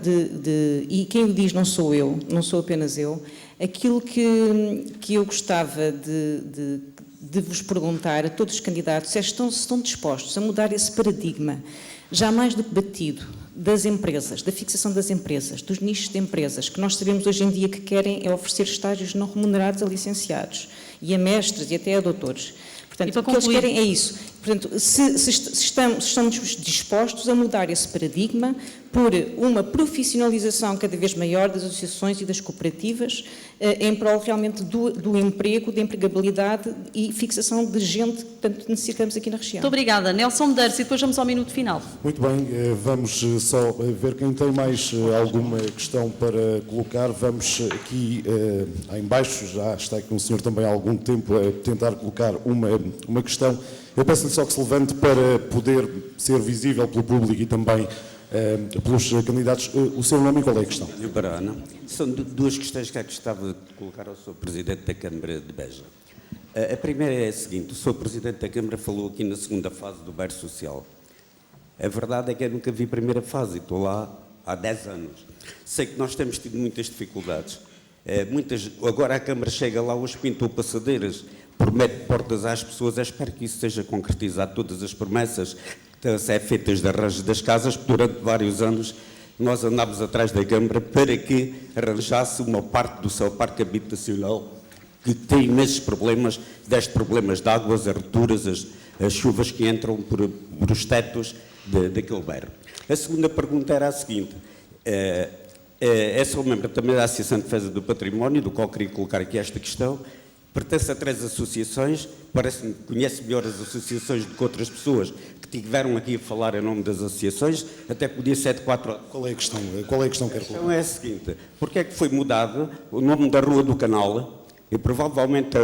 Speaker 18: e quem o diz não sou eu, não sou apenas eu, aquilo que eu gostava de vos perguntar a todos os candidatos é se estão dispostos a mudar esse paradigma, já mais do que batido, das empresas, da fixação das empresas, dos nichos de empresas, que nós sabemos hoje em dia que querem é oferecer estágios não remunerados a licenciados, e a mestres e até a doutores. Portanto, o que eles querem é isso. Portanto, se estamos dispostos a mudar esse paradigma por uma profissionalização cada vez maior das associações e das cooperativas em prol realmente do emprego, da empregabilidade e fixação de gente que tanto necessitamos aqui na região.
Speaker 4: Muito obrigada. Nelson Medeiros, e depois vamos ao minuto final.
Speaker 10: Muito bem, vamos só ver quem tem mais alguma questão para colocar. Vamos aqui em baixo, já está aqui um senhor também há algum tempo a tentar colocar uma questão. Eu peço-lhe só que se levante para poder ser visível pelo público e também pelos candidatos. O seu nome e qual é a questão?
Speaker 19: Barana. São 2 questões que eu gostava de colocar ao Sr. Presidente da Câmara de Beja. A primeira é a seguinte: o Sr. Presidente da Câmara falou aqui na segunda fase do bairro social. A verdade é que eu nunca vi a primeira fase e estou lá há 10 anos. Sei que nós temos tido muitas dificuldades. Agora a Câmara chega lá, hoje pintou passadeiras, promete portas às pessoas. Eu espero que isso seja concretizado, todas as promessas que estão a ser feitas de arranjo das casas, porque durante vários anos nós andámos atrás da Câmara para que arranjasse uma parte do seu parque habitacional que tem imensos problemas, desde problemas de águas, as rupturas, as chuvas que entram por os tetos daquele bairro. A segunda pergunta era a seguinte: sou membro também da Associação de Defesa do Património, do qual queria colocar aqui esta questão. Pertence a 3 associações, parece-me que conhece melhor as associações do que outras pessoas que tiveram aqui a falar em nome das associações, até podia ser de 4 horas.
Speaker 10: Qual é a questão? Qual é a questão que quer colocar?
Speaker 19: A questão é a seguinte: porque é que foi mudado o nome da Rua do Canal? E provavelmente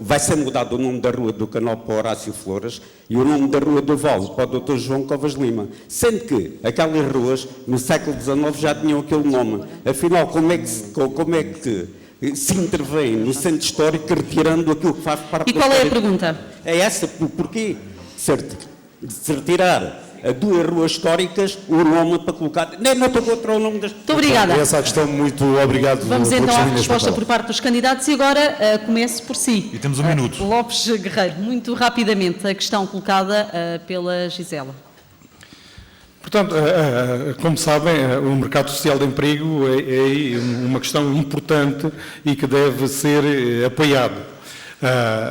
Speaker 19: vai ser mudado o nome da Rua do Canal para Horácio Flores e o nome da Rua do Vale para o Dr. João Covas Lima, sendo que aquelas ruas no século XIX já tinham aquele nome. Afinal, como é que se intervém no centro histórico retirando aquilo que faz parte
Speaker 4: E qual é a pergunta?
Speaker 19: É essa, porquê se retirar a 2 ruas históricas o nome para colocar... Não estou contra o nome das...
Speaker 4: Muito obrigada.
Speaker 10: Essa é a questão, muito obrigado.
Speaker 4: Vamos então à resposta por parte dos candidatos e agora comece por si.
Speaker 2: E temos 1 minuto.
Speaker 4: Lopes Guerreiro, muito rapidamente, a questão colocada pela Gisela.
Speaker 7: Portanto, como sabem, o mercado social de emprego é uma questão importante e que deve ser apoiado.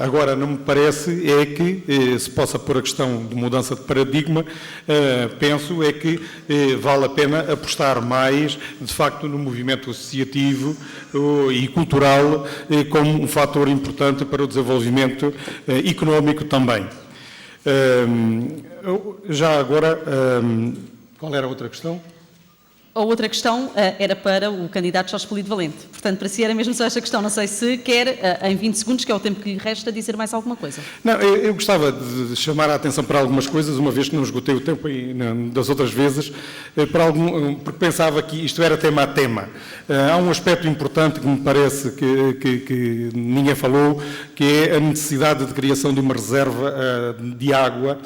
Speaker 7: Agora, não me parece que se possa pôr a questão de mudança de paradigma, penso que vale a pena apostar mais, de facto, no movimento associativo e cultural como um fator importante para o desenvolvimento económico também. Já agora, qual era a outra questão?
Speaker 4: A outra questão era para o candidato Jorge Polido Valente. Portanto, para si era mesmo só esta questão. Não sei se quer, em 20 segundos, que é o tempo que lhe resta, dizer mais alguma coisa.
Speaker 7: Não, eu gostava de chamar a atenção para algumas coisas, uma vez que não esgotei o tempo das outras vezes, porque pensava que isto era tema a tema. Há um aspecto importante que me parece que ninguém falou, que é a necessidade de criação de uma reserva de água,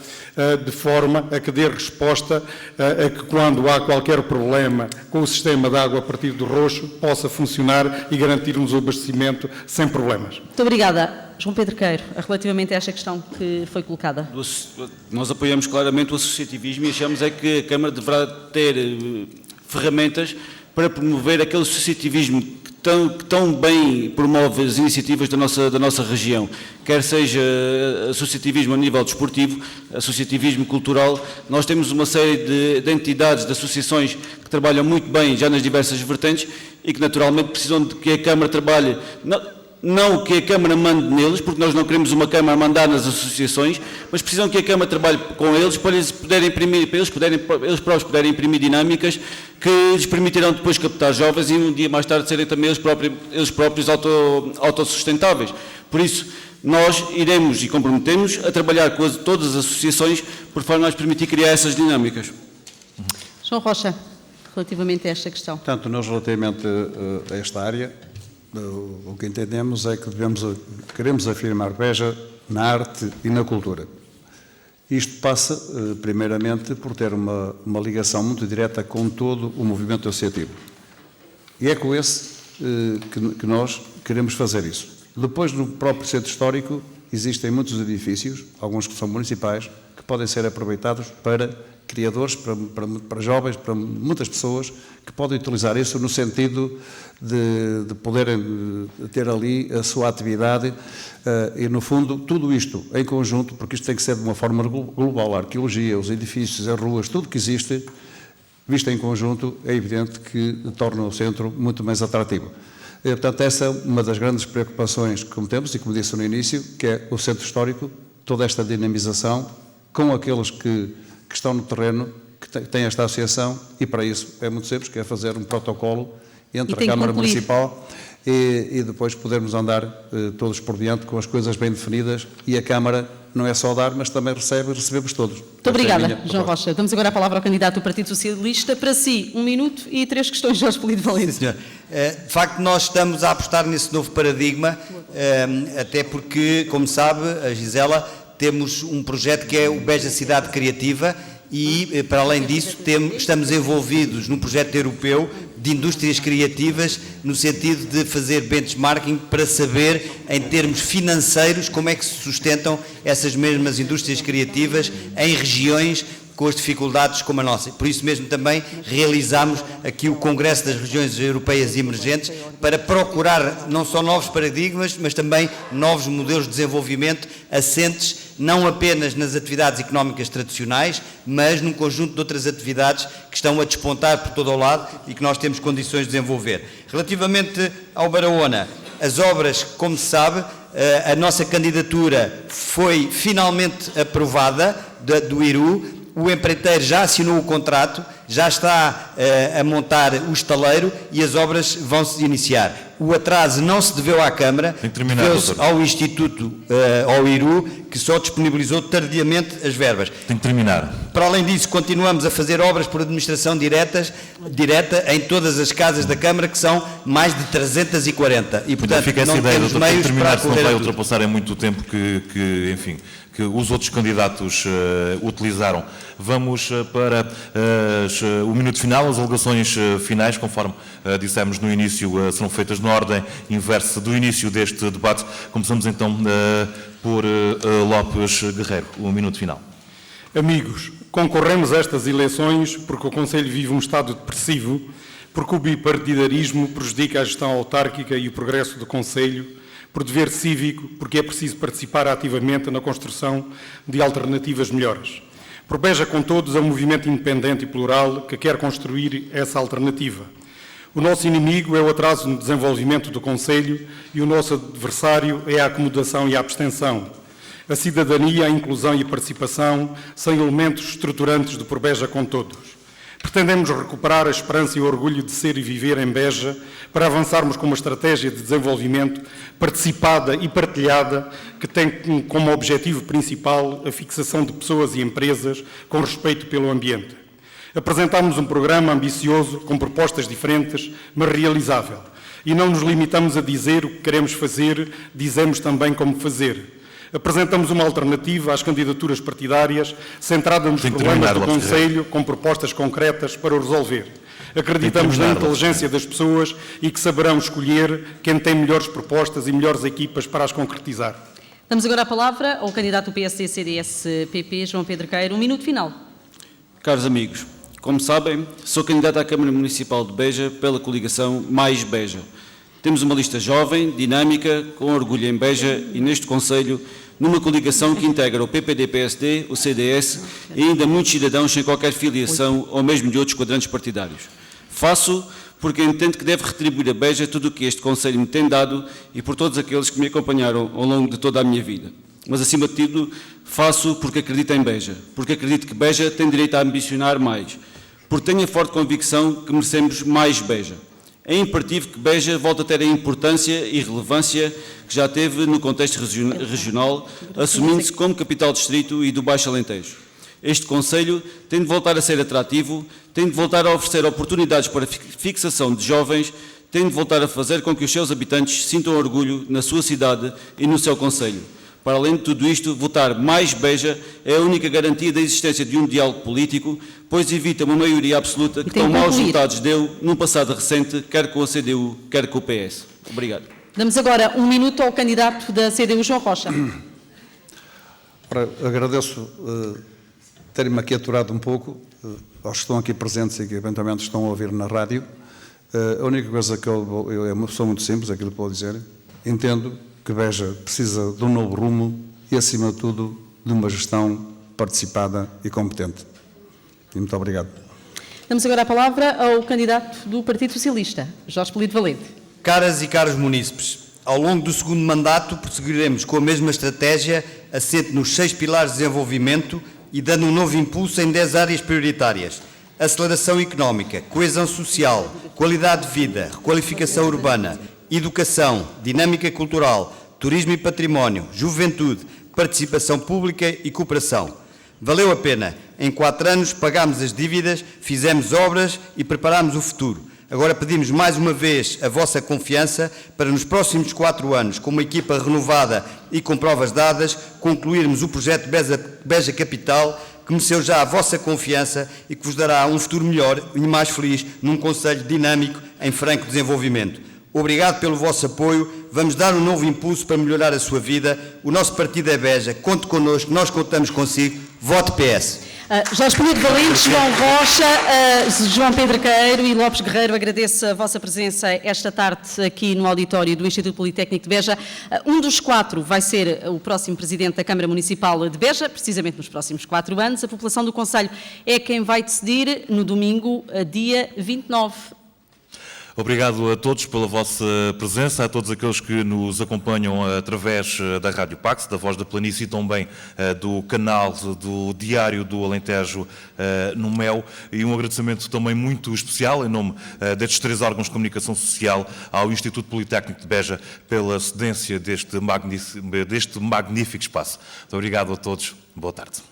Speaker 7: de forma a que dê resposta a que quando há qualquer problema com o sistema de água a partir do Roxo possa funcionar e garantir-nos o abastecimento sem problemas.
Speaker 4: Muito obrigada. João Pedro Queiro, relativamente a esta questão que foi colocada.
Speaker 6: Nós apoiamos claramente o associativismo e achamos que a Câmara deverá ter ferramentas para promover aquele associativismo que tão bem promove as iniciativas da nossa região, quer seja associativismo a nível desportivo, associativismo cultural. Nós temos uma série de entidades, de associações que trabalham muito bem já nas diversas vertentes e que naturalmente precisam de que a Câmara trabalhe, não que a Câmara mande neles, porque nós não queremos uma Câmara mandar nas associações, mas precisam que a Câmara trabalhe com eles para eles próprios poderem imprimir dinâmicas que lhes permitirão depois captar jovens e um dia mais tarde serem também eles próprios autossustentáveis. Por isso, nós iremos e comprometemos a trabalhar com todas as associações por forma a nos permitir criar essas dinâmicas.
Speaker 4: João Rocha, relativamente a esta questão.
Speaker 5: Portanto, nós relativamente a esta área, o que entendemos é que queremos afirmar Beja na arte e na cultura. Isto passa, primeiramente, por ter uma ligação muito direta com todo o movimento associativo. E é com esse que nós queremos fazer isso. Depois, no próprio centro histórico, existem muitos edifícios, alguns que são municipais, que podem ser aproveitados para criadores, para jovens, para muitas pessoas que podem utilizar isso no sentido de poderem ter ali a sua atividade e, no fundo, tudo isto em conjunto, porque isto tem que ser de uma forma global, a arqueologia, os edifícios, as ruas, tudo que existe, visto em conjunto, é evidente que torna o centro muito mais atrativo. Portanto, essa é uma das grandes preocupações que temos e, como disse no início, que é o centro histórico, toda esta dinamização com aqueles que estão no terreno, que têm esta associação, e para isso é muito simples, que é fazer um protocolo entre a Câmara Municipal e depois podermos andar todos por diante com as coisas bem definidas, e a Câmara não é só dar, mas também recebemos todos.
Speaker 4: Muito obrigada, João Rocha. Damos agora a palavra ao candidato do Partido Socialista. Para si, 1 minuto e 3 questões, Jorge Polido Valente.
Speaker 3: Sim, senhor. De facto, nós estamos a apostar nesse novo paradigma, até porque, como sabe, a Gisela, temos um projeto que é o Beja Cidade Criativa e, para além disso, estamos envolvidos num projeto europeu de indústrias criativas, no sentido de fazer benchmarking para saber, em termos financeiros, como é que se sustentam essas mesmas indústrias criativas em regiões com as dificuldades como a nossa. Por isso mesmo também realizamos aqui o Congresso das Regiões Europeias Emergentes para procurar não só novos paradigmas, mas também novos modelos de desenvolvimento assentes não apenas nas atividades económicas tradicionais, mas num conjunto de outras atividades que estão a despontar por todo o lado e que nós temos condições de desenvolver. Relativamente ao Barahona, as obras, como se sabe, a nossa candidatura foi finalmente aprovada do IRU. O empreiteiro já assinou o contrato, já está a montar o estaleiro e as obras vão se iniciar. O atraso não se deveu à Câmara, deveu-se ao Instituto, ao IRU, que só disponibilizou tardiamente as verbas.
Speaker 2: Tem que terminar.
Speaker 3: Para além disso, continuamos a fazer obras por administração direta em todas as casas da Câmara, que são mais de 340. E, portanto,
Speaker 2: fica essa
Speaker 3: não
Speaker 2: ideia,
Speaker 3: temos
Speaker 2: doutor,
Speaker 3: meios
Speaker 2: para terminar,
Speaker 3: para
Speaker 2: se não
Speaker 3: correr
Speaker 2: vai
Speaker 3: a tudo.
Speaker 2: ultrapassar em muito tempo que os outros candidatos utilizaram. Vamos para o minuto final, as alegações finais, conforme dissemos no início, serão feitas na ordem inversa do início deste debate. Começamos então por Lopes Guerreiro, o minuto final.
Speaker 7: Amigos, concorremos a estas eleições porque o Conselho vive um estado depressivo, porque o bipartidarismo prejudica a gestão autárquica e o progresso do Conselho, por dever cívico, porque é preciso participar ativamente na construção de alternativas melhores. Por Beja com Todos é um movimento independente e plural que quer construir essa alternativa. O nosso inimigo é o atraso no desenvolvimento do Conselho e o nosso adversário é a acomodação e a abstenção. A cidadania, a inclusão e a participação são elementos estruturantes do Por Beja com Todos. Pretendemos recuperar a esperança e o orgulho de ser e viver em Beja para avançarmos com uma estratégia de desenvolvimento participada e partilhada que tem como objetivo principal a fixação de pessoas e empresas com respeito pelo ambiente. Apresentamos um programa ambicioso com propostas diferentes, mas realizável. E não nos limitamos a dizer o que queremos fazer, dizemos também como fazer. Apresentamos uma alternativa às candidaturas partidárias centrada nos problemas do Conselho, com propostas concretas para o resolver. Acreditamos na inteligência das pessoas e que saberão escolher quem tem melhores propostas e melhores equipas para as concretizar.
Speaker 4: Damos agora a palavra ao candidato do PSD, CDS, PP, João Pedro Queiro. Um minuto final.
Speaker 6: Caros amigos, como sabem, sou candidato à Câmara Municipal de Beja pela coligação Mais Beja. Temos uma lista jovem, dinâmica, com orgulho em Beja e neste Conselho, numa coligação que integra o PPD-PSD, o CDS e ainda muitos cidadãos sem qualquer filiação ou mesmo de outros quadrantes partidários. Faço porque entendo que deve retribuir a Beja tudo o que este Conselho me tem dado e por todos aqueles que me acompanharam ao longo de toda a minha vida. Mas, acima de tudo, faço porque acredito em Beja, porque acredito que Beja tem direito a ambicionar mais, porque tenho a forte convicção que merecemos mais Beja. É imperativo que Beja volte a ter a importância e relevância que já teve no contexto regional, assumindo-se como capital distrito e do Baixo Alentejo. Este Conselho tem de voltar a ser atrativo, tem de voltar a oferecer oportunidades para fixação de jovens, tem de voltar a fazer com que os seus habitantes sintam orgulho na sua cidade e no seu Conselho. Para além de tudo isto, votar mais Beja é a única garantia da existência de um diálogo político, pois evita uma maioria absoluta que tão maus resultados deu num passado recente, quer com a CDU, quer com o PS. Obrigado.
Speaker 4: Damos agora um minuto ao candidato da CDU, João Rocha.
Speaker 5: Ora, agradeço terem-me aqui aturado um pouco, aos que estão aqui presentes e que eventualmente estão a ouvir na rádio. A única coisa que eu é uma pessoa muito simples, aquilo que vou dizer, entendo que Beja precisa de um novo rumo e, acima de tudo, de uma gestão participada e competente. E muito obrigado.
Speaker 4: Damos agora a palavra ao candidato do Partido Socialista, Jorge Polito Valente.
Speaker 3: Caras e caros munícipes, ao longo do segundo mandato prosseguiremos com a mesma estratégia assente nos 6 pilares de desenvolvimento e dando um novo impulso em 10 áreas prioritárias. Aceleração económica, coesão social, qualidade de vida, requalificação urbana, educação, dinâmica cultural, turismo e património, juventude, participação pública e cooperação. Valeu a pena. Em 4 anos pagámos as dívidas, fizemos obras e preparámos o futuro. Agora pedimos mais uma vez a vossa confiança para nos próximos 4 anos, com uma equipa renovada e com provas dadas, concluirmos o projeto Beja Capital, que mereceu já a vossa confiança e que vos dará um futuro melhor e mais feliz num concelho dinâmico em franco desenvolvimento. Obrigado pelo vosso apoio, vamos dar um novo impulso para melhorar a sua vida. O nosso partido é Beja, conte connosco, nós contamos consigo, vote PS.
Speaker 4: Jorge Polito Valente, João Rocha, João Pedro Queiro e Lopes Guerreiro, agradeço a vossa presença esta tarde aqui no auditório do Instituto Politécnico de Beja. Um dos 4 vai ser o próximo Presidente da Câmara Municipal de Beja, precisamente nos próximos 4 anos. A população do Concelho é quem vai decidir no domingo, dia 29.
Speaker 2: Obrigado a todos pela vossa presença, a todos aqueles que nos acompanham através da Rádio Pax, da Voz da Planície e também do canal do Diário do Alentejo no MEL, e um agradecimento também muito especial em nome destes 3 órgãos de comunicação social ao Instituto Politécnico de Beja pela cedência deste magnífico espaço. Muito obrigado a todos, boa tarde.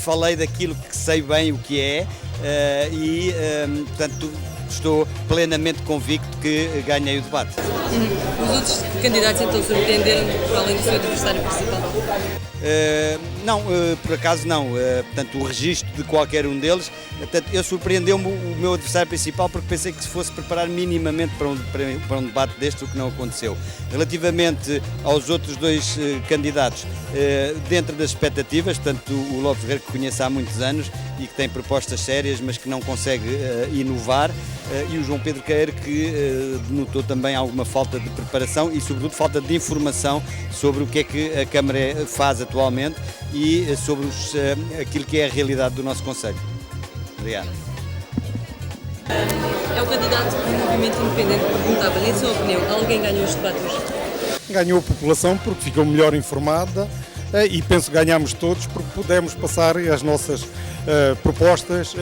Speaker 3: Falei daquilo que sei bem o que é e, portanto, estou plenamente convicto que ganhei o debate.
Speaker 4: Os outros candidatos então surpreenderam para além do seu adversário principal?
Speaker 3: Não, por acaso não. Portanto, o registro de qualquer um deles, portanto, surpreendeu-me o meu adversário principal porque pensei que se fosse preparar minimamente para um debate deste, o que não aconteceu. Relativamente aos outros dois candidatos, dentro das expectativas, portanto, o Lopes Guerreiro que conheço há muitos anos e que tem propostas sérias, mas que não consegue inovar, e o João Pedro Queiro que denotou também alguma falta de preparação e, sobretudo, falta de informação sobre o que é que a Câmara faz atualmente e sobre aquilo que é a realidade do nosso Conselho. Obrigado.
Speaker 4: É o candidato do Movimento Independente que perguntava, em sua opinião, alguém ganhou este debate hoje?
Speaker 7: Ganhou a população porque ficou melhor informada e penso que ganhamos todos porque pudemos passar as nossas propostas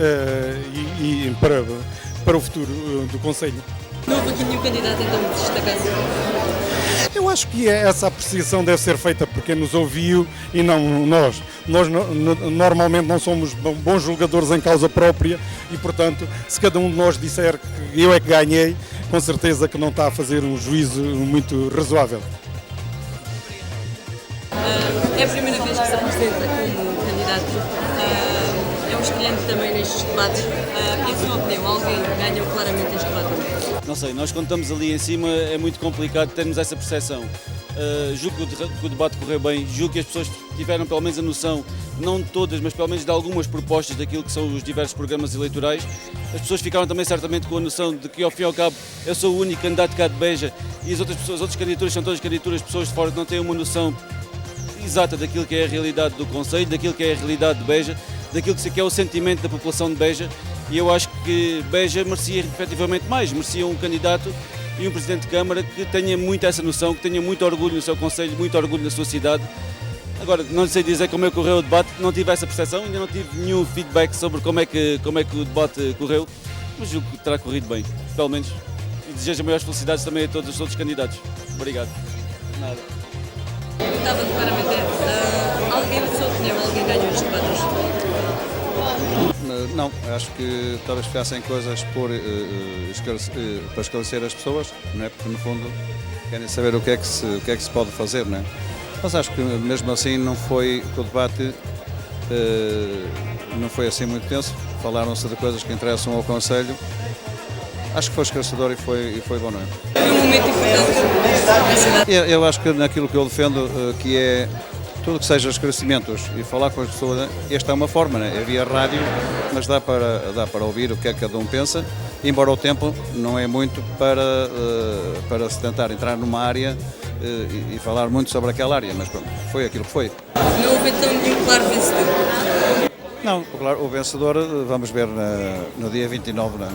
Speaker 7: para o futuro do Conselho.
Speaker 4: Não houve aqui nenhum candidato então que destacasse?
Speaker 7: Eu acho que essa apreciação deve ser feita por quem nos ouviu e não nós. Nós normalmente não somos bons julgadores em causa própria e, portanto, se cada um de nós disser que eu é que ganhei, com certeza que não está a fazer um juízo muito razoável.
Speaker 4: É a primeira vez que se apresenta como candidato. É um escolhendo também nestes debates. Em sua opinião, alguém ganhou claramente este debate?
Speaker 6: Não sei, nós quando estamos ali em cima é muito complicado termos essa percepção. Julgo que o debate correu bem, julgo que as pessoas tiveram pelo menos a noção, não de todas, mas pelo menos de algumas propostas daquilo que são os diversos programas eleitorais. As pessoas ficaram também certamente com a noção de que, ao fim e ao cabo, eu sou o único candidato cá de Beja e as outras candidaturas são todas candidaturas de pessoas de fora que não têm uma noção exata daquilo que é a realidade do Conselho, daquilo que é a realidade de Beja, daquilo que é o sentimento da população de Beja, e eu acho que Beja merecia efetivamente mais, merecia um candidato e um Presidente de Câmara que tenha muito essa noção, que tenha muito orgulho no seu Conselho, muito orgulho na sua cidade. Agora, não sei dizer como é que correu o debate, não tive essa percepção, ainda não tive nenhum feedback sobre como é que o debate correu, mas julgo que terá corrido bem, pelo menos. E desejo maiores felicidades também a todos os outros candidatos. Obrigado. Nada.
Speaker 4: Estava claramente, alguém, na sua opinião, alguém ganhou este debate hoje?
Speaker 5: Não, acho que talvez ficassem coisas para esclarecer as pessoas, não é? Porque no fundo querem saber o que é que se pode fazer, não é? Mas acho que mesmo assim não foi, o debate não foi assim muito tenso, falaram-se de coisas que interessam ao Conselho. Acho que foi esclarecedor e foi bom, não é?
Speaker 4: Foi um momento importante.
Speaker 5: Eu acho que naquilo que eu defendo, que é tudo que seja esclarecimentos e falar com as pessoas, esta é uma forma, né? Havia rádio, mas dá para ouvir o que é que cada um pensa, embora o tempo não é muito para se tentar entrar numa área e falar muito sobre aquela área, mas pronto, foi aquilo que foi.
Speaker 4: Não houve então nenhum claro vencedor?
Speaker 5: Não, claro, o vencedor vamos ver no dia 29, não é?